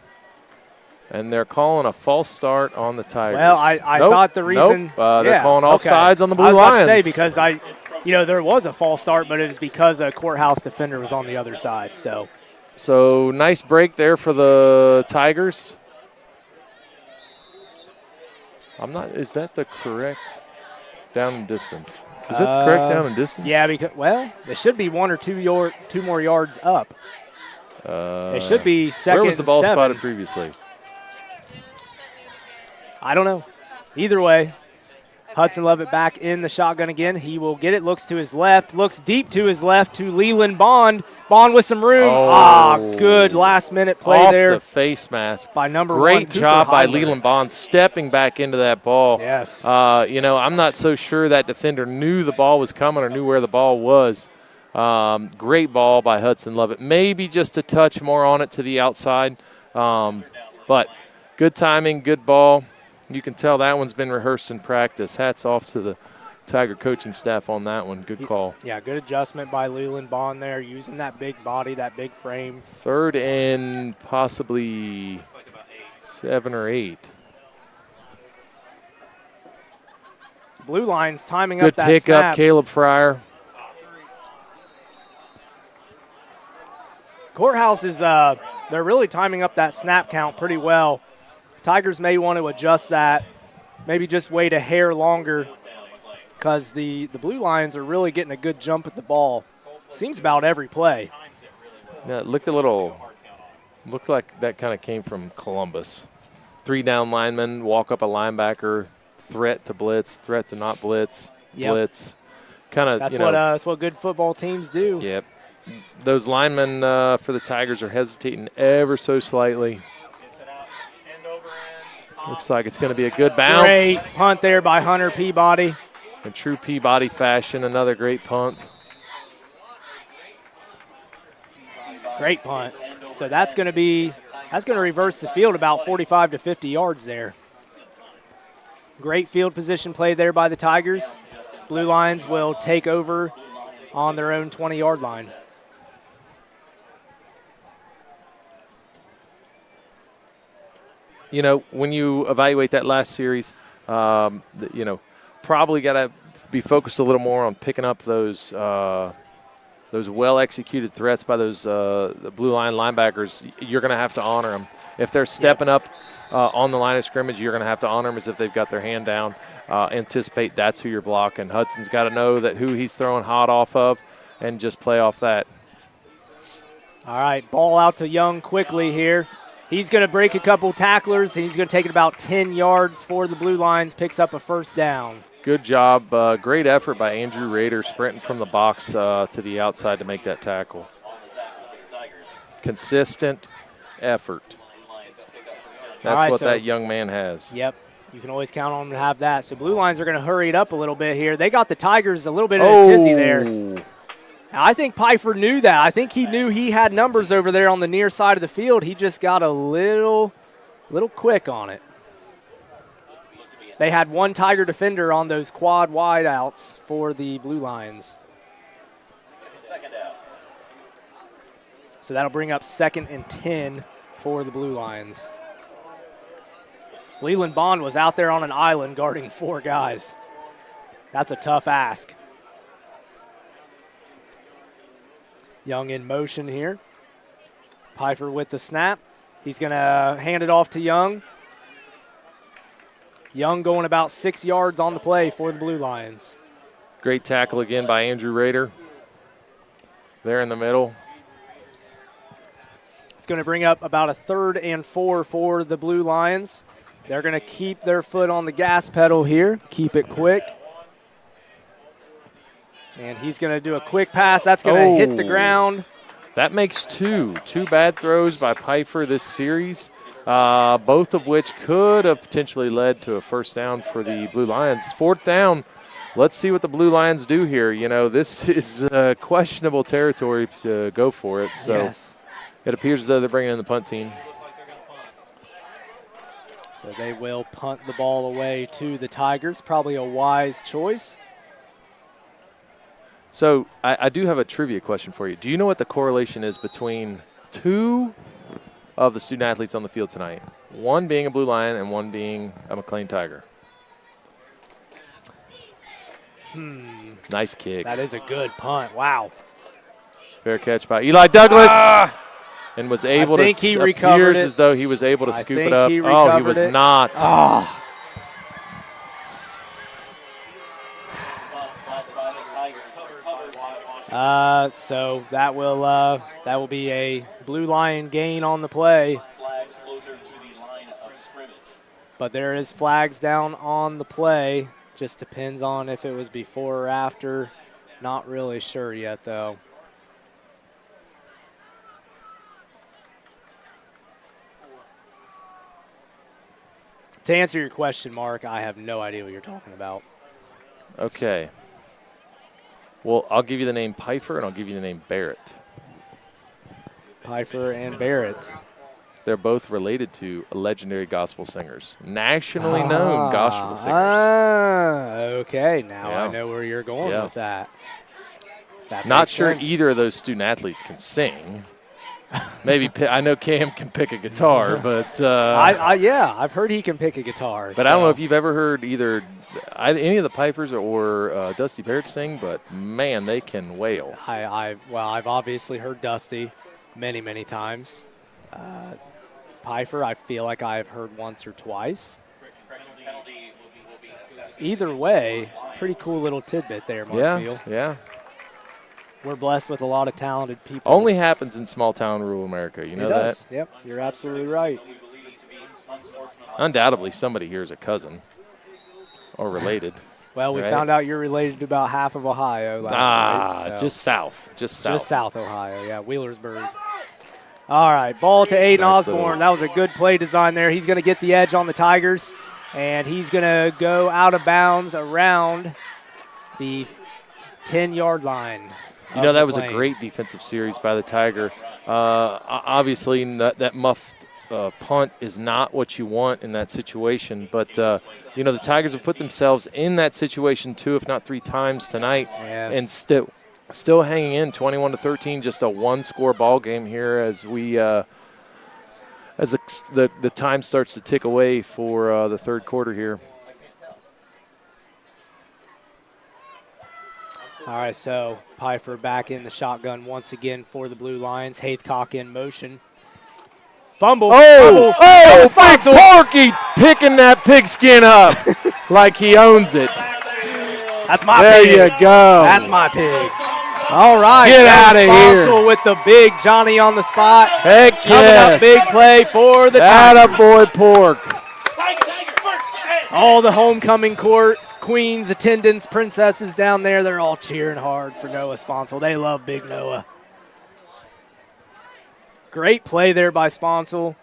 And they're calling a false start on the Tigers. Well, I thought the reason they're calling offsides on the Blue Lions. I was Lions. about to say because there was a false start, but it was because a courthouse defender was on the other side. So nice break there for the Tigers. Is that the correct down and distance? Is that the correct down and distance? Yeah, because they should be 1 or 2 more yards up. It should be second. Where was the ball and 7. spotted previously? I don't know. Either way, Hudson Levitt back in the shotgun again. He will get it. Looks to his left. Looks deep to his left to Leland Bond. Bond with some room. Good last-minute play there. Off the face mask. By number 1, Great job by Heidler. Leland Bond stepping back into that ball. Yes. I'm not so sure that defender knew the ball was coming or knew where the ball was. Great ball by Hudson Levitt. Maybe just a touch more on it to the outside. But good timing, good ball. You can tell that one's been rehearsed in practice. Hats off to the Tiger coaching staff on that one. Good call. Yeah, good adjustment by Leland Bond there, using that big body, that big frame. 3rd and possibly 7 or 8. Blue Lions timing Good up that pickup, snap. Caleb Fryer. Courthouse is they're really timing up that snap count pretty well. Tigers may want to adjust that, maybe just wait a hair longer because the Blue Lions are really getting a good jump at the ball. Seems about every play. Yeah, it looked like that kind of came from Columbus. 3 down linemen, walk up a linebacker, threat to blitz, threat to not blitz, blitz. Kind of, that's what good football teams do. Yep. Those linemen for the Tigers are hesitating ever so slightly. Looks like it's going to be a good bounce. Great punt there by Hunter Peabody. In true Peabody fashion, another great punt. Great punt. So that's going to reverse the field about 45 to 50 yards there. Great field position play there by the Tigers. Blue Lions will take over on their own 20-yard line. When you evaluate that last series, probably got to be focused a little more on picking up those well-executed threats by those the Blue Line linebackers. You're going to have to honor them. If they're stepping up on the line of scrimmage, you're going to have to honor them as if they've got their hand down. Anticipate that's who you're blocking. Hudson's got to know that who he's throwing hot off of and just play off that. All right, ball out to Young quickly here. He's going to break a couple tacklers, and he's going to take it about 10 yards for the Blue Lions, picks up a first down. Good job. Great effort by Andrew Rader sprinting from the box to the outside to make that tackle. Consistent effort. That's what that young man has. Yep. You can always count on him to have that. So Blue Lions are going to hurry it up a little bit here. They got the Tigers a little bit in a tizzy there. I think Pfeiffer knew that. I think he knew he had numbers over there on the near side of the field. He just got a little quick on it. They had one Tiger defender on those quad wide outs for the Blue Lions. So that'll bring up 2nd and 10 for the Blue Lions. Leland Bond was out there on an island guarding 4 guys. That's a tough ask. Young in motion here. Pfeiffer with the snap. He's going to hand it off to Young. Young going about 6 yards on the play for the Blue Lions. Great tackle again by Andrew Rader. There in the middle. It's going to bring up about a 3rd and 4 for the Blue Lions. They're going to keep their foot on the gas pedal here. Keep it quick. And he's going to do a quick pass. That's going to hit the ground. That makes 2 bad throws by Pfeiffer this series, both of which could have potentially led to a first down for the Blue Lions. 4th down. Let's see what the Blue Lions do here. This is questionable territory to go for it. So It appears as though they're bringing in the punt team. So they will punt the ball away to the Tigers. Probably a wise choice. So I do have a trivia question for you. Do you know what the correlation is between two of the student athletes on the field tonight? One being a Blue Lion and one being a McClain Tiger. Nice kick. That is a good punt. Wow. Fair catch by Eli Douglas. And was able think to, he recovered appears it. as though he was able to I scoop think it up. he He recovered was it. not. Oh. So that will be a Blue Lion gain on the play. But there is flags down on the play. Just depends on if it was before or after. Not really sure yet, though. To answer your question, Mark, I have no idea what you're talking about. Okay. Well, I'll give you the name Pfeiffer and I'll give you the name Barrett. Pfeiffer and Barrett. They're both related to legendary gospel singers, nationally known gospel singers. Okay, now Yeah. I know where you're going Yeah. with that. That Not makes sure sense. either of those student athletes can sing. Maybe I know Cam can pick a guitar, but yeah, I've heard he can pick a guitar. But I don't know if you've ever heard either any of the Pipers or Dusty Barrett sing, but man, they can wail. I've obviously heard Dusty many times. Pfeiffer, I feel like I've heard once or twice. Either way, pretty cool little tidbit there, Markfield. Yeah. We're blessed with a lot of talented people. Only happens in small town rural America. You know that? Yep, you're absolutely right. Undoubtedly, somebody here is a cousin or related. Well, we right? found out you're related to about half of Ohio last night. So. Just south. Just south Ohio, yeah, Wheelersburg. All right, ball to Aiden Osborne. That was a good play design there. He's going to get the edge on the Tigers, and he's going to go out of bounds around the 10-yard line. You know, that was a great defensive series by the Tiger. Obviously, that muffed punt is not what you want in that situation. But, the Tigers have put themselves in that situation 2, if not 3 times tonight. Yes. And still hanging in 21-13, just a one-score ball game here as we the time starts to tick away for the third quarter here. All right, so Pfeiffer back in the shotgun once again for the Blue Lions. Haythcock in motion. Fumble. Big Porky picking that pigskin up like he owns it. That's my pig. There you go. That's my pig. All right. Get out of here. With the big Johnny on the spot. Heck Coming up, big play for the Tigers. Attaboy Pork. All the homecoming court, queens, attendants, princesses down there, they're all cheering hard for Noah Sponsel. They love Big Noah. Great play there by Sponsel.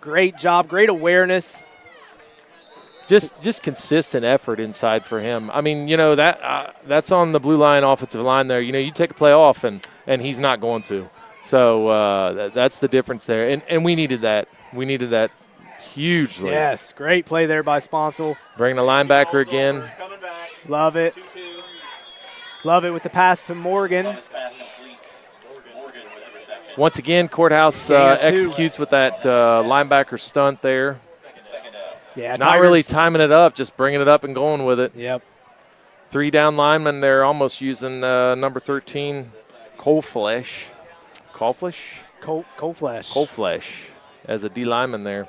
Great job, great awareness. Just consistent effort inside for him. I mean, that's on the Blue Lion offensive line there. You take a play off, and he's not going to. So that's the difference there. And we needed that. We needed that hugely. Yes, great play there by Sponsel. Bringing the linebacker again. Love it. Love it with the pass to Morgan. Once again, Courthouse executes with that linebacker stunt there. Yeah, not really timing it up, just bringing it up and going with it. Yep. 3 down linemen. They're almost using number 13, Coleflesh. Coleflesh as a D lineman there.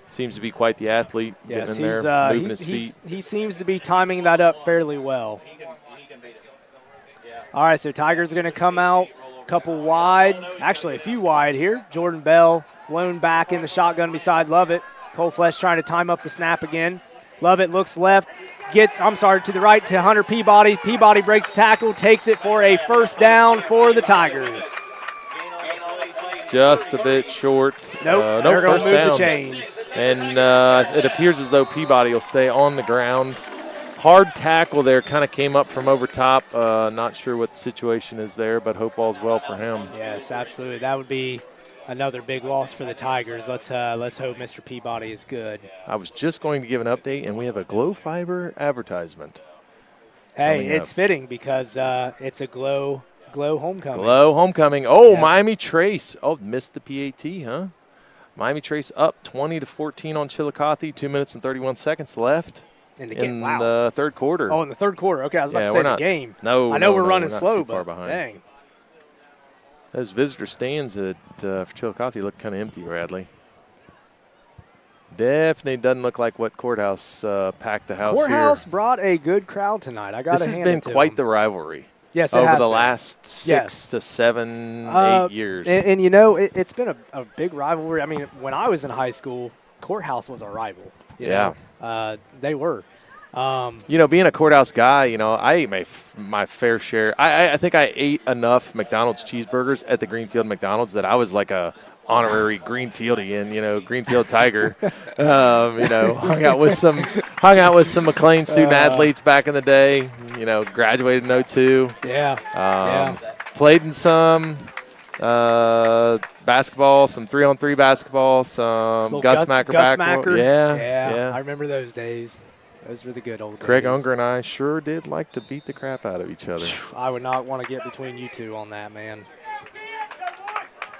Seems to be quite the athlete. Yes, getting in there, moving his feet. He seems to be timing that up fairly well. All right, so Tigers are going to come out a couple wide, actually a few wide here. Jordan Bell lone back in the shotgun beside Lovett. Coleflesh trying to time up the snap again. Lovett looks left, to the right to Hunter Peabody. Peabody breaks the tackle, takes it for a first down for the Tigers. Just a bit short. Nope, no they're going first to move down. the chains. And it appears as though Peabody will stay on the ground. Hard tackle there, kind of came up from over top. Not sure what the situation is there, but hope all's well for him. Yes, absolutely. That would be another big loss for the Tigers. Let's hope Mr. Peabody is good. I was just going to give an update, and we have a Glow Fiber advertisement. Hey, it's fitting because it's a Glow homecoming. Glow homecoming. Oh, Yeah. Miami Trace. Oh, missed the PAT, huh? Miami Trace up 20-14 on Chillicothe. 2 minutes and 31 seconds left in the game. Wow. the third quarter. Oh, in the third quarter. Okay, I was about to say the game. No, I know we're no, running not slow, too far but behind. dang. Those visitor stands at for Chillicothe look kind of empty, Radley. Definitely doesn't look like what Courthouse packed the house Courthouse here. brought a good crowd tonight. I got to This has hand been it to quite them. the rivalry. Yes, it over has the been. last 6 to 7, 8 years. And you know, it's been a big rivalry. I mean, when I was in high school, Courthouse was our rival. You know? They were. You know, being a Courthouse guy, you know, I ate my fair share. I think I ate enough McDonald's cheeseburgers at the Greenfield McDonald's that I was like a honorary Greenfieldian, you know, Greenfield Tiger. You know, hung out with some McClain student athletes back in the day. You know, graduated in 02. Played in some basketball, some 3-on-3 basketball, some Gus Macker basketball. Yeah. I remember those days. Those were the good old days. Craig Unger and I sure did like to beat the crap out of each other. I would not want to get between you two on that, man.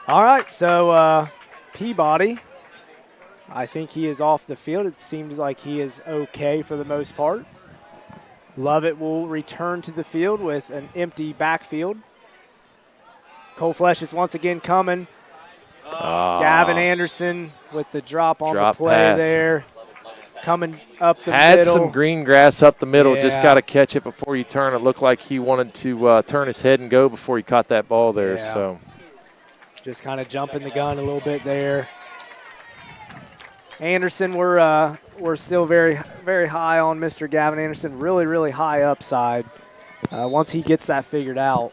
All right, so Peabody, I think he is off the field. It seems like he is okay for the most part. Lovett will return to the field with an empty backfield. Cole Flesh is once again coming. Gavin Anderson with the drop on the play pass. There. Coming up the Had middle. some green grass up the middle. Just Yeah. got to catch it before you turn. It looked like he wanted to turn his head and go before he caught that ball there. Yeah. So just kind of jumping the gun a little bit there. Anderson, we're still very, very high on Mr. Gavin Anderson. Really, really high upside. Once he gets that figured out,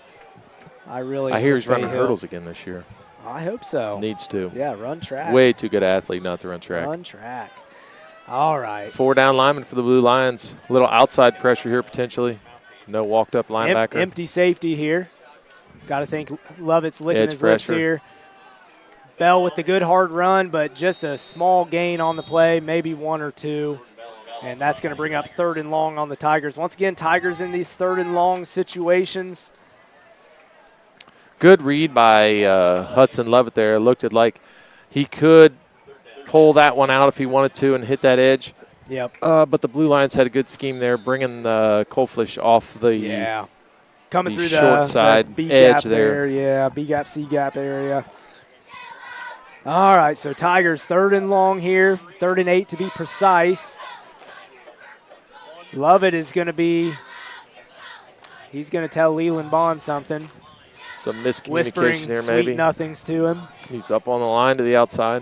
I hear he's running hurdles again this year. I hope so. Needs to. Yeah, run track. Way too good athlete not to run track. Run track. All right. 4 down linemen for the Blue Lions. A little outside pressure here potentially. No walked up linebacker. Empty safety here. Got to think Lovett's licking Edge his lips pressure. here. Bell with the good hard run, but just a small gain on the play, maybe 1 or 2. And that's going to bring up 3rd and long on the Tigers. Once again, Tigers in these 3rd and long situations. Good read by Hudson Lovett there. It looked like he could pull that one out if he wanted to and hit that edge. Yep. But the Blue Lions had a good scheme there, bringing Coldfish off the coming through short side B edge gap there. Yeah, B gap, C gap area. All right, so Tigers 3rd and long here, 3rd and 8 to be precise. Lovett is going to be. He's going to tell Leland Bond something. Some miscommunication Whispering here, sweet maybe. nothings to him. He's up on the line to the outside.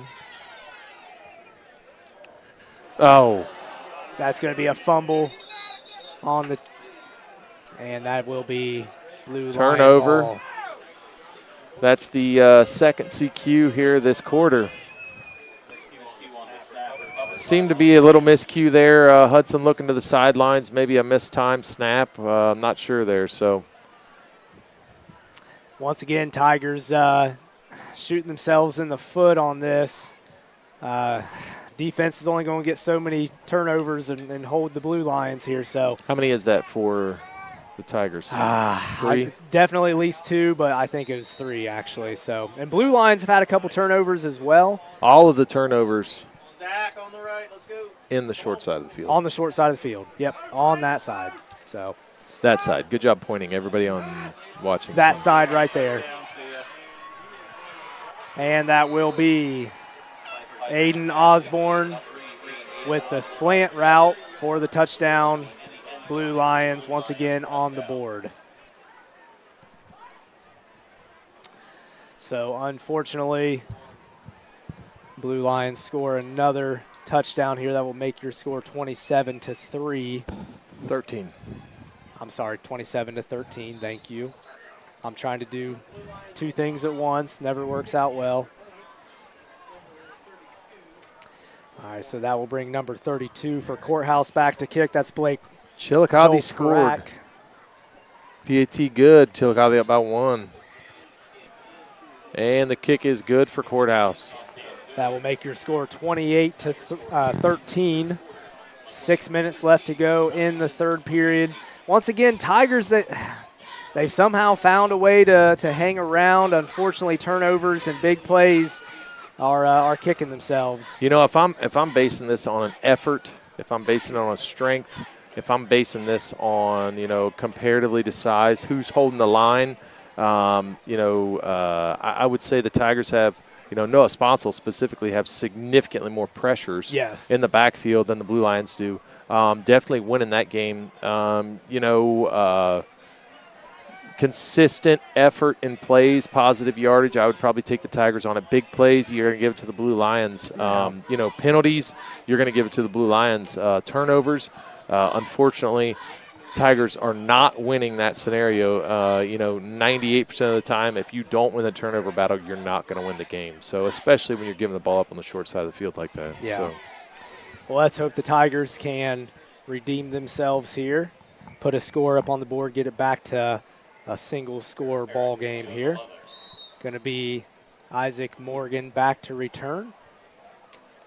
Oh. That's going to be a fumble on the, and that will be Blue Lion Turnover. ball. That's the second CQ here this quarter. Seemed to be a little miscue there. Hudson looking to the sidelines, maybe a mistimed snap. I'm not sure there. So Once again, Tigers shooting themselves in the foot on this. Defense is only going to get so many turnovers and hold the Blue Lions here. So how many is that for the Tigers? 3? Definitely at least 2, but I think it was 3 actually. So, and Blue Lions have had a couple turnovers as well. All of the turnovers Stack on the right. Let's go. in the short side of the field. On the short side of the field. Yep, on that side. So That side. Good job pointing. Everybody on watching. that side right there. And that will be Aiden Osborne with the slant route for the touchdown. Blue Lions once again on the board. So unfortunately, Blue Lions score another touchdown here that will make your score 27-3. 13. I'm sorry, 27-13. Thank you. I'm trying to do 2 things at once. Never works out well. All right, so that will bring number 32 for Courthouse back to kick. That's Blake. Chillicothe scored. PAT good. Chillicothe up by 1. And the kick is good for Courthouse. That will make your score 28-13. 6 minutes left to go in the third period. Once again, Tigers, they've somehow found a way to hang around. Unfortunately, turnovers and big plays are kicking themselves. You know, if I'm basing this on an effort, if I'm basing it on a strength, if I'm basing this on, you know, comparatively to size, who's holding the line, I would say the Tigers have, you know, Noah Sponsel specifically have significantly more pressures in the backfield than the Blue Lions do. Definitely winning that game. Consistent effort in plays, positive yardage. I would probably take the Tigers on it. Big plays, you're going to give it to the Blue Lions. Penalties, you're going to give it to the Blue Lions. Turnovers, unfortunately, Tigers are not winning that scenario. 98% of the time, if you don't win the turnover battle, you're not going to win the game. So especially when you're giving the ball up on the short side of the field like that. Yeah. So. Well, let's hope the Tigers can redeem themselves here, put a score up on the board, get it back to a single-score ball game here. Going to be Isaac Morgan back to return,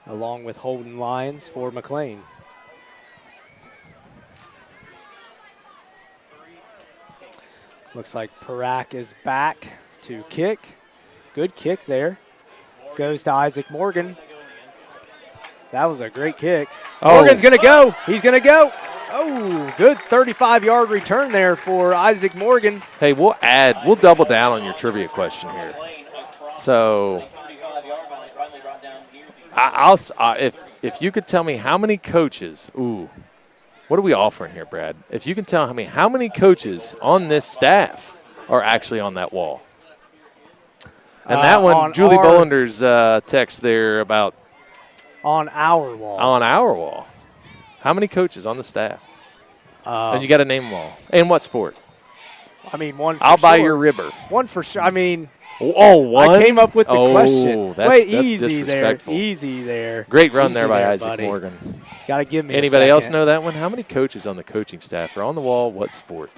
along with Holden Lyons for McClain. Looks like Parak is back to kick. Good kick there. Goes to Isaac Morgan. That was a great kick. Morgan's going to go. He's going to go. Oh, good 35-yard return there for Isaac Morgan. Hey, we'll double down on your trivia question here. So, if you could tell me how many coaches, what are we offering here, Brad? If you can tell me how many coaches on this staff are actually on that wall. And that one, Julie Bollander's text there about. On our wall. On our wall. How many coaches on the staff? And you got to name them all. In what sport? I mean, one for I'll buy sure. your ribber. One for sure. I mean, one? I came up with the question. That's easy disrespectful. there. Easy there. Great run easy there by Isaac buddy. Morgan. Got to give me Anybody a else second. know that one? How many coaches on the coaching staff are on the wall? What sport?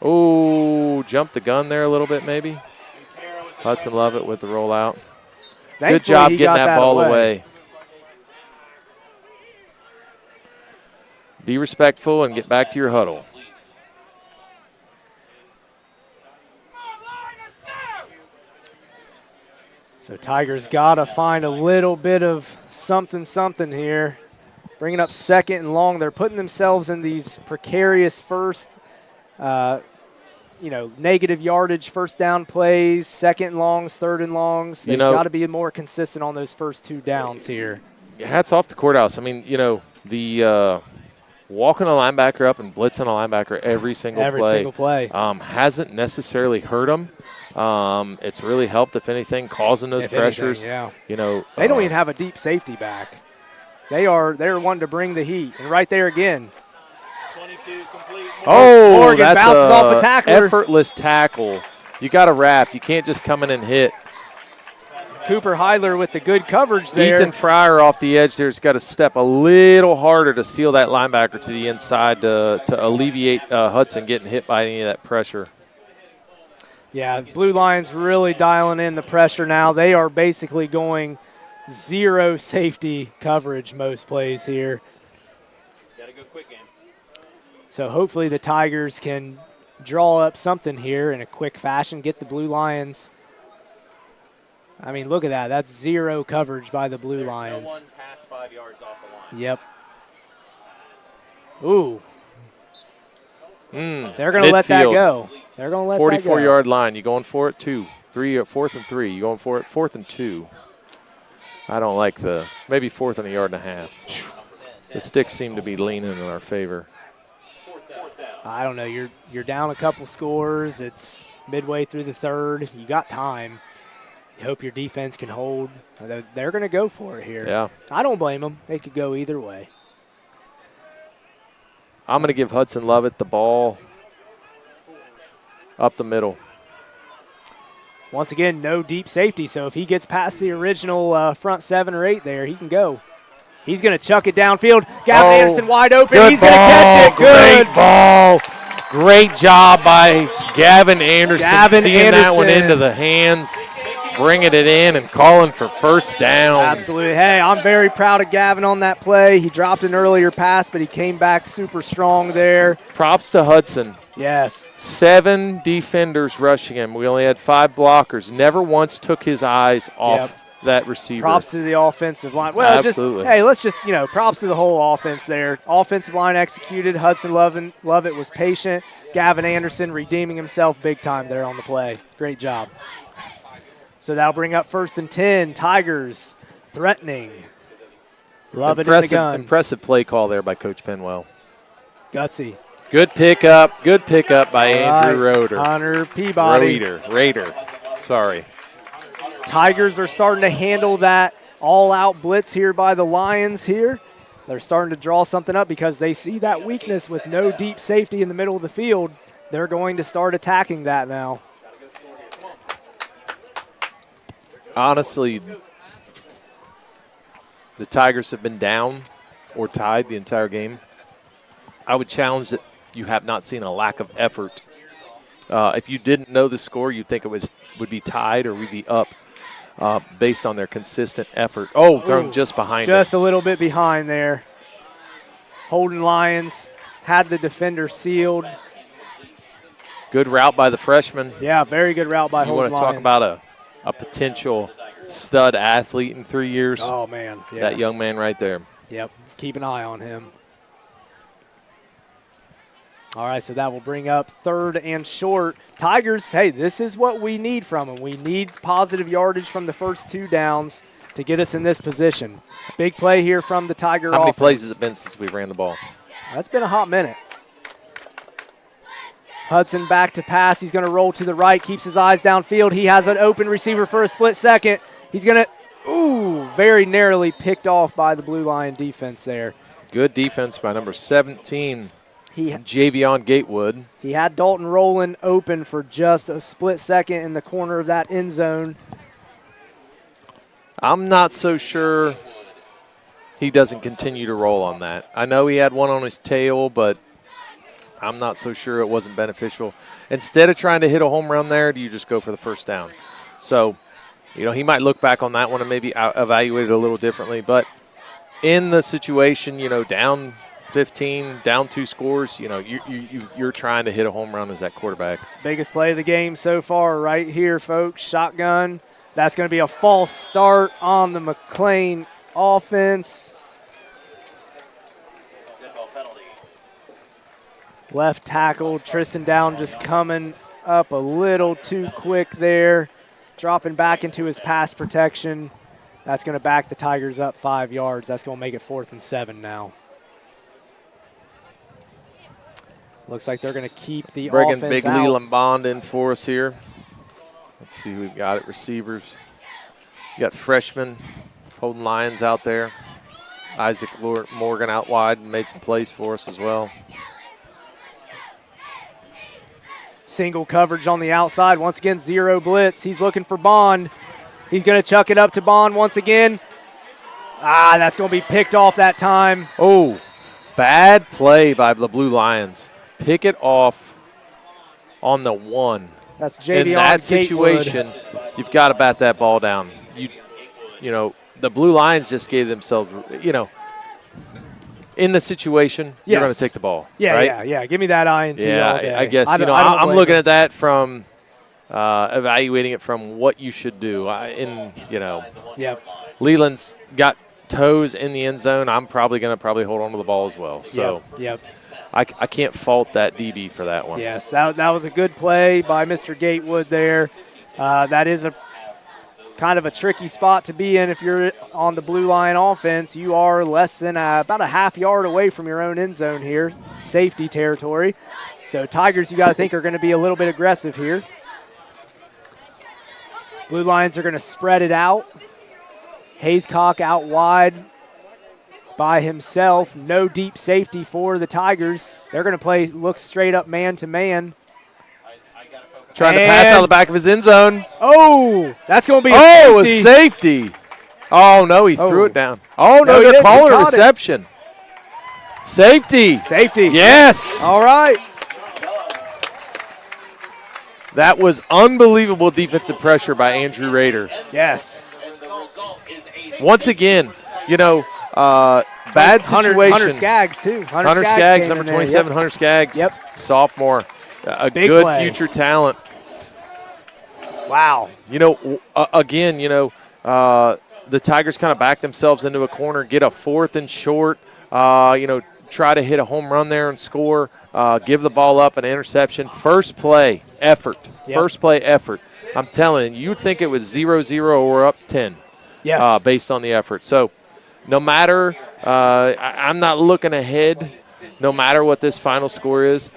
Oh, jumped the gun there a little bit maybe. Hudson Lovett with the rollout. Good job getting that ball away. Be respectful and get back to your huddle. So Tigers got to find a little bit of something here. Bringing up second and long. They're putting themselves in these precarious first, negative yardage first down plays, second and longs, third and longs. They've got to be more consistent on those first two downs here. Hats off to Courthouse. I mean, the walking a linebacker up and blitzing a linebacker every single play hasn't necessarily hurt them. It's really helped, if anything, causing those pressures. They don't even have a deep safety back. They're one to bring the heat. And right there again. 22 complete. Morgan that's bounces off a tackler. Effortless tackle. You got to wrap. You can't just come in and hit. Cooper Heidler with the good coverage there. Ethan Fryer off the edge there's got to step a little harder to seal that linebacker to the inside to alleviate Hudson getting hit by any of that pressure. Yeah, Blue Lions really dialing in the pressure now. They are basically going zero safety coverage most plays here. Got to go quick game. So hopefully the Tigers can draw up something here in a quick fashion, get the Blue Lions. I mean, look at that. That's zero coverage by the Blue Lions. No one past 5 yards off the line. Yep. Ooh. They're going to let that go. They're going to let that go. 44-yard line. You going for it? 2, 3, 4th and 3. You going for it? 4th and 2. I don't like maybe 4th and a yard and a half. The sticks seem to be leaning in our favor. I don't know. You're down a couple scores. It's midway through the third. You got time. You hope your defense can hold. They're going to go for it here. Yeah. I don't blame them. They could go either way. I'm going to give Hudson Lovett the ball up the middle. Once again, no deep safety, so if he gets past the original front 7 or 8 there, he can go. He's going to chuck it downfield. Gavin Anderson wide open. He's going to catch it. Good Great ball. Great job by Gavin Anderson, seeing that one into the hands, bringing it in and calling for first down. Absolutely. Hey, I'm very proud of Gavin on that play. He dropped an earlier pass, but he came back super strong there. Props to Hudson. Yes. 7 defenders rushing him. We only had 5 blockers. Never once took his eyes off that receiver. Props to the offensive line. Well, absolutely. Let's just, props to the whole offense there. Offensive line executed. Hudson Lovett was patient. Gavin Anderson redeeming himself big time there on the play. Great job. So that'll bring up 1st and 10. Tigers threatening. Lovett in the gun. Impressive play call there by Coach Penwell. Gutsy. Good pickup by Andrew Roeder. Hunter Peabody. Raider. Sorry. Tigers are starting to handle that all-out blitz here by the Lions here. They're starting to draw something up because they see that weakness with no deep safety in the middle of the field. They're going to start attacking that now. Honestly, the Tigers have been down or tied the entire game. I would challenge that you have not seen a lack of effort. If you didn't know the score, you'd think it would be tied or we'd be up. Based on their consistent effort. Oh, thrown just behind him. Just a little bit behind there. Holden Lions had the defender sealed. Good route by the freshman. Yeah, very good route by Holden Lions. You want to talk about a potential stud athlete in 3 years? Oh, man. Yes. That young man right there. Yep, keep an eye on him. All right, so that will bring up 3rd and short. Tigers, hey, this is what we need from them. We need positive yardage from the first 2 downs to get us in this position. Big play here from the Tiger offense. How many plays has it been since we ran the ball? That's been a hot minute. Hudson back to pass. He's going to roll to the right, keeps his eyes downfield. He has an open receiver for a split second. He's going to, very narrowly picked off by the Blue Lion defense there. Good defense by number 17. Javion Gatewood. He had Dalton Rowland open for just a split second in the corner of that end zone. I'm not so sure he doesn't continue to roll on that. I know he had one on his tail, but I'm not so sure it wasn't beneficial. Instead of trying to hit a home run there, do you just go for the first down? So, he might look back on that one and maybe evaluate it a little differently. But in the situation, down 15, down 2 scores, you're trying to hit a home run as that quarterback. Biggest play of the game so far right here, folks. Shotgun. That's going to be a false start on the McClain offense. Left tackle, Tristan Down just coming up a little too quick there. Dropping back into his pass protection. That's going to back the Tigers up 5 yards. That's going to make it 4th and 7 now. Looks like they're going to keep the offense bringing big out. Lee Mlan in for us here. Let's see who we've got at receivers. You got freshman Holden Lions out there. Isaac Morgan out wide and made some plays for us as well. Single coverage on the outside. Once again, 0 blitz. He's looking for Bond. He's going to chuck it up to Bond once again. That's going to be picked off that time. Oh, bad play by the Blue Lions. Pick it off on the 1. That's Javion in that situation, you've got to bat that ball down. The Blue Lions just gave themselves, in the situation, you're going to take the ball. Yeah, right? yeah. Give me that INT all day. I guess, I'm looking at that from evaluating it from what you should do. Yep. Leland's got toes in the end zone. I'm probably going to hold on to the ball as well. So Yep. I can't fault that DB for that one. Yes, that was a good play by Mr. Gatewood there. That is a kind of a tricky spot to be in if you're on the Blue Line offense. You are less than about a half yard away from your own end zone here, safety territory. So Tigers, you got to think, are going to be a little bit aggressive here. Blue Lions are going to spread it out. Haycock out wide by himself. No deep safety for the Tigers. They're going to look straight up man-to-man. Trying to pass out the back of his end zone. Oh, that's going to be a safety. Oh, no, he threw it down. Oh, no, they're calling a reception. Safety. Safety. Yes. All right. That was unbelievable defensive pressure by Andrew Rader. Yes. Once again, bad situation. Hunter Skaggs, too. Hunter Skaggs, number 27, yep. Hunter Skaggs. Yep. Sophomore. A Big good play. future talent. Wow. Again, the Tigers kind of back themselves into a corner, get a 4th and short, try to hit a home run there and score, give the ball up, an interception. First play effort. Yep. First play effort. I'm telling you, you'd think it was 0-0 or up 10 based on the effort. So no matter I'm not looking ahead, no matter what this final score is,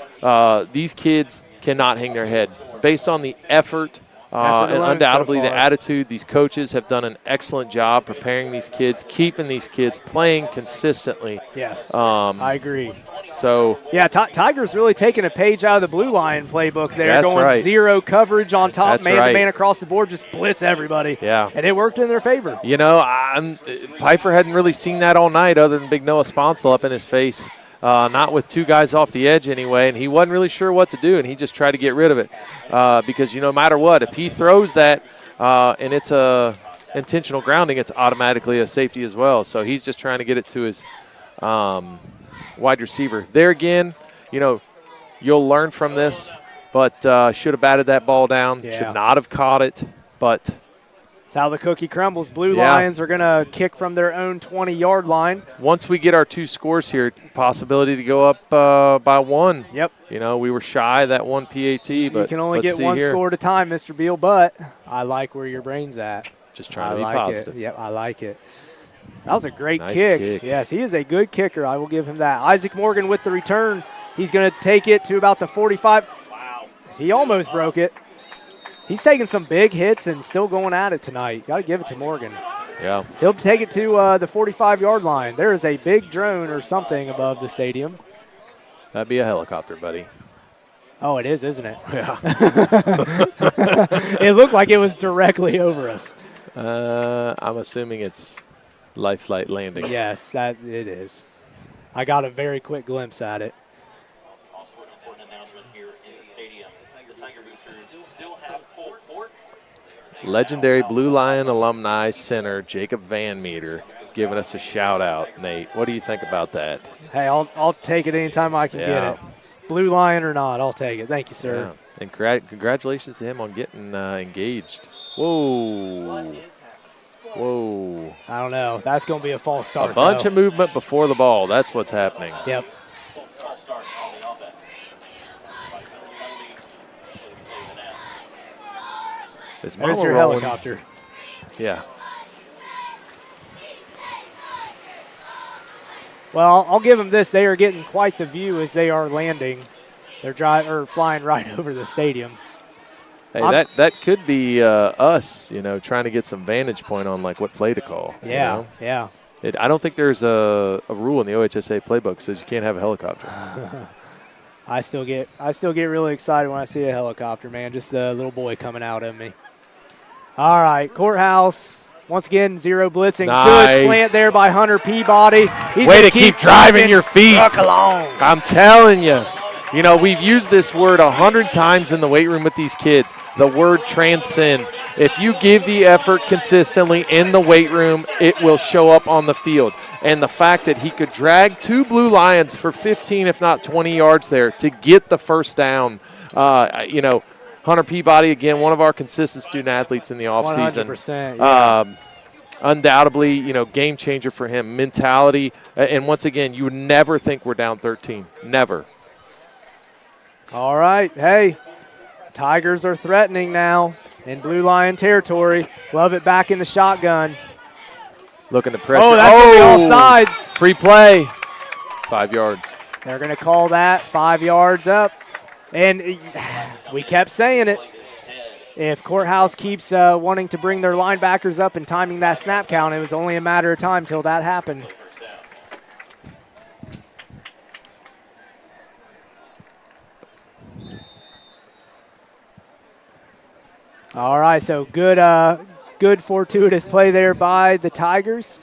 these kids cannot hang their head. Based on the effort, and undoubtedly the attitude, these coaches have done an excellent job preparing these kids, keeping these kids playing consistently. Yes, I agree. So yeah, Tigers really taking a page out of the Blue Lion playbook there, that's going right. zero coverage on top, That's man-to-man across the board, just blitz everybody. Yeah. And it worked in their favor. Piper hadn't really seen that all night other than Big Noah Sponsel up in his face. Not with 2 guys off the edge anyway, and he wasn't really sure what to do, and he just tried to get rid of it. Because, no matter what, if he throws that and it's a intentional grounding, it's automatically a safety as well. So he's just trying to get it to his wide receiver. There again, you'll learn from this, but should have batted that ball down, should not have caught it, but – how the cookie crumbles. Blue Lions are going to kick from their own 20-yard line. Once we get our 2 scores here, possibility to go up by 1. Yep. We were shy of that 1 PAT, but you can only get 1 score at a time, Mr. Beal, but I like where your brain's at. Just trying to be positive. Yep, I like it. That was a great nice kick. Yes, he is a good kicker. I will give him that. Isaac Morgan with the return. He's going to take it to about the 45. Wow. He almost broke it. He's taking some big hits and still going at it tonight. Got to give it to Morgan. Yeah. He'll take it to the 45-yard line. There is a big drone or something above the stadium. That'd be a helicopter, buddy. Oh, it is, isn't it? Yeah. It looked like it was directly over us. I'm assuming it's life flight landing. Yes, that it is. I got a very quick glimpse at it. Also an important announcement here in the stadium. The Tiger Boosters still have pulled pork. Legendary Blue Lion alumni center Jacob Van Meter giving us a shout out. Nate, what do you think about that? Hey, I'll take it anytime I can get it. Blue Lion or not, I'll take it. Thank you, sir. Yeah. And congratulations to him on getting engaged. Whoa. Whoa. I don't know. That's going to be a false start. A bunch of movement before the ball. That's what's happening. Yep. There's your helicopter. Yeah. Well, I'll give them this. They are getting quite the view as they are landing. They're flying right over the stadium. Hey, that could be us, trying to get some vantage point on like what play to call. Yeah, yeah. I don't think there's a rule in the OHSA playbook that says you can't have a helicopter. I still get really excited when I see a helicopter, man. Just the little boy coming out of me. All right, Courthouse. Once again, zero blitzing. Nice. Good slant there by Hunter Peabody. Way to keep driving your feet. Truck along. I'm telling you. We've used this word 100 times in the weight room with these kids, the word transcend. If you give the effort consistently in the weight room, it will show up on the field. And the fact that he could drag 2 Blue Lions for 15, if not 20 yards there to get the first down, Hunter Peabody, again, one of our consistent student athletes in the offseason. 100%, yeah. Undoubtedly, game changer for him. Mentality. And once again, you would never think we're down 13. Never. All right. Hey, Tigers are threatening now in Blue Lion territory. Love it back in the shotgun. Looking to pressure. Oh, that's going to be offsides. Free play. 5 yards. They're going to call that 5 yards up. And we kept saying it. If Courthouse keeps wanting to bring their linebackers up and timing that snap count, it was only a matter of time till that happened. All right, so good fortuitous play there by the Tigers.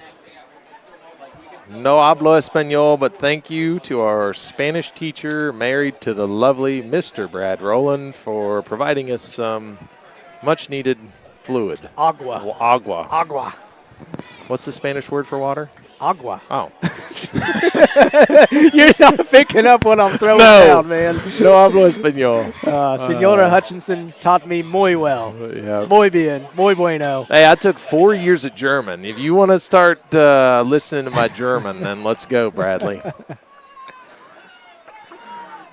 No hablo español, but thank you to our Spanish teacher married to the lovely Mr. Brad Rowland for providing us some much-needed fluid. Agua. Well, agua. Agua. What's the Spanish word for water? Agua. Oh. You're not picking up what I'm throwing down, man. No hablo español. Senora Hutchinson taught me muy well. Yeah. Muy bien. Muy bueno. Hey, I took 4 years of German. If you want to start listening to my German, then let's go, Bradley.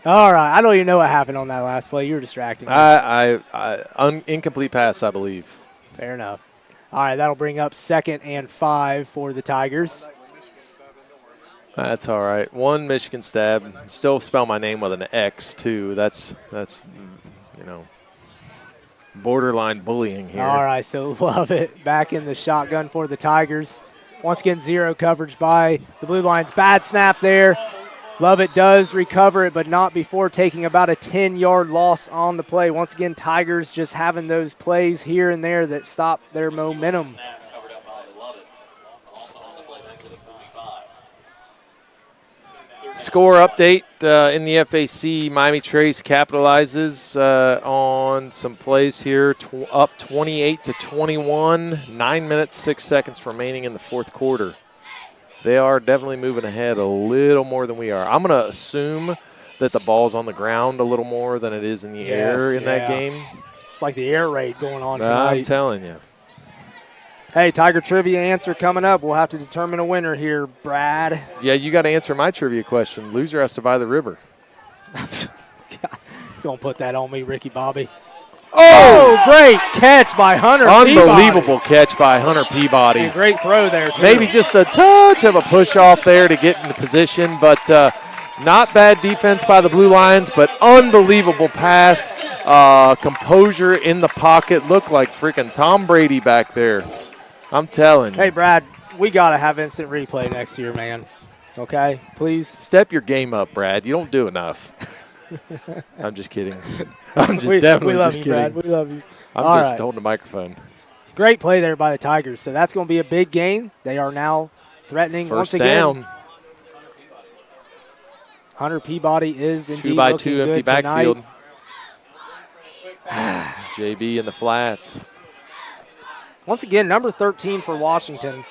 All right. I don't even know what happened on that last play. You were distracting me. Incomplete pass, I believe. Fair enough. All right. That'll bring up 2nd and 5 for the Tigers. That's all right. 1 Michigan stab. Still spell my name with an X, too. That's borderline bullying here. All right, so love it. Back in the shotgun for the Tigers. Once again, 0 coverage by the Blue Lions. Bad snap there. Lovett does recover it, but not before taking about a 10-yard loss on the play. Once again, Tigers just having those plays here and there that stop their momentum. Score update in the FAC. Miami Trace capitalizes on some plays here, up 28-21. 9 minutes, 6 seconds remaining in the fourth quarter. They are definitely moving ahead a little more than we are. I'm going to assume that the ball's on the ground a little more than it is in the air in that game. It's like the air raid going on tonight. I'm telling you. Hey, Tiger Trivia answer coming up. We'll have to determine a winner here, Brad. Yeah, you got to answer my trivia question. Loser has to buy the river. Don't put that on me, Ricky Bobby. Oh, great catch by Hunter Unbelievable catch by Hunter Peabody. A great throw there, too. Maybe just a touch of a push off there to get into position, but not bad defense by the Blue Lions, but unbelievable pass. Composure in the pocket. Looked like freaking Tom Brady back there. I'm telling you. Hey, Brad, we got to have instant replay next year, man. Okay, please? Step your game up, Brad. You don't do enough. I'm just kidding. I'm just definitely just kidding. Brad. We love you. I'm just holding the microphone. Great play there by the Tigers. So that's going to be a big gain. They are now threatening once again. First down. Hunter Peabody is indeed 2 by looking 2 good empty tonight. backfield. JB in the flats. Once again, number 13 for Washington,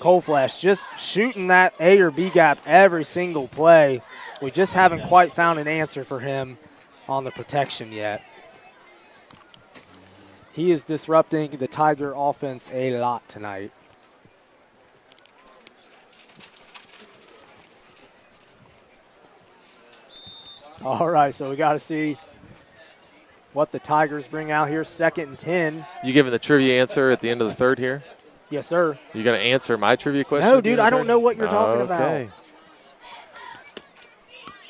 Cole Flash, just shooting that A or B gap every single play. We just haven't quite found an answer for him on the protection yet. He is disrupting the Tiger offense a lot tonight. All right, so we got to see what the Tigers bring out here. 2nd and 10. You giving the trivia answer at the end of the third here? Yes, sir. You going to answer my trivia question? No, dude, I don't know what you're talking Okay. about.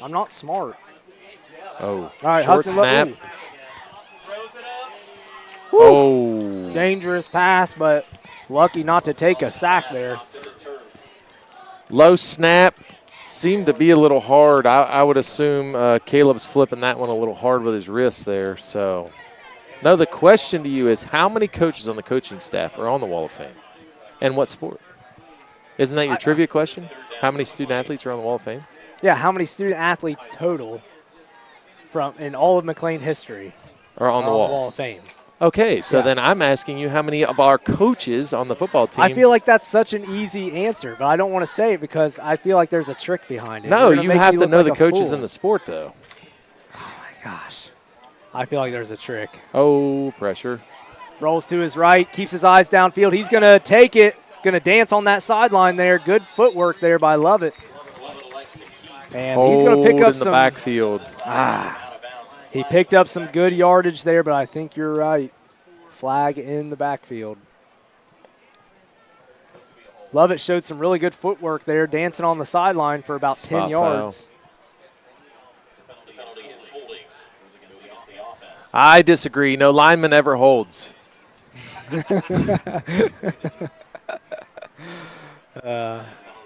I'm not smart. Oh, All right, short Hudson, snap. Woo. Oh. Dangerous pass, but lucky not to take a sack there. Low snap. Seemed to be a little hard. I would assume Caleb's flipping that one a little hard with his wrist there. So, no, the question to you is how many coaches on the coaching staff are on the Wall of Fame? And what sport? Isn't that your trivia question? How many student athletes are on the Wall of Fame? Yeah, how many student athletes total in all of McClain history are on the Wall of Fame? Okay, so then I'm asking you how many of our coaches on the football team. I feel like that's such an easy answer, but I don't want to say it because I feel like there's a trick behind it. No, you have to know the coaches in the sport, though. Oh, my gosh. I feel like there's a trick. Oh, pressure. Rolls to his right, keeps his eyes downfield. He's going to take it, going to dance on that sideline there. Good footwork there by Lovett. And he's going to pick up in the backfield. He picked up some good yardage there, but I think you're right. Flag in the backfield. Lovett showed some really good footwork there, dancing on the sideline for about 10 yards. I disagree. No lineman ever holds.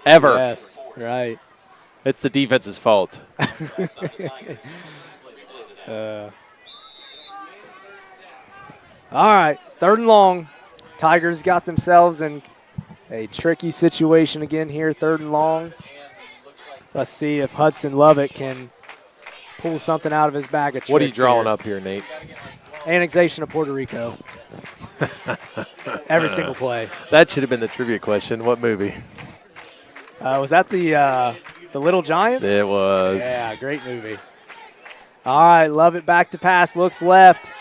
Ever. Yes, right. It's the defense's fault. All right, 3rd and long. Tigers got themselves in A tricky situation again here, 3rd and long. Let's see if Hudson Lovett can pull something out of his bag of tricks. What are you drawing here. up here, Nate? Annexation of Puerto Rico. Every single play. That should have been the trivia question. What movie? Was that the Little Giants? It was. Yeah, great movie. All right, Lovett back to pass, looks left.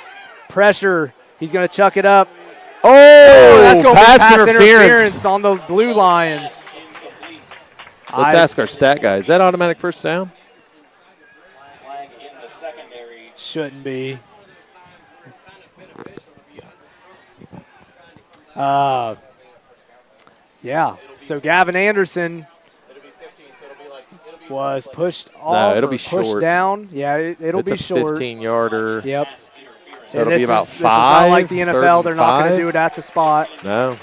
Pressure. He's going to chuck it up. Oh, that's going to be pass interference on the Blue Lions. Let's ask our stat guy. Is that automatic first down? Shouldn't be. Yeah. So Gavin Anderson was pushed off. No, it'll be pushed short. down. Yeah, it'll be short. It's a 15-yarder. Yep. So it'll be about 5. This is not like the NFL. They're not going to do it at the spot. No.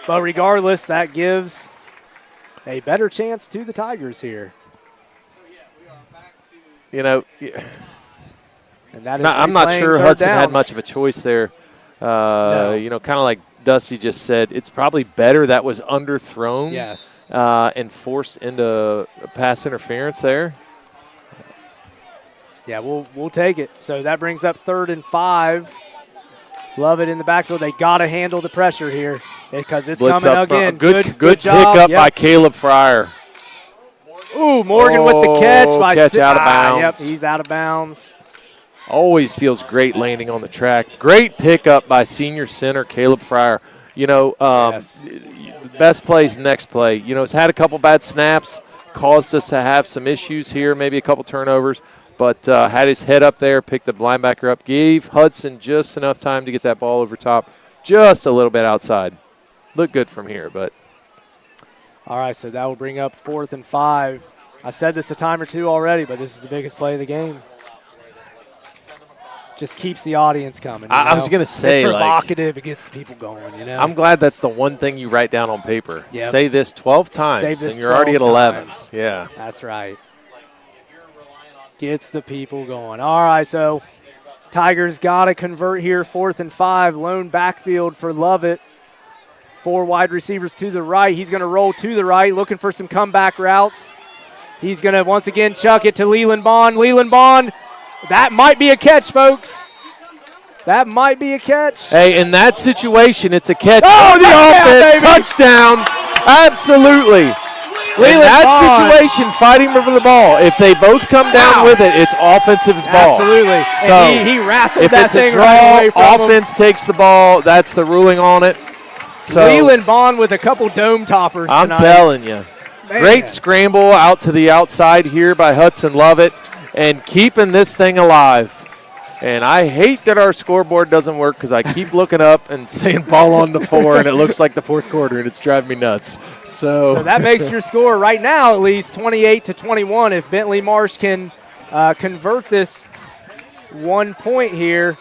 But regardless, that gives a better chance to the Tigers here. You know, and that is I'm not sure Hudson down. had much of a choice there. No. You know, kind of like Dusty just said, it's probably better that was underthrown. Yes. And forced into pass interference there. Yeah, we'll take it. So that brings up 3rd and 5. Love it in the backfield. They got to handle the pressure here because it's Blitz coming up again. Good job. pickup by Caleb Fryer. Ooh, Morgan with the catch. Catch out of bounds. Yep, he's out of bounds. Always feels great landing on the track. Great pickup by senior center Caleb Fryer. You know, best plays next play. You know, it's had a couple bad snaps, caused us to have some issues here, maybe a couple turnovers, but had his head up there, picked the linebacker up, gave Hudson just enough time to get that ball over top, just a little bit outside. Looked good from here, but. All right, so that will bring up 4th and 5. I've said this a time or two already, but this is the biggest play of the game. Just keeps the audience coming. I was going to say, it's provocative. It gets the people going, you know. I'm glad that's the one thing you write down on paper. Yep. Say this 12 times, and you're already at 11. Yeah. That's right. Gets the people going. All right, so Tigers got to convert here, 4th and 5. Lone backfield for Lovett. 4 wide receivers to the right. He's going to roll to the right, looking for some comeback routes. He's going to once again chuck it to Leland Bond. Leland Bond, that might be a catch, folks. That might be a catch. Hey, in that situation, it's a catch. Oh, the offense, baby. touchdown. Absolutely. In that situation, fighting for the ball. If they both come down with it, it's offensive's ball. Absolutely. So and he wrestled if that it's thing a draw, right away from offense takes the ball. That's the ruling on it. So Leland Bond with a couple dome toppers I'm tonight. telling you. Man. Great scramble out to the outside here by Hudson Lovett and keeping this thing alive. And I hate that our scoreboard doesn't work because I keep looking up and saying ball on the 4, and it looks like the 4th quarter, and it's driving me nuts. So that makes your score right now at least 28-21 if Bentley Marsh can convert this 1 point here.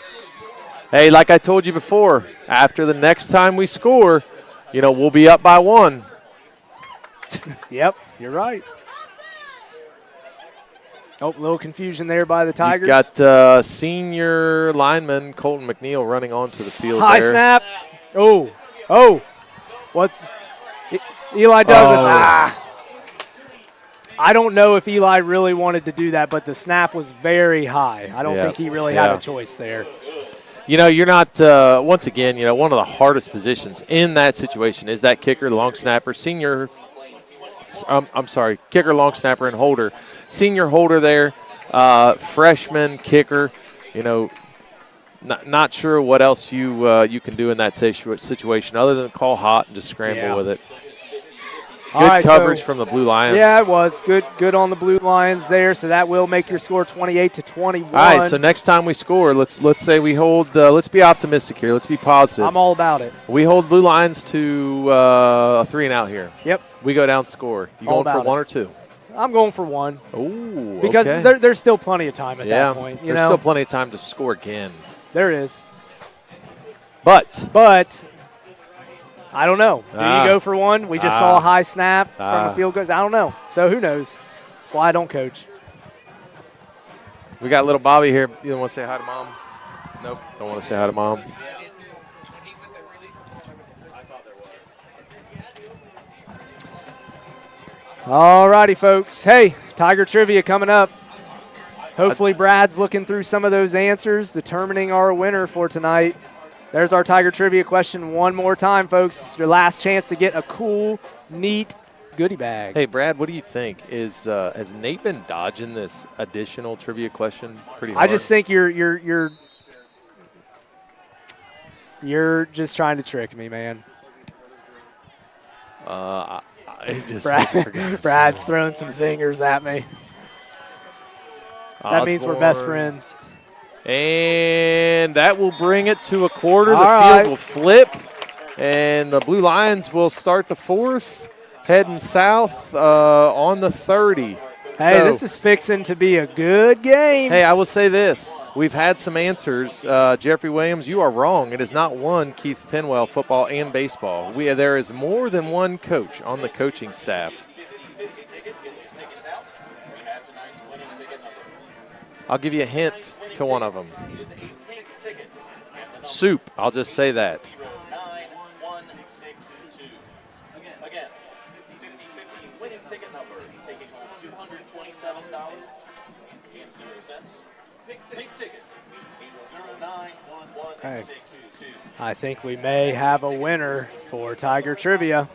Hey, like I told you before, after the next time we score, you know, we'll be up by 1. Yep, you're right. Oh, a little confusion there by the Tigers. You got senior lineman Colton McNeil running onto the field High there. snap. Oh. What's Eli Douglas? I don't know if Eli really wanted to do that, but the snap was very high. I don't think he really had a choice there. You know, you're not, once again, you know, one of the hardest positions in that situation is that kicker, long snapper, kicker, long snapper, and holder. Senior holder there, freshman kicker, you know, not sure what else you can do in that situation other than call hot and just scramble with it. Good coverage from the Blue Lions. Yeah, it was. Good on the Blue Lions there, so that will make your score 28-21. All right, so next time we score, let's say we hold, let's be optimistic here. Let's be positive. I'm all about it. We hold Blue Lions to a 3-and-out here. Yep. We go down score. You going for 1 or 2? I'm going for 1. Ooh, because there's still plenty of time at that point. There's still plenty of time to score again. There is. But I don't know. Do you go for 1? We just saw a high snap from a field goal. I don't know. So who knows? That's why I don't coach. We got little Bobby here. You don't want to say hi to Mom? Nope. Don't want to say hi to Mom. All righty, folks. Hey, Tiger Trivia coming up. Hopefully Brad's looking through some of those answers, determining our winner for tonight. There's our Tiger Trivia question one more time, folks. It's your last chance to get a cool, neat goodie bag. Hey, Brad, what do you think? Has Nate been dodging this additional trivia question pretty hard? I just think you're just trying to trick me, man. Brad's throwing some zingers at me. That means we're best friends. And that will bring it to a quarter. All the right. field will flip, and the Blue Lions will start the fourth, heading south on the 30. Hey, So- this is fixing to be a good game. Hey, I will say this. We've had some answers. Jeffrey Williams, you are wrong. It is not one Keith Penwell, football and baseball. There is more than one coach on the coaching staff. I'll give you a hint to one of them. Soup. I'll just say that. Hey, I think we may have a winner for Tiger Trivia.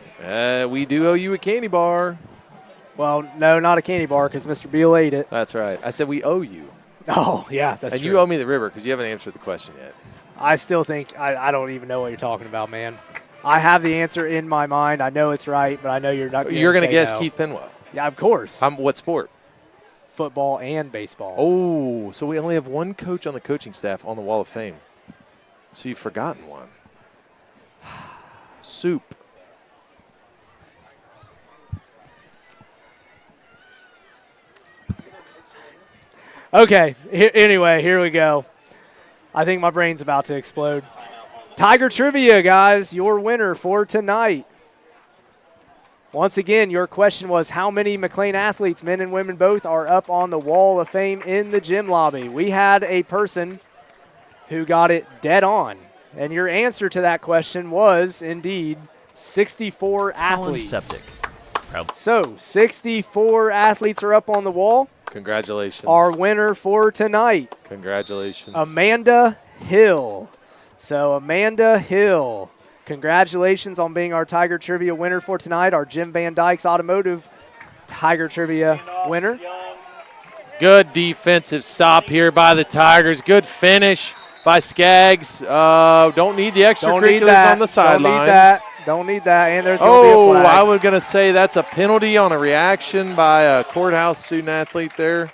We do owe you a candy bar. Well, no, not a candy bar because Mr. Beal ate it. That's right. I said we owe you. Oh, yeah, that's and true. you owe me the river because you haven't answered the question yet. I still think I don't even know what you're talking about, man. I have the answer in my mind. I know it's right, but I know you're not. You're going to guess no. Keith Penwell. Yeah, of course. What sport? Football and baseball. Oh, so we only have one coach on the coaching staff on the Wall of Fame. So you've forgotten one. Soup. Okay, anyway, here we go. I think my brain's about to explode. Tiger Trivia, guys, your winner for tonight. Once again, your question was how many McClain athletes, men and women both, are up on the Wall of Fame in the gym lobby? We had a person who got it dead on. And your answer to that question was, indeed, 64 athletes. So, 64 athletes are up on the wall. Congratulations. Our winner for tonight, Congratulations. Amanda Hill. So, Amanda Hill, congratulations on being our Tiger Trivia winner for tonight, our Jim Van Dyke's Automotive Tiger Trivia winner. Good defensive stop here by the Tigers. Good finish by Skaggs. Don't need the extracurriculars on the sidelines. Don't need that. And there's going to be a flag. I was going to say that's a penalty on a reaction by a courthouse student athlete there.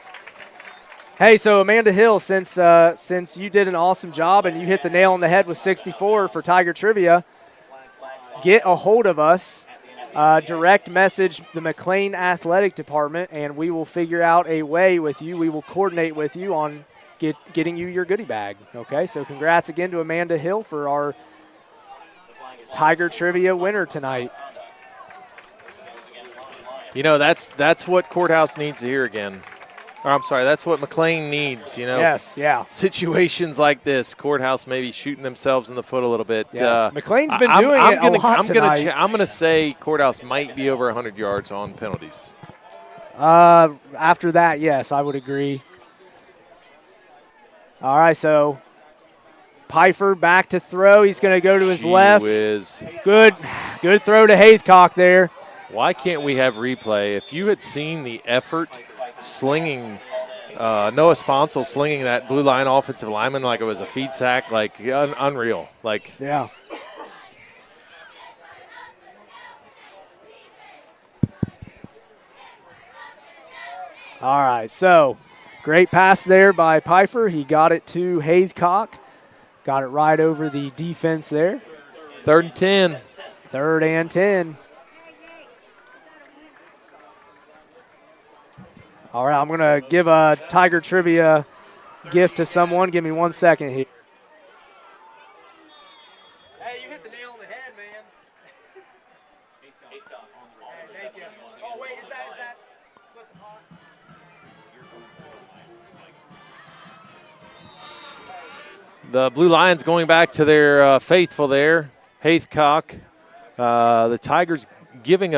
Hey, so Amanda Hill, since you did an awesome job and you hit the nail on the head with 64 for Tiger Trivia, get a hold of us. Direct message the McClain Athletic Department, and we will figure out a way with you. We will coordinate with you on getting you your goodie bag. Okay, so congrats again to Amanda Hill for our Tiger Trivia winner tonight. You know, that's what courthouse needs to hear again. Or I'm sorry, that's what McClain needs, you know. Yes, yeah. Situations like this, courthouse maybe shooting themselves in the foot a little bit. Yes. McClain's been doing it a lot tonight. I'm going to say courthouse might be over 100 yards on penalties. After that, yes, I would agree. All right, so Pfeiffer back to throw. He's going to go to his left. Good throw to Haythcock there. Why can't we have replay? If you had seen the effort slinging Noah Sponsel slinging that blue line offensive lineman like it was a feed sack, like unreal. Like, yeah. All right, so great pass there by Pfeiffer. He got it to Haythcock. Got it right over the defense there. 3rd and 10. 3rd and 10. All right, I'm going to give a Tiger Trivia gift to someone. Give me 1 second here. Hey, you hit the nail on the head, man. Thank you. Oh, wait, is that split the pot? The Blue Lions going back to their faithful there, Haythcock. The Tigers giving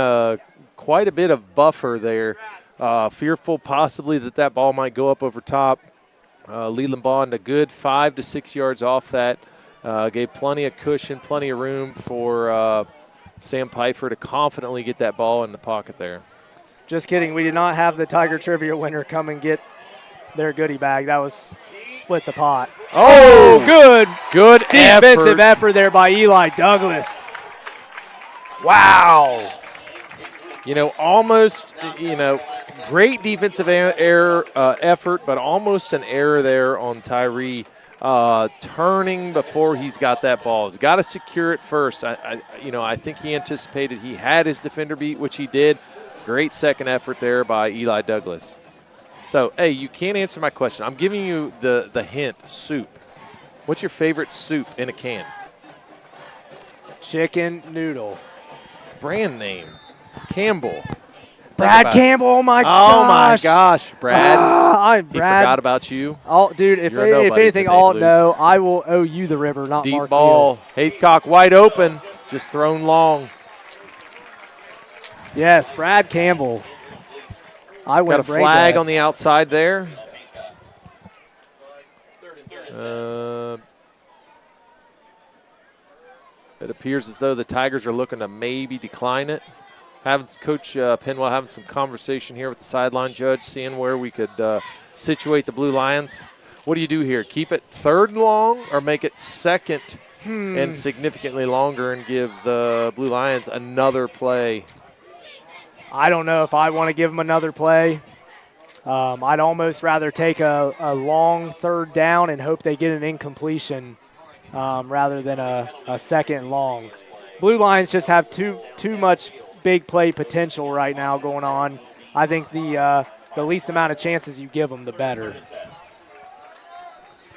quite a bit of buffer there. Fearful possibly that ball might go up over top. Lee Mlan a good 5 to 6 yards off that. Gave plenty of cushion, plenty of room for Sam Pfeiffer to confidently get that ball in the pocket there. Just kidding. We did not have the Tiger Trivia winner come and get their goodie bag. That was split the pot. Oh, good defensive effort there by Eli Douglas. Wow. Almost, great defensive effort, but almost an error there on Tyree. Turning before he's got that ball. He's got to secure it first. I think he anticipated he had his defender beat, which he did. Great second effort there by Eli Douglas. So, hey, you can't answer my question. I'm giving you the hint, soup. What's your favorite soup in a can? Chicken noodle. Brand name, Campbell. Brad Campbell, oh my gosh, Brad. Brad. He forgot about you. Dude, if anything, I will owe you the river, not Deep Mark ball, Haithcock wide open, just thrown long. Yes, Brad Campbell. Got a flag on the outside there. It appears as though the Tigers are looking to maybe decline it. Coach Penwell having some conversation here with the sideline judge, seeing where we could situate the Blue Lions. What do you do here? Keep it third and long or make it second and significantly longer and give the Blue Lions another play? I don't know if I want to give them another play. I'd almost rather take a long third down and hope they get an incompletion rather than a second and long. Blue Lions just have too much big play potential right now going on. I think the least amount of chances you give them, the better.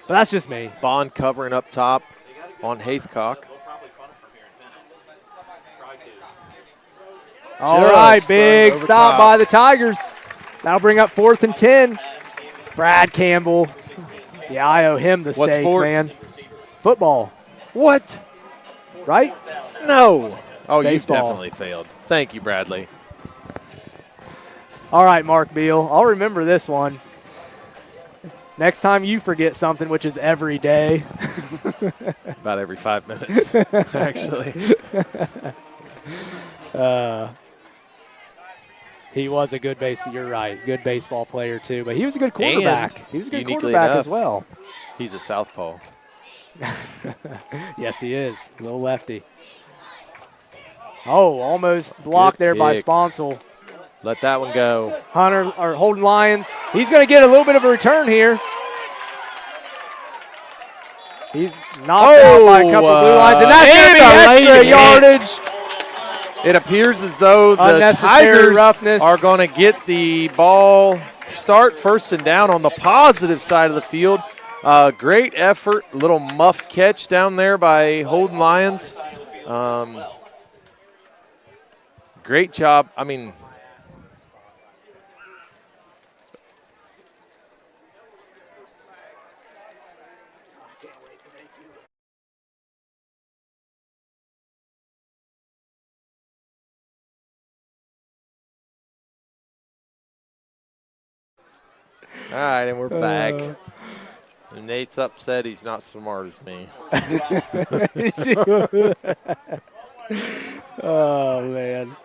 But that's just me. Bond covering up top on Haithcock. All right, big stop by the Tigers. That'll bring up 4th and 10. Brad Campbell. Yeah, I owe him the steak, man. Football. What? Right? No. Oh, Baseball. You definitely failed. Thank you, Bradley. All right, Mark Beal. I'll remember this one. Next time you forget something, which is every day. About every 5 minutes, actually. He was a good you're right, good baseball player too, but he was a good quarterback. And he was a good quarterback as well. He's a southpaw. Yes, he is. A little lefty. Oh, almost blocked there by Sponsel. Let that one go. Holden Lyons. He's going to get a little bit of a return here. He's knocked out by a couple of Blue Lions, and that's going to be extra yardage. It appears as though the Tigers are going to get the ball start 1st and down on the positive side of the field. Great effort, little muff catch down there by Holden Lyons. Great job. I mean, all right, and we're back. And Nate's upset he's not smart as me. Oh, man.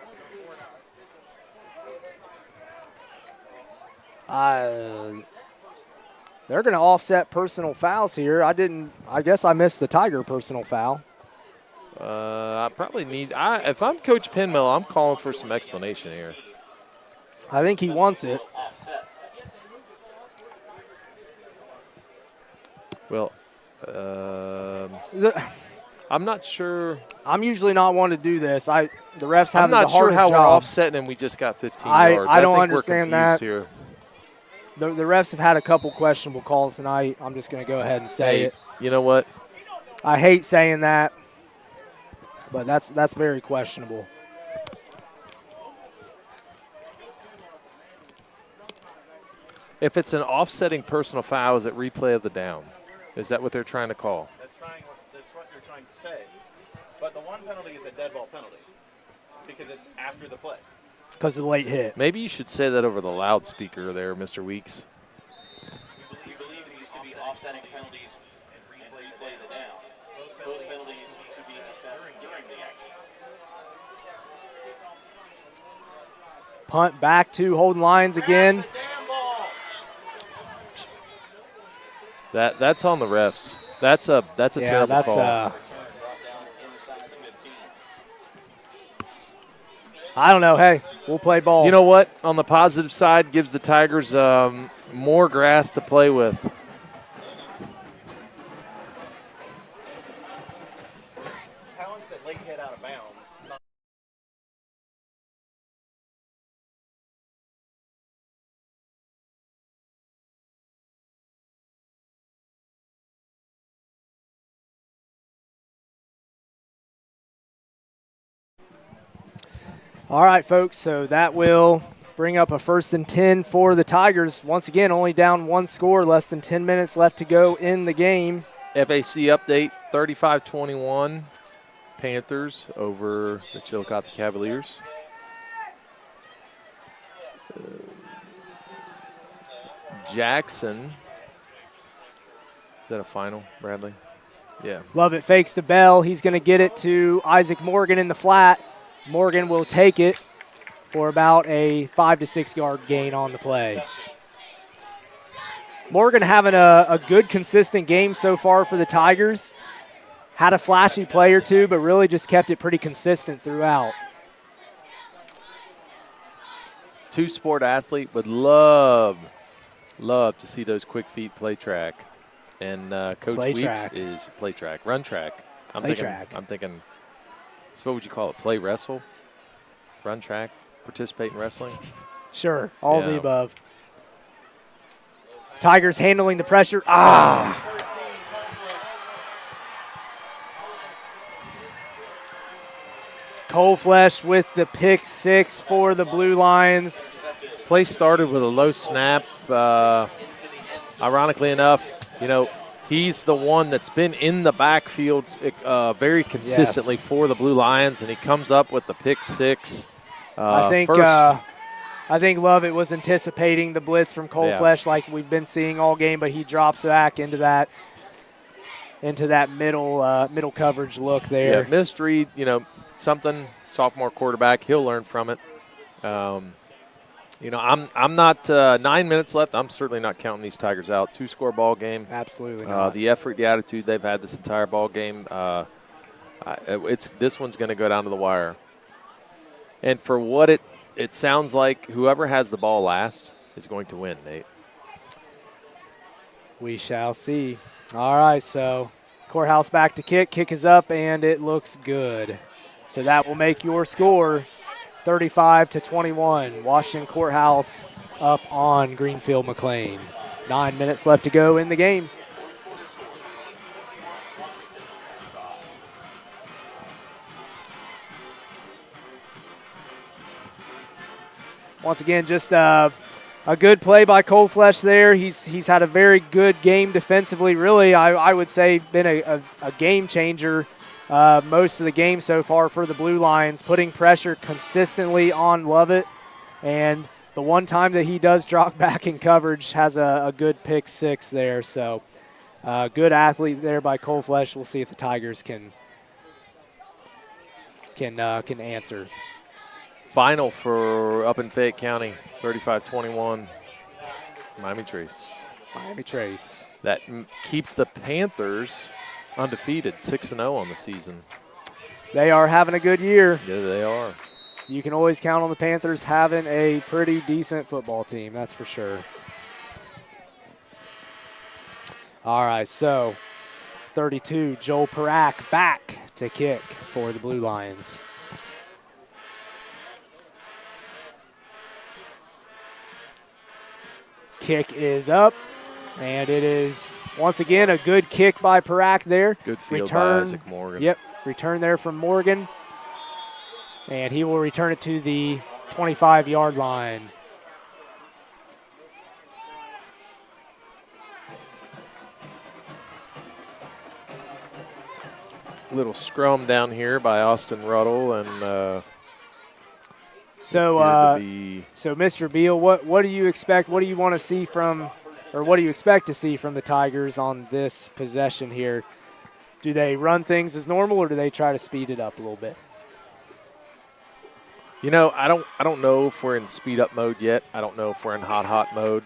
They're going to offset personal fouls here. I guess I missed the Tiger personal foul. I probably need – if I'm Coach Penmill, I'm calling for some explanation here. I think he wants it. Well, I'm not sure. I'm usually not one to do this. The refs have the hardest job. I'm not sure how we're offsetting and we just got 15 yards. I don't think understand we're confused that. Here. The refs have had a couple questionable calls tonight. I'm just going to go ahead and say it. You know what? I hate saying that, but that's very questionable. If it's an offsetting personal foul, is it replay of the down? Is that what they're trying to call? That's what you're trying to say. But the one penalty is a dead ball penalty because it's after the play. because of the late hit. Maybe you should say that over the loudspeaker there, Mr. Weeks. We believe these to be offsetting penalties and replay the down. Both penalties to be assessed during the action. Punt back to holding lines again. That's on the refs. That's a terrible call. I don't know. Hey, we'll play ball. You know what? On the positive side, gives the Tigers more grass to play with. Talents that late hit out of bounds. All right, folks, so that will bring up a 1st and 10 for the Tigers. Once again, only down 1 score, less than 10 minutes left to go in the game. FAC update, 35-21, Panthers over the Chillicothe Cavaliers. Jackson. Is that a final, Bradley? Yeah. Lovett fakes the bell. He's going to get it to Isaac Morgan in the flat. Morgan will take it for about a 5 to 6 yard gain on the play. Morgan having a good, consistent game so far for the Tigers. Had a flashy play or two, but really just kept it pretty consistent throughout. Two-sport athlete would love to see those quick feet play track. And Coach Play Weeks track. is play track, run track. I'm track. thinking, so what would you call it? Play wrestle? Run track? Participate in wrestling? Sure, all of the above. Tigers handling the pressure. Ah! Cold Flesh with the pick 6 for the Blue Lions. Play started with a low snap. Ironically enough, he's the one that's been in the backfield very consistently for the Blue Lions, and he comes up with the pick 6. I think Lovett was anticipating the blitz from Cold Flesh like we've been seeing all game, but he drops back into that middle coverage look there. Yeah, missed read, something, sophomore quarterback, he'll learn from it. I'm not 9 minutes left. I'm certainly not counting these Tigers out. 2-score ball game. Absolutely not. The effort, the attitude they've had this entire ball game, this one's going to go down to the wire. And for what it sounds like, whoever has the ball last is going to win, Nate. We shall see. All right, so Courthouse back to kick. Kick is up, and it looks good. So that will make your score 35-21. Washington Courthouse up on Greenfield McClain. 9 minutes left to go in the game. Once again, just a good play by Cold Flesh there. He's had a very good game defensively. Really, I would say been a game changer most of the game so far for the Blue Lions, putting pressure consistently on Lovett. And the one time that he does drop back in coverage has a good pick 6 there. So good athlete there by Cold Flesh. We'll see if the Tigers can answer. Final for up in Fayette County, 35-21, Miami Trace. Miami Trace. That keeps the Panthers undefeated, 6-0 on the season. They are having a good year. Yeah, they are. You can always count on the Panthers having a pretty decent football team, that's for sure. All right, so 32, Joel Parak back to kick for the Blue Lions. Kick is up, and it is once again a good kick by Parak there. Good field by Isaac Morgan. Yep, return there from Morgan, and he will return it to the 25-yard line. Little scrum down here by Austin Ruddle and So, so Mr. Beal, what do you expect? What do you want to see from, or what do you expect to see from the Tigers on this possession here? Do they run things as normal, or do they try to speed it up a little bit? You know, I don't know if we're in speed up mode yet. I don't know if we're in hot mode.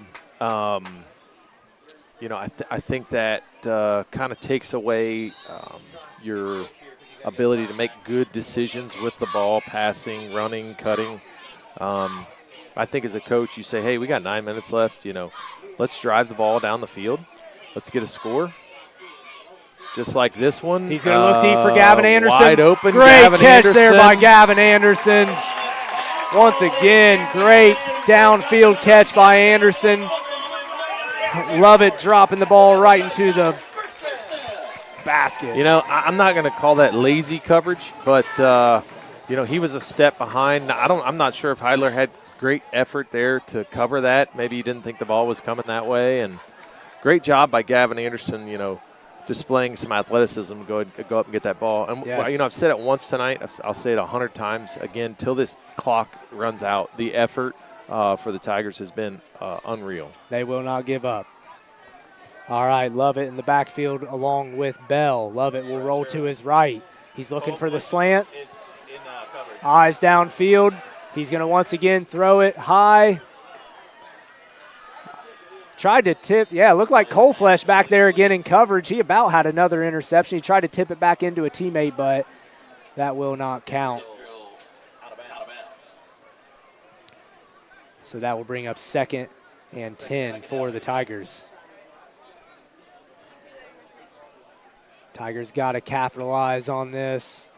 You know, I think that kind of takes away your ability to make good decisions with the ball, passing, running, cutting. I think as a coach, you say, hey, we got 9 minutes left. You know, let's drive the ball down the field. Let's get a score. Just like this one. He's going to look deep for Gavin Anderson. Wide open. Great Gavin catch Anderson. there by Gavin Anderson. Once again, great downfield catch by Anderson. Love it, dropping the ball right into the basket. You know, I'm not going to call that lazy coverage, but you know, he was a step behind. I'm not sure if Heidler had great effort there to cover that. Maybe he didn't think the ball was coming that way. And great job by Gavin Anderson, you know, displaying some athleticism to go up and get that ball. And, yes. You know, I've said it once tonight. I'll say it 100 times again till this clock runs out. The effort for the Tigers has been unreal. They will not give up. All right, Lovett in the backfield along with Bell. Lovett will roll to his right. He's looking for the slant. Eyes downfield. He's going to once again throw it high. Tried to tip. Yeah, looked like Coleflesh back there again in coverage. He about had another interception. He tried to tip it back into a teammate, but that will not count. So that will bring up 2nd and 10 for the Tigers. Tigers got to capitalize on this.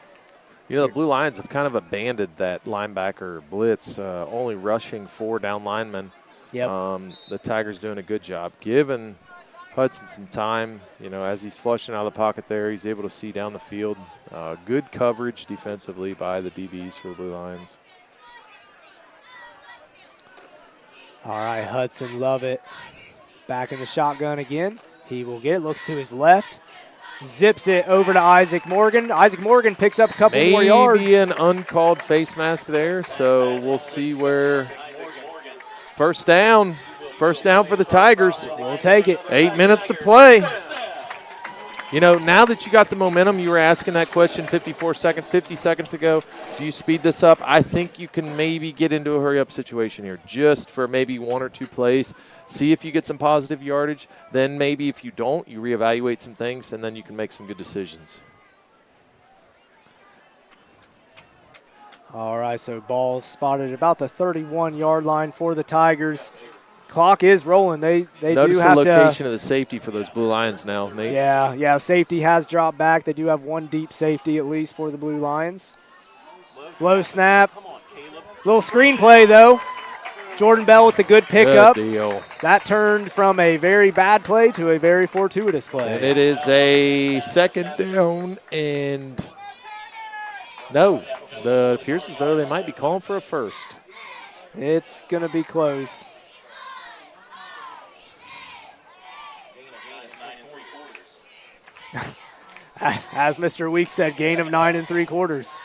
You know, the Blue Lions have kind of abandoned that linebacker blitz, only rushing 4 down linemen. Yep. The Tigers doing a good job, giving Hudson some time. You know, as he's flushing out of the pocket there, he's able to see down the field. Good coverage defensively by the DBs for the Blue Lions. All right, Hudson Lovett back in the shotgun again. He will get it, looks to his left. Zips it over to Isaac Morgan. Isaac Morgan picks up a couple more yards. Maybe an uncalled face mask there, so we'll see where. First down for the Tigers. We'll take it. 8 minutes to play. You know, now that you got the momentum, you were asking that question 50 seconds ago, do you speed this up? I think you can maybe get into a hurry-up situation here just for maybe 1 or 2 plays. See if you get some positive yardage. Then maybe if you don't, you reevaluate some things, and then you can make some good decisions. All right, so ball spotted about the 31-yard line for the Tigers. Clock is rolling. They Notice do have the to. location of the safety for those Blue Lions now, Nate. Yeah, safety has dropped back. They do have 1 deep safety at least for the Blue Lions. Low snap. Little screenplay, though. Jordan Bell with the good pickup. Good deal. That turned from a very bad play to a very fortuitous play. And it is a 2nd down, and no, it appears as though they might be calling for a first. It's going to be close. As Mr. Weeks said, gain of 9 3/4.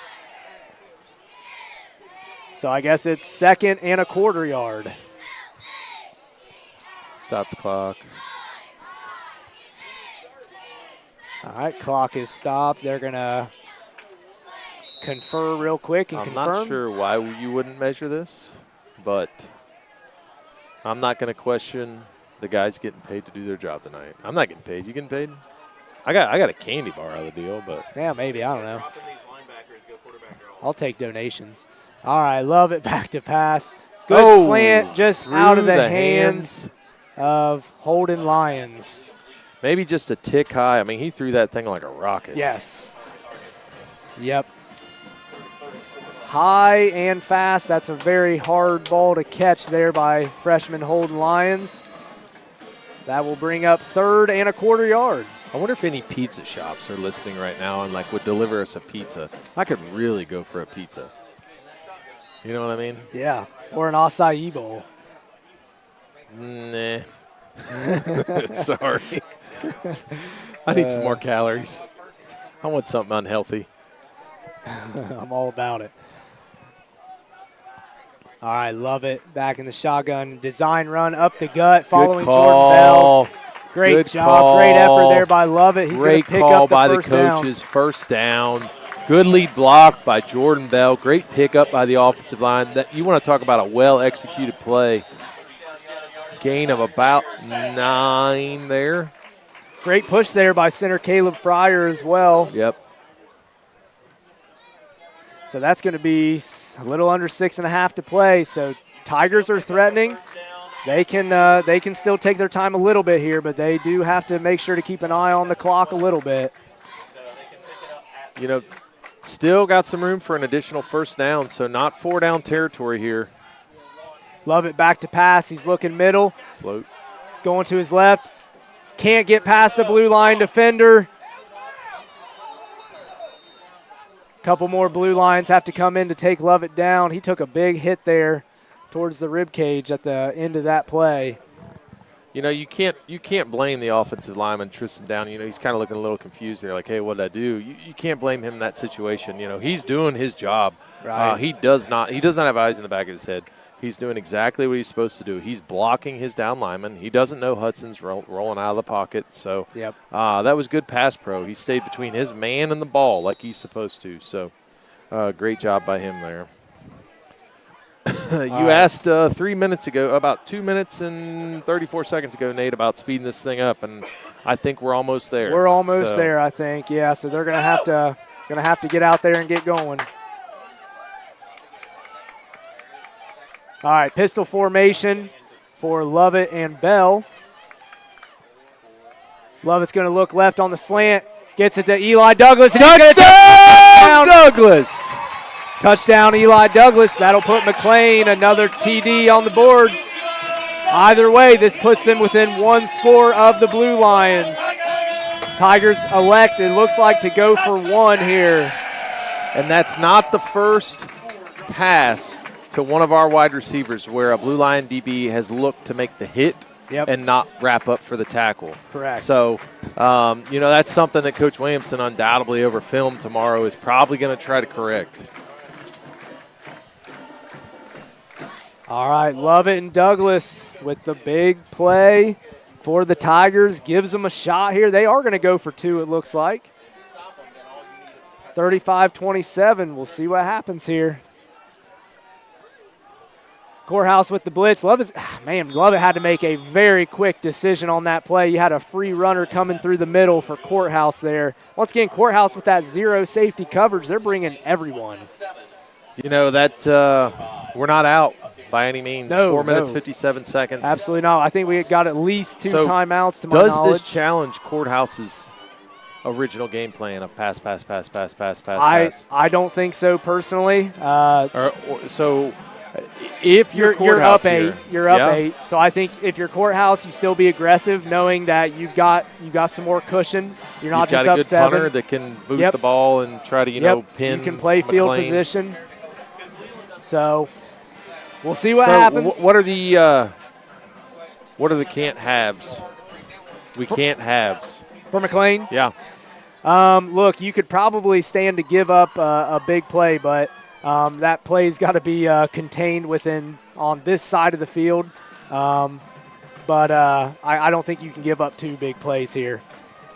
So I guess it's 2nd and a quarter yard. Stop the clock. All right, clock is stopped. They're going to confer real quick and I'm confirm. not sure why you wouldn't measure this, but I'm not going to question the guys getting paid to do their job tonight. I'm not getting paid. You getting paid? I got a candy bar out of the deal, but yeah, maybe. I don't know. I'll take donations. All right, love it. Back to pass. Good slant just out of the hands of Holden Lyons. Maybe just a tick high. I mean, he threw that thing like a rocket. Yes. Yep. High and fast. That's a very hard ball to catch there by freshman Holden Lyons. That will bring up 3rd and a quarter yard. I wonder if any pizza shops are listening right now and would deliver us a pizza. I could really go for a pizza. You know what I mean? Yeah, or an acai bowl. Nah. Sorry. I need some more calories. I want something unhealthy. I'm all about it. All right, love it. Back in the shotgun. Design run up the gut following Good Jordan call. Bell. Great Good job. call. Great effort there by Lovett. He's going Great to pick call up the by the first down. coaches. First down. Good lead block by Jordan Bell. Great pickup by the offensive line. That you want to talk about a well-executed play. Gain of about 9 there. Great push there by center Caleb Fryer as well. Yep. So that's going to be a little under 6.5 to play. So Tigers are threatening. They can still take their time a little bit here, but they do have to make sure to keep an eye on the clock a little bit. You know, still got some room for an additional first down, so not 4-down territory here. Love it back to pass. He's looking middle. Float. He's going to his left. Can't get past the blue line defender. Couple more blue lines have to come in to take Lovett down. He took a big hit there towards the rib cage at the end of that play. You know, you can't blame the offensive lineman Tristan Down. You know, he's kind of looking a little confused there, like, hey, what did I do? You can't blame him in that situation. You know, he's doing his job. Right. He does not have eyes in the back of his head. He's doing exactly what he's supposed to do. He's blocking his down lineman. He doesn't know Hudson's rolling out of the pocket. So yep. That was good pass pro. He stayed between his man and the ball like he's supposed to. So great job by him there. You asked 3 minutes ago, about 2 minutes and 34 seconds ago, Nate, about speeding this thing up, and I think we're almost there. We're almost there, I think. Yeah, so they're gonna have to get out there and get going. All right, pistol formation for Lovett and Bell. Lovett's going to look left on the slant. Gets it to Eli Douglas. Touchdown, Douglas! Touchdown, Eli Douglas. That'll put McClain another TD on the board. Either way, this puts them within one score of the Blue Lions. Tigers elect, it looks like, to go for one here. And that's not the first pass to one of our wide receivers where a Blue Lion DB has looked to make the hit and not wrap up for the tackle. Correct. So, you know, that's something that Coach Williamson undoubtedly over film tomorrow is probably going to try to correct. All right, Lovett and Douglas with the big play for the Tigers. Gives them a shot here. They are going to go for two, it looks like. 35-27. We'll see what happens here. Courthouse with the blitz. Lovett had to make a very quick decision on that play. You had a free runner coming through the middle for Courthouse there. Once again, Courthouse with that zero safety coverage, they're bringing everyone. You know, that we're not out by any means. No, 4 minutes, 57 seconds. Absolutely not. I think we got at least two timeouts to my knowledge. Does this challenge Courthouse's original game plan of pass? I don't think so personally. So if you're up eight, you're up 8. So I think if you're Courthouse, you still be aggressive, knowing that you've got some more cushion. You're not just up 7. You've got a good punter that can boot the ball and try to pin. You can play field McClain. position. So we'll see what happens. What are the can't haves? We can't haves for McClain. Yeah. Look, you could probably stand to give up a big play, but that play's got to be contained on this side of the field. But I don't think you can give up 2 big plays here.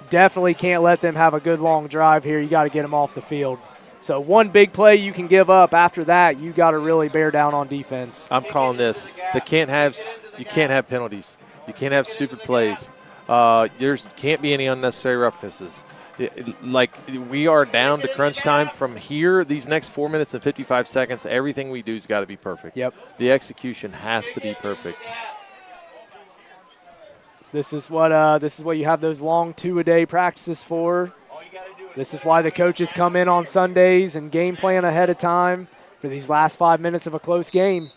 Definitely can't let them have a good long drive here. You got to get them off the field. So 1 big play you can give up. After that, you got to really bear down on defense. I'm calling this the can't haves. You can't have penalties. You can't have stupid plays. There can't be any unnecessary roughnesses. Like, we are down to crunch time from here. These next 4 minutes and 55 seconds, everything we do has got to be perfect. Yep. The execution has to be perfect. This is what you have those long 2-a-day practices for. This is why the coaches come in on Sundays and game plan ahead of time for these last 5 minutes of a close game.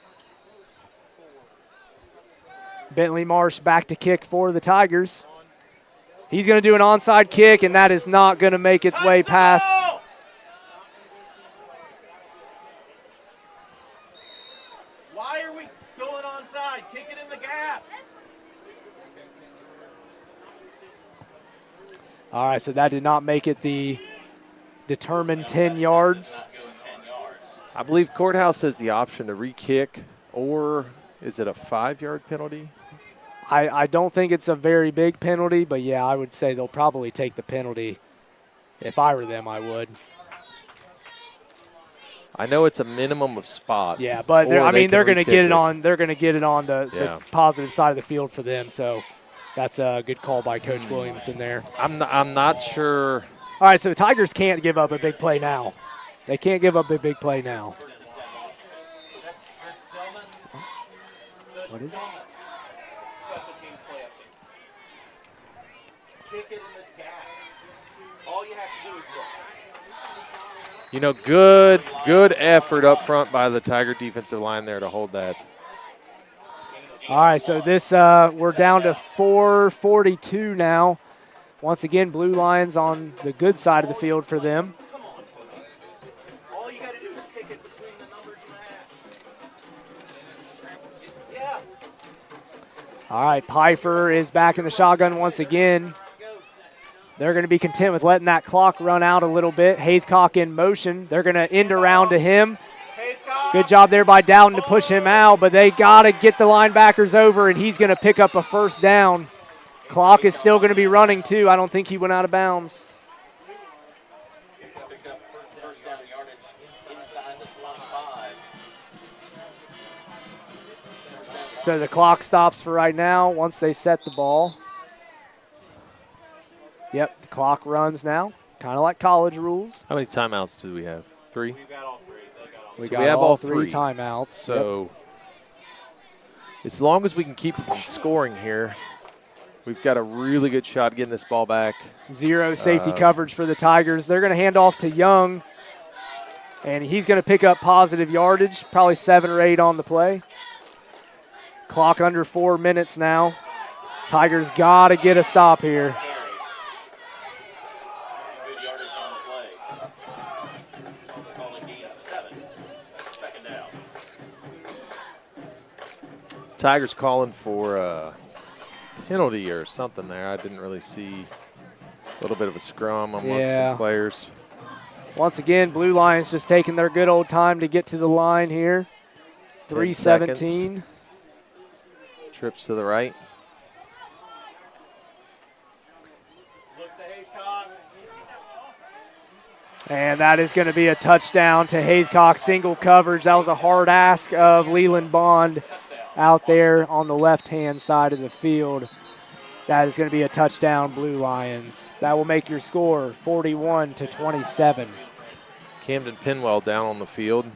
Bentley Marsh back to kick for the Tigers. He's going to do an onside kick, and that is not going to make its way past. Why are we going onside? Kick it in the gap. All right, so that did not make it the determined 10 yards. I believe Courthouse has the option to re-kick Or is it a 5-yard penalty? I don't think it's a very big penalty, but, yeah, I would say they'll probably take the penalty. If I were them, I would. I know it's a minimum of spots. Yeah, but they're going to get it on. They're going to get it on the positive side of the field for them. So that's a good call by Coach Williamson there. I'm not sure. All right, so the Tigers can't give up a big play now. They can't give up a big play now. What is it? Special teams play, FC. Kick it in the gap. All you have to do is look. You know, good effort up front by the Tiger defensive line there to hold that. All right, so this we're down to 4:42 now. Once again, Blue Lions on the good side of the field for them. All you got to do is kick it between the numbers and the hash. Yeah. All right, Pfeiffer is back in the shotgun once again. They're going to be content with letting that clock run out a little bit. Haycock in motion. They're going to end around to him. Good job there by Dowden to push him out, but they got to get the linebackers over, and he's going to pick up a first down. Clock is still going to be running, too. I don't think he went out of bounds. So the clock stops for right now once they set the ball. Yep, the clock runs now, kind of like college rules. How many timeouts do we have? 3? We've got all three. We have all three timeouts. So as long as we can keep them scoring here, we've got a really good shot getting this ball back. 0 safety coverage for the Tigers. They're going to hand off to Young, and he's going to pick up positive yardage, probably 7 or 8 on the play. Clock under 4 minutes now. Tigers got to get a stop here. Tigers calling for a penalty or something there. I didn't really see a little bit of a scrum amongst some players. Once again, Blue Lions just taking their good old time to get to the line here. 3:17. Trips to the right. And that is going to be a touchdown to Haycock, single coverage. That was a hard ask of Leland Bond out there on the left-hand side of the field. That is going to be a touchdown, Blue Lions. That will make your score 41-27. Camden Pinwell down on the field.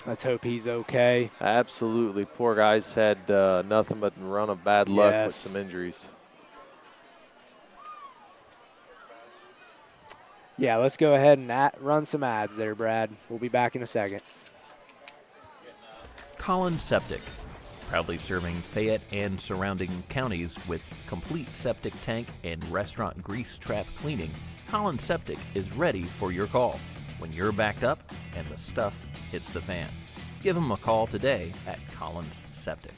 Let's hope he's okay. Absolutely. Poor guy's had nothing but a run of bad luck with some injuries. Yeah, let's go ahead and run some ads there, Brad. We'll be back in a second. Collins Septic, proudly serving Fayette and surrounding counties with complete septic tank and restaurant grease trap cleaning. Collins Septic is ready for your call when you're backed up and the stuff hits the fan. Give them a call today at Collins Septic.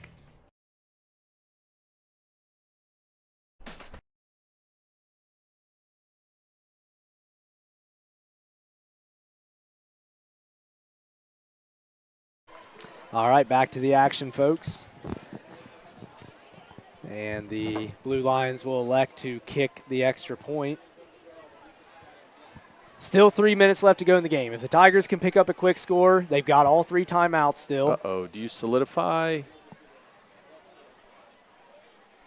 All right, back to the action, folks. And the Blue Lions will elect to kick the extra point. Still 3 minutes left to go in the game. If the Tigers can pick up a quick score, they've got all 3 timeouts still. Uh-oh, do you solidify?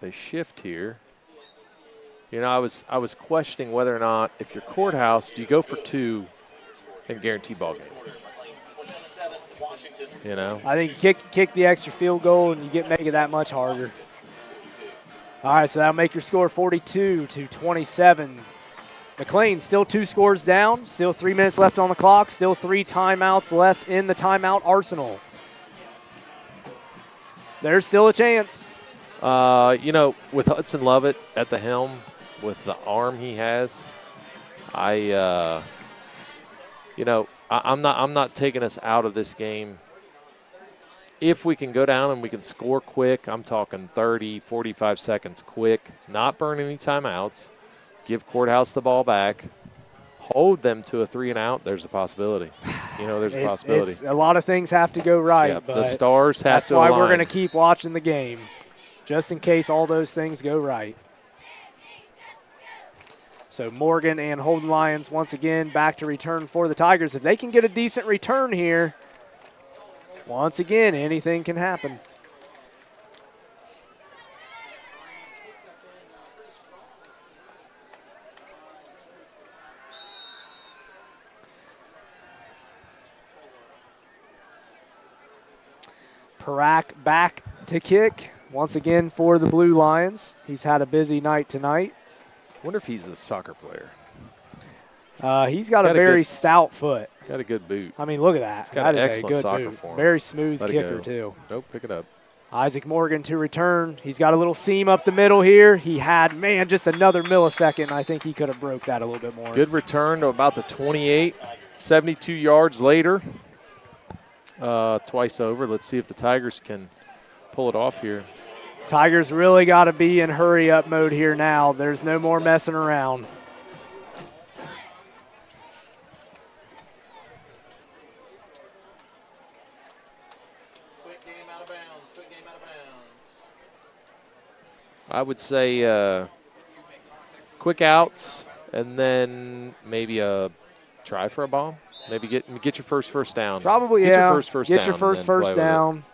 They shift here. You know, I was questioning whether or not, if you're Courthouse, do you go for 2 and guarantee ball game? You know, I think you kick the extra field goal and you make it that much harder. All right, so that'll make your score 42-27. McClain still 2 scores down, still 3 minutes left on the clock, still 3 timeouts left in the timeout arsenal. There's still a chance. You know, with Hudson Lovett at the helm, with the arm he has, I'm not taking us out of this game. If we can go down and we can score quick, I'm talking 30, 45 seconds quick, not burn any timeouts, give Courthouse the ball back, hold them to a 3-and-out, there's a possibility. There's a possibility. A lot of things have to go right. Yeah, but the stars have to align. align. That's why we're going to keep watching the game, just in case all those things go right. So Morgan and Holden Lions once again back to return for the Tigers. If they can get a decent return here, once again, anything can happen. Parak back to kick once again for the Blue Lions. He's had a busy night tonight. Wonder if he's a soccer player. He's got a very stout foot. Got a good boot. I mean, look at that. He's got That an is excellent a good soccer boot. form. Very smooth Let it kicker, go. too. Nope, pick it up. Isaac Morgan to return. He's got a little seam up the middle here. He had, just another millisecond. I think he could have broke that a little bit more. Good return to about the 28, 72 yards later. Twice over. Let's see if the Tigers can pull it off here. Tigers really got to be in hurry-up mode here now. There's no more messing around. Quick game out of bounds. Quick game out of bounds. I would say quick outs and then maybe a try for a bomb. Maybe get your first down. Probably, get yeah. Your first get down your first down.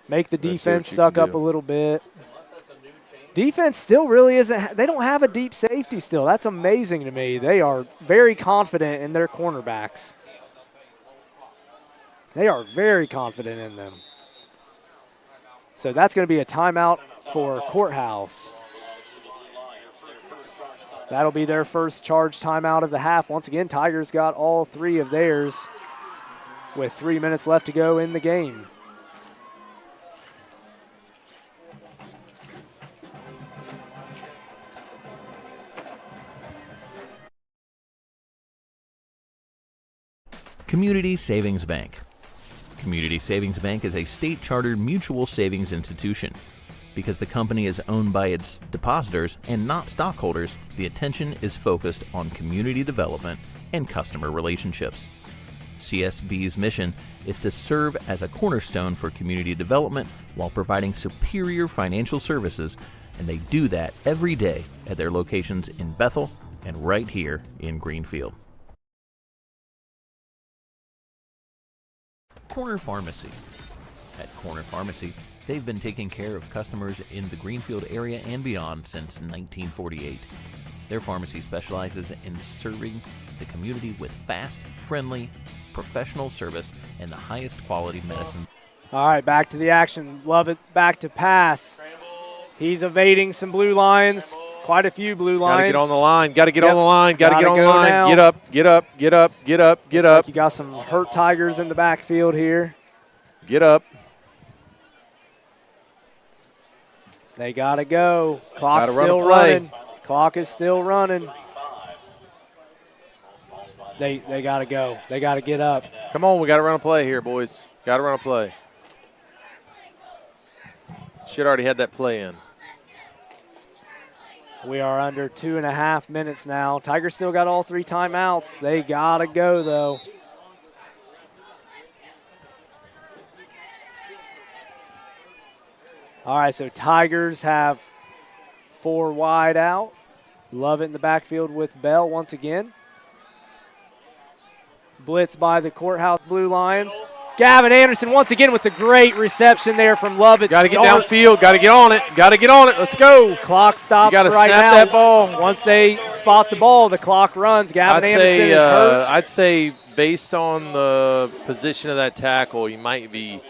Make the defense suck up a little bit. Defense still really isn't – they don't have a deep safety still. That's amazing to me. They are very confident in their cornerbacks. They are very confident in them. So that's going to be a timeout for Courthouse. That'll be their first charge timeout of the half. Once again, Tigers got all three of theirs with 3 minutes left to go in the game. Community Savings Bank. Community Savings Bank is a state-chartered mutual savings institution. Because the company is owned by its depositors and not stockholders, the attention is focused on community development and customer relationships. CSB's mission is to serve as a cornerstone for community development while providing superior financial services, and they do that every day at their locations in Bethel and right here in Greenfield. Corner Pharmacy. At Corner Pharmacy, they've been taking care of customers in the Greenfield area and beyond since 1948. Their pharmacy specializes in serving the community with fast, friendly, professional service and the highest quality medicine. All right, back to the action. Love it. Back to pass. He's evading some Blue Lions. Quite a few Blue Lions. Got to get on the line. Got to get on the line. Got to get on the line. Now. Get up. Get up. Get up. Get up. Get up. Like you got some hurt Tigers in the backfield here. Get up. They got to go. Clock's still running. Clock is still running. They got to go. They got to get up. Come on, we got to run a play here, boys. Got to run a play. Should already had that play in. We are under 2.5 minutes now. Tigers still got all three timeouts. They got to go, though. All right, so Tigers have 4 wide out. Love it in the backfield with Bell once again. Blitz by the Courthouse Blue Lions. Gavin Anderson once again with the great reception there from Lovett. Got to get downfield. Got to get on it. Got to get on it. Let's go. Clock stops right now. Got to snap that ball. Once they spot the ball, the clock runs. Gavin Anderson is hurt. I'd say based on the position of that tackle, he might be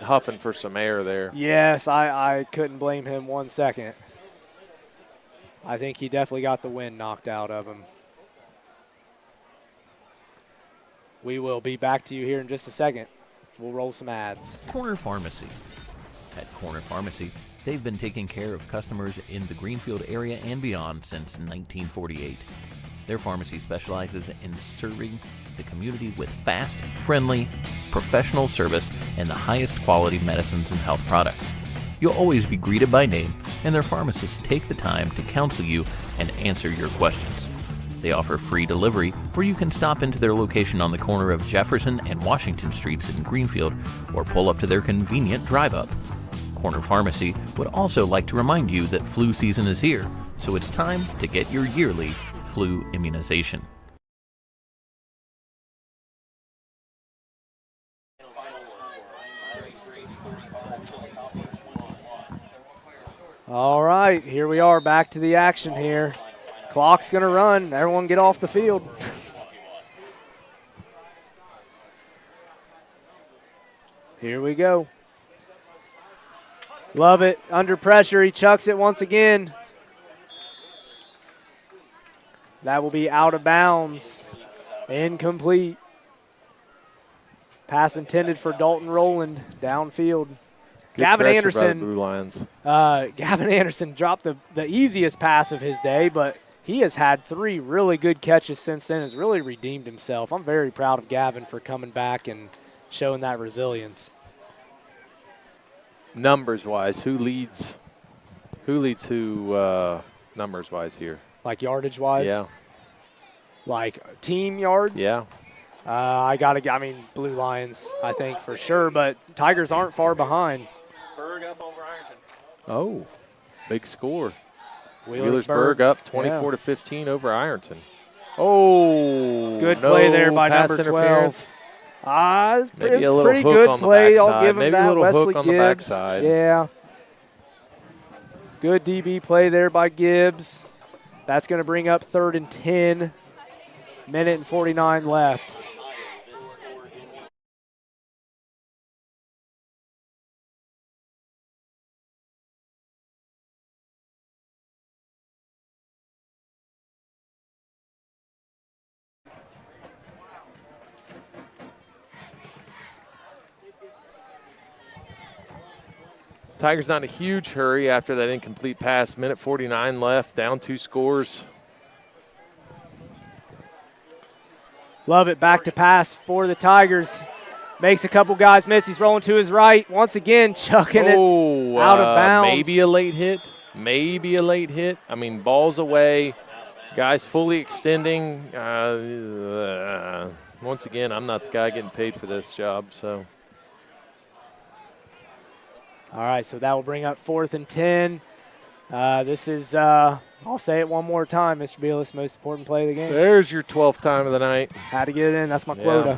huffing for some air there. Yes, I couldn't blame him 1 second. I think he definitely got the wind knocked out of him. We will be back to you here in just a second. We'll roll some ads. Corner Pharmacy. At Corner Pharmacy, they've been taking care of customers in the Greenfield area and beyond since 1948. Their pharmacy specializes in serving the community with fast, friendly, professional service and the highest quality medicines and health products. You'll always be greeted by name, and their pharmacists take the time to counsel you and answer your questions. They offer free delivery, where you can stop into their location on the corner of Jefferson and Washington Streets in Greenfield or pull up to their convenient drive-up. Corner Pharmacy would also like to remind you that flu season is here, so it's time to get your yearly flu immunization. All right, here we are back to the action here. Clock's going to run. Everyone get off the field. Here we go. Love it. Under pressure, he chucks it once again. That will be out of bounds. Incomplete. Pass intended for Dalton Rowland downfield. Good Gavin pressure Anderson. by the Blue Lions. Gavin Anderson dropped the easiest pass of his day, but he has had 3 really good catches since then, has really redeemed himself. I'm very proud of Gavin for coming back and showing that resilience. Numbers-wise, who leads numbers-wise here? Like yardage-wise? Yeah. Like team yards? Yeah. Blue Lions, I think, for sure, but Tigers aren't far behind. Berg up over Ironton. Oh, big score. Wheelersburg up 24-15 over Ironton. Oh, good play there by pass number 12. interference. It's Maybe a little pretty hook good on the play. I'll backside. give him Maybe that. a little Wesley hook on Gibbs. the backside. Yeah. Good DB play there by Gibbs. That's going to bring up 3rd and 10. Minute and 49 left. Tigers not in a huge hurry after that incomplete pass. Minute 49 left, down 2 scores. Love it. Back to pass for the Tigers. Makes a couple guys miss. He's rolling to his right. Once again, chucking it out of bounds. Maybe a late hit. Maybe a late hit. I mean, ball's away. Guys fully extending. Once again, I'm not the guy getting paid for this job, so. All right, so that will bring up 4th and 10. This is, I'll say it one more time, Mr. Bealis, most important play of the game. There's your 12th time of the night. Had to get it in. That's my quota.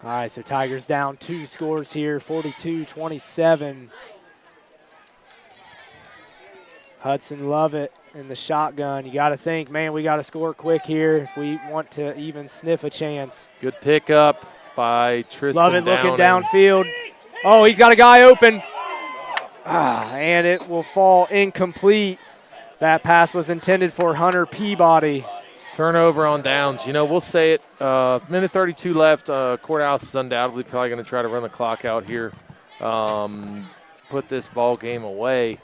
All right, so Tigers down 2 scores here, 42-27. Hudson Lovett in the shotgun. You got to think, man, we got to score quick here if we want to even sniff a chance. Good pickup by Tristan Lovett looking Downing. downfield. Oh, he's got a guy open. And it will fall incomplete. That pass was intended for Hunter Peabody. Turnover on downs. You know, we'll say it. Minute 32 left. Courthouse is undoubtedly probably going to try to run the clock out here, put this ball game away.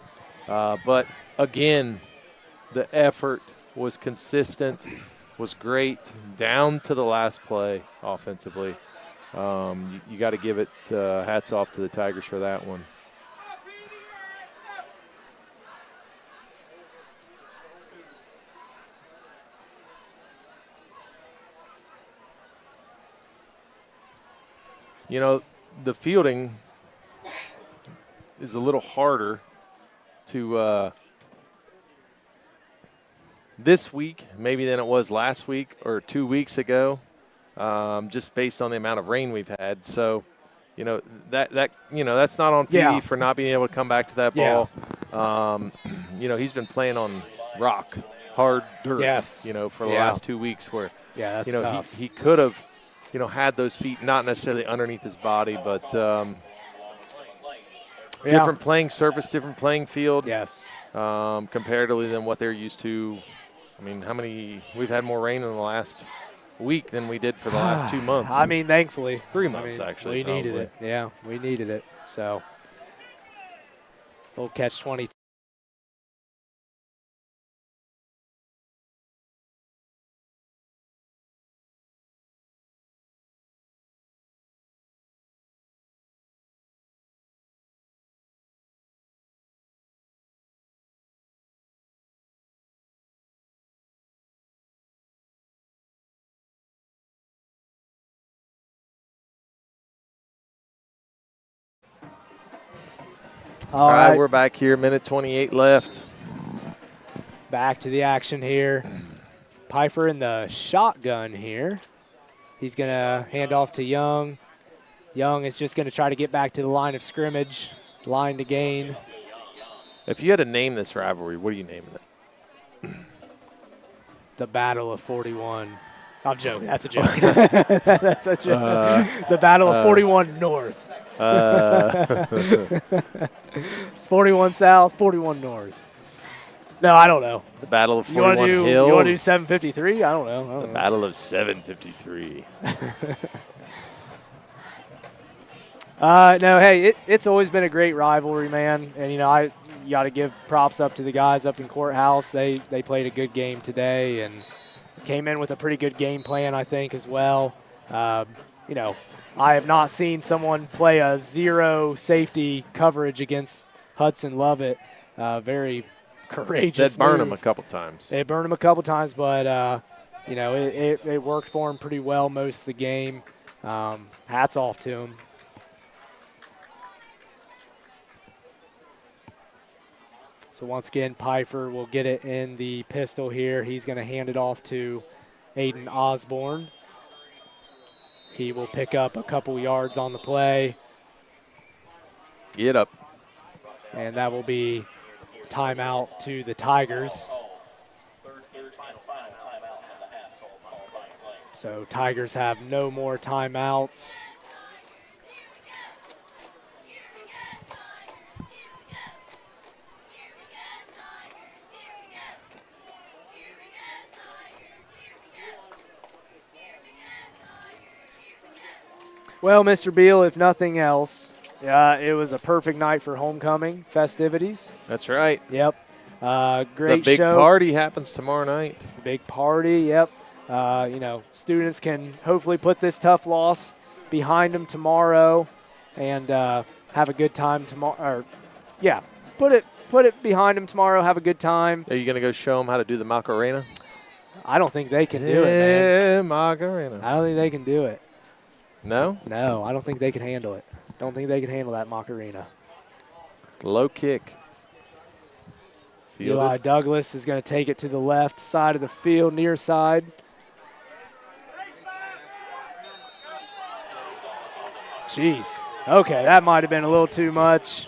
But, again, the effort was consistent, was great, down to the last play offensively. You got to give it hats off to the Tigers for that one. You know, the fielding is a little harder to this week maybe than it was last week or 2 weeks ago, just based on the amount of rain we've had. So, you know, that's not on PD for not being able to come back to that ball. You know, he's been playing on rock, hard dirt, you know, for the last 2 weeks where, that's you know, tough. he could have, you know, had those feet not necessarily underneath his body, but different playing surface, different playing field. Yes. Comparatively than what they're used to. I mean, we've had more rain in the last week than we did for the last 2 months. I mean, thankfully. 3 months, actually. We needed it. Yeah, we needed it. So, we'll catch 20. All right, we're back here. Minute 28 left. Back to the action here. Pfeiffer in the shotgun here. He's going to hand off to Young. Young is just going to try to get back to the line of scrimmage, line to gain. If you had to name this rivalry, what are you naming it? The Battle of 41. I'm joking. That's a joke. That's a joke. The Battle of 41 North. It's 41 South, 41 North. No, I don't know. The Battle of 41 Hill. You want to do 753? I don't know. The Battle of 753. No, hey, it's always been a great rivalry, man. And, you got to give props up to the guys up in Courthouse. They played a good game today and came in with a pretty good game plan, I think, as well. I have not seen someone play a zero safety coverage against Hudson Lovett. Very courageous. That burned move. him a couple times. They burned him a couple times, but, it worked for him pretty well most of the game. Hats off to him. So once again, Pfeiffer will get it in the pistol here. He's going to hand it off to Aiden Osborne. He will pick up a couple yards on the play. Get up. And that will be timeout to the Tigers. So Tigers have no more timeouts. Well, Mr. Beal, if nothing else, it was a perfect night for homecoming festivities. That's right. Yep. Great the big show. Party happens tomorrow night. Big party, yep. Students can hopefully put this tough loss behind them tomorrow and have a good time tomorrow. Put it behind them tomorrow, have a good time. Are you going to go show them how to do the Macarena? I don't think they can do it, man. Yeah, Macarena. I don't think they can do it. No? No, I don't think they can handle it. Don't think they can handle that Macarena. Low kick. Eli Douglas is going to take it to the left side of the field, near side. Jeez. Okay, that might have been a little too much.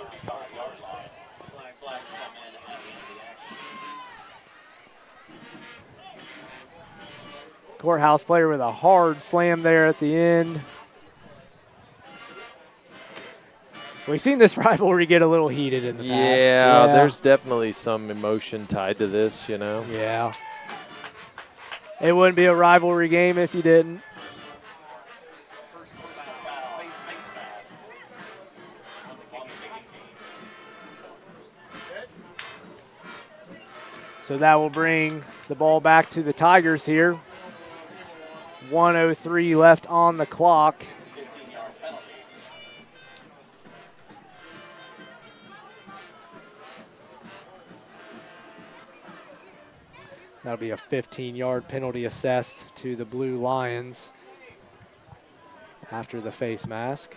Courthouse player with a hard slam there at the end. We've seen this rivalry get a little heated in the past. Yeah, there's definitely some emotion tied to this, Yeah. It wouldn't be a rivalry game if you didn't. So that will bring the ball back to the Tigers here. 1:03 left on the clock. That'll be a 15-yard penalty assessed to the Blue Lions after the face mask.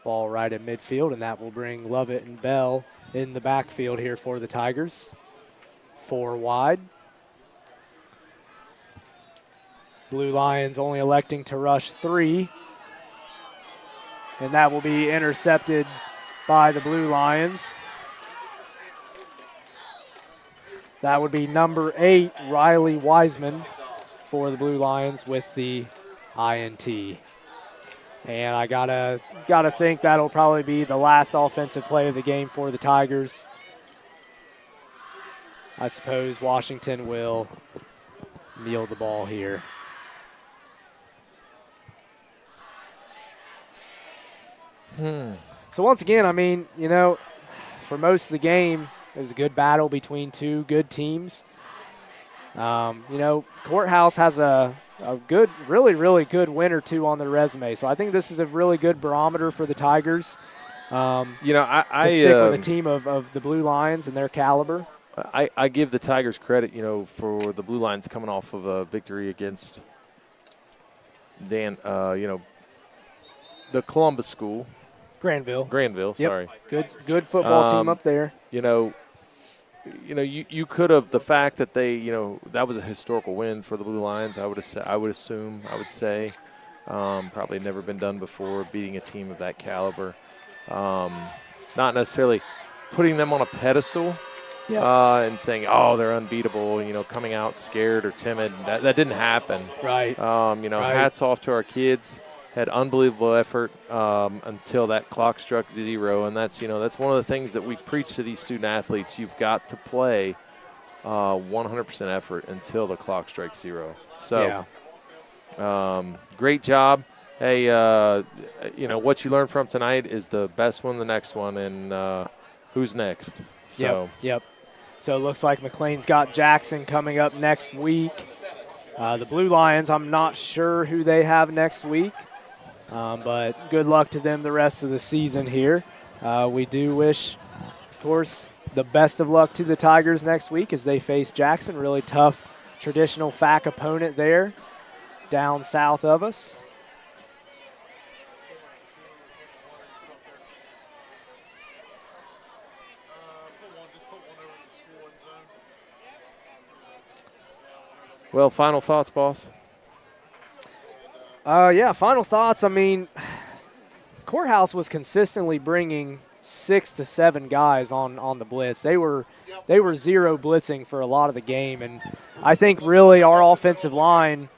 Ball right at midfield, and that will bring Lovett and Bell in the backfield here for the Tigers. 4 wide. Blue Lions only electing to rush 3. And that will be intercepted by the Blue Lions. That would be number 8, Riley Wiseman, for the Blue Lions with the INT. And I gotta think that'll probably be the last offensive play of the game for the Tigers. I suppose Washington will kneel the ball here. So once again, for most of the game, it was a good battle between two good teams. Courthouse has a good, really, really good win or two on their resume. So I think this is a really good barometer for the Tigers. I stick with a team of the Blue Lions and their caliber. I give the Tigers credit, for the Blue Lions coming off of a victory against the Columbus school. Granville, yep. Sorry. Good football team up there. You could have, the fact that they, that was a historical win for the Blue Lions. I would say, probably never been done before, beating a team of that caliber. Not necessarily putting them on a pedestal and saying, oh, they're unbeatable, coming out scared or timid. That didn't happen. Right. Hats off to our kids. Had unbelievable effort until that clock struck 0, and that's one of the things that we preach to these student athletes. You've got to play 100% effort until the clock strikes 0. So, great job. Hey, what you learned from tonight is the best one, the next one, and who's next? So. Yep. So it looks like McClain's got Jackson coming up next week. The Blue Lions, I'm not sure who they have next week. But good luck to them the rest of the season here. We do wish, of course, the best of luck to the Tigers next week as they face Jackson. Really tough, traditional FAC opponent there down south of us. Well, final thoughts, boss? Final thoughts. I mean, Courthouse was consistently bringing 6 to 7 guys on the blitz. They were zero blitzing for a lot of the game, and I think really our offensive line,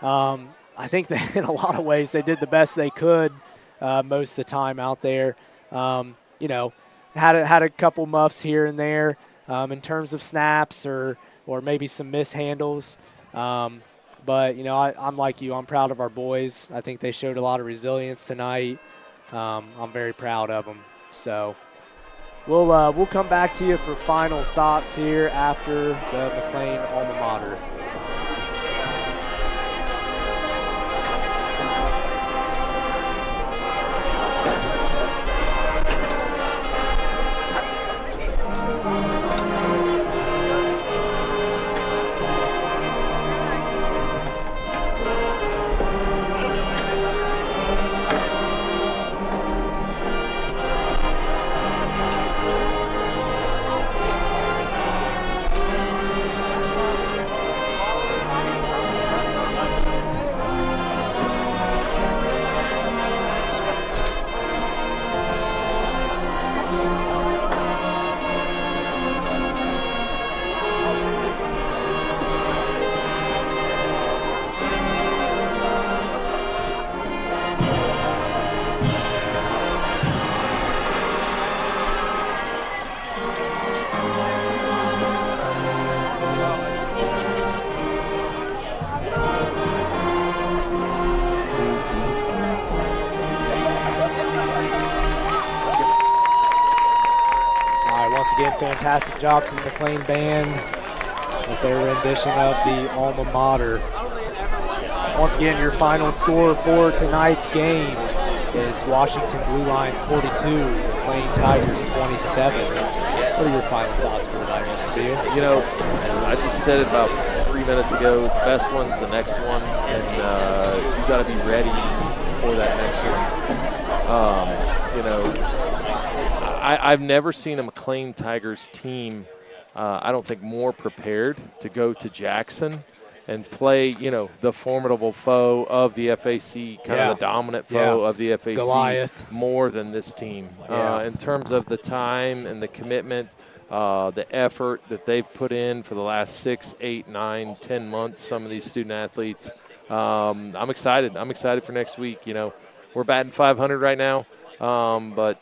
I think that in a lot of ways they did the best they could most of the time out there. Had a couple muffs here and there in terms of snaps or maybe some mishandles. But, I'm like you. I'm proud of our boys. I think they showed a lot of resilience tonight. I'm very proud of them. So we'll come back to you for final thoughts here after the McClain alma mater. Fantastic job to the McClain band with their rendition of the alma mater. Once again, your final score for tonight's game is Washington Blue Lions 42, McClain Tigers 27. What are your final thoughts for tonight, Mr. Beal? I just said it about 3 minutes ago. The best one's the next one, and you got to be ready for that next one. I've never seen a McClain Tigers team, I don't think, more prepared to go to Jackson and play, the formidable foe of the FAC, kind of the dominant foe of the FAC, Goliath, more than this team. In terms of the time and the commitment, the effort that they've put in for the last 6, 8, 9, 10 months, some of these student athletes. I'm excited. I'm excited for next week. We're batting 500 right now, but,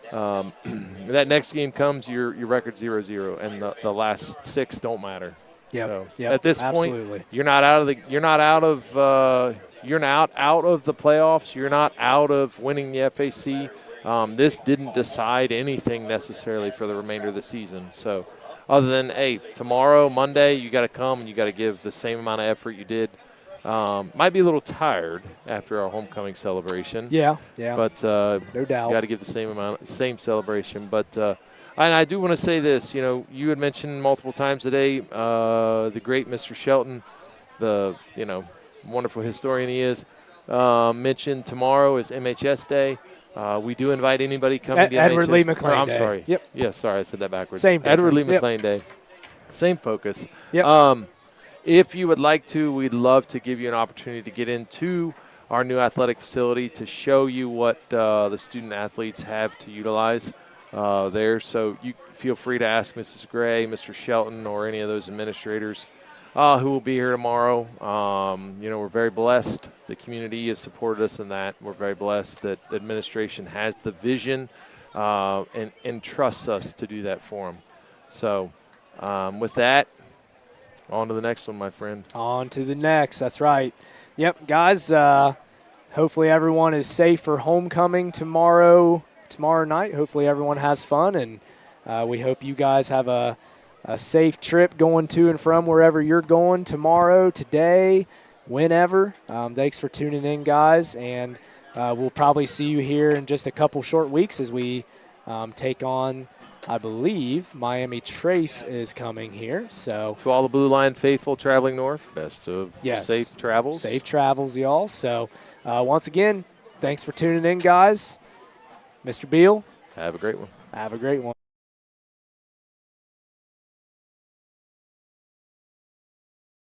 that next game comes, your record's 0-0, and the last 6 don't matter. So at this point, you're not out of the playoffs. You're not out of winning the FAC. This didn't decide anything necessarily for the remainder of the season. So, other than tomorrow, Monday, you got to come and you got to give the same amount of effort you did. Might be a little tired after our homecoming celebration. Yeah. But no doubt, you got to give the same celebration. But and I do want to say this. You had mentioned multiple times today the great Mr. Shelton, wonderful historian he is, mentioned tomorrow is MHS Day. We do invite anybody coming to Edward MHS. Lee McClain I'm Day. sorry. Yep. Yeah, sorry, I said that backwards. Same Edward Lee difference. McClain Day. Same focus. Yep. If you would like to, we'd love to give you an opportunity to get into our new athletic facility to show you what the student athletes have to utilize there. So you feel free to ask Mrs. Gray, Mr. Shelton, or any of those administrators who will be here tomorrow. We're very blessed. The community has supported us in that. We're very blessed that the administration has the vision and trusts us to do that for them. So with that, on to the next one, my friend. On to the next. That's right. Yep, guys, hopefully everyone is safe for homecoming tomorrow night. Hopefully everyone has fun, and we hope you guys have a safe trip going to and from wherever you're going tomorrow, today, whenever. Thanks for tuning in, guys, and we'll probably see you here in just a couple short weeks as we take on, I believe, Miami Trace is coming here. So to all the Blue Line faithful traveling north, best of safe travels. Safe travels, y'all. So once again, thanks for tuning in, guys. Mr. Beal. Have a great one. Have a great one.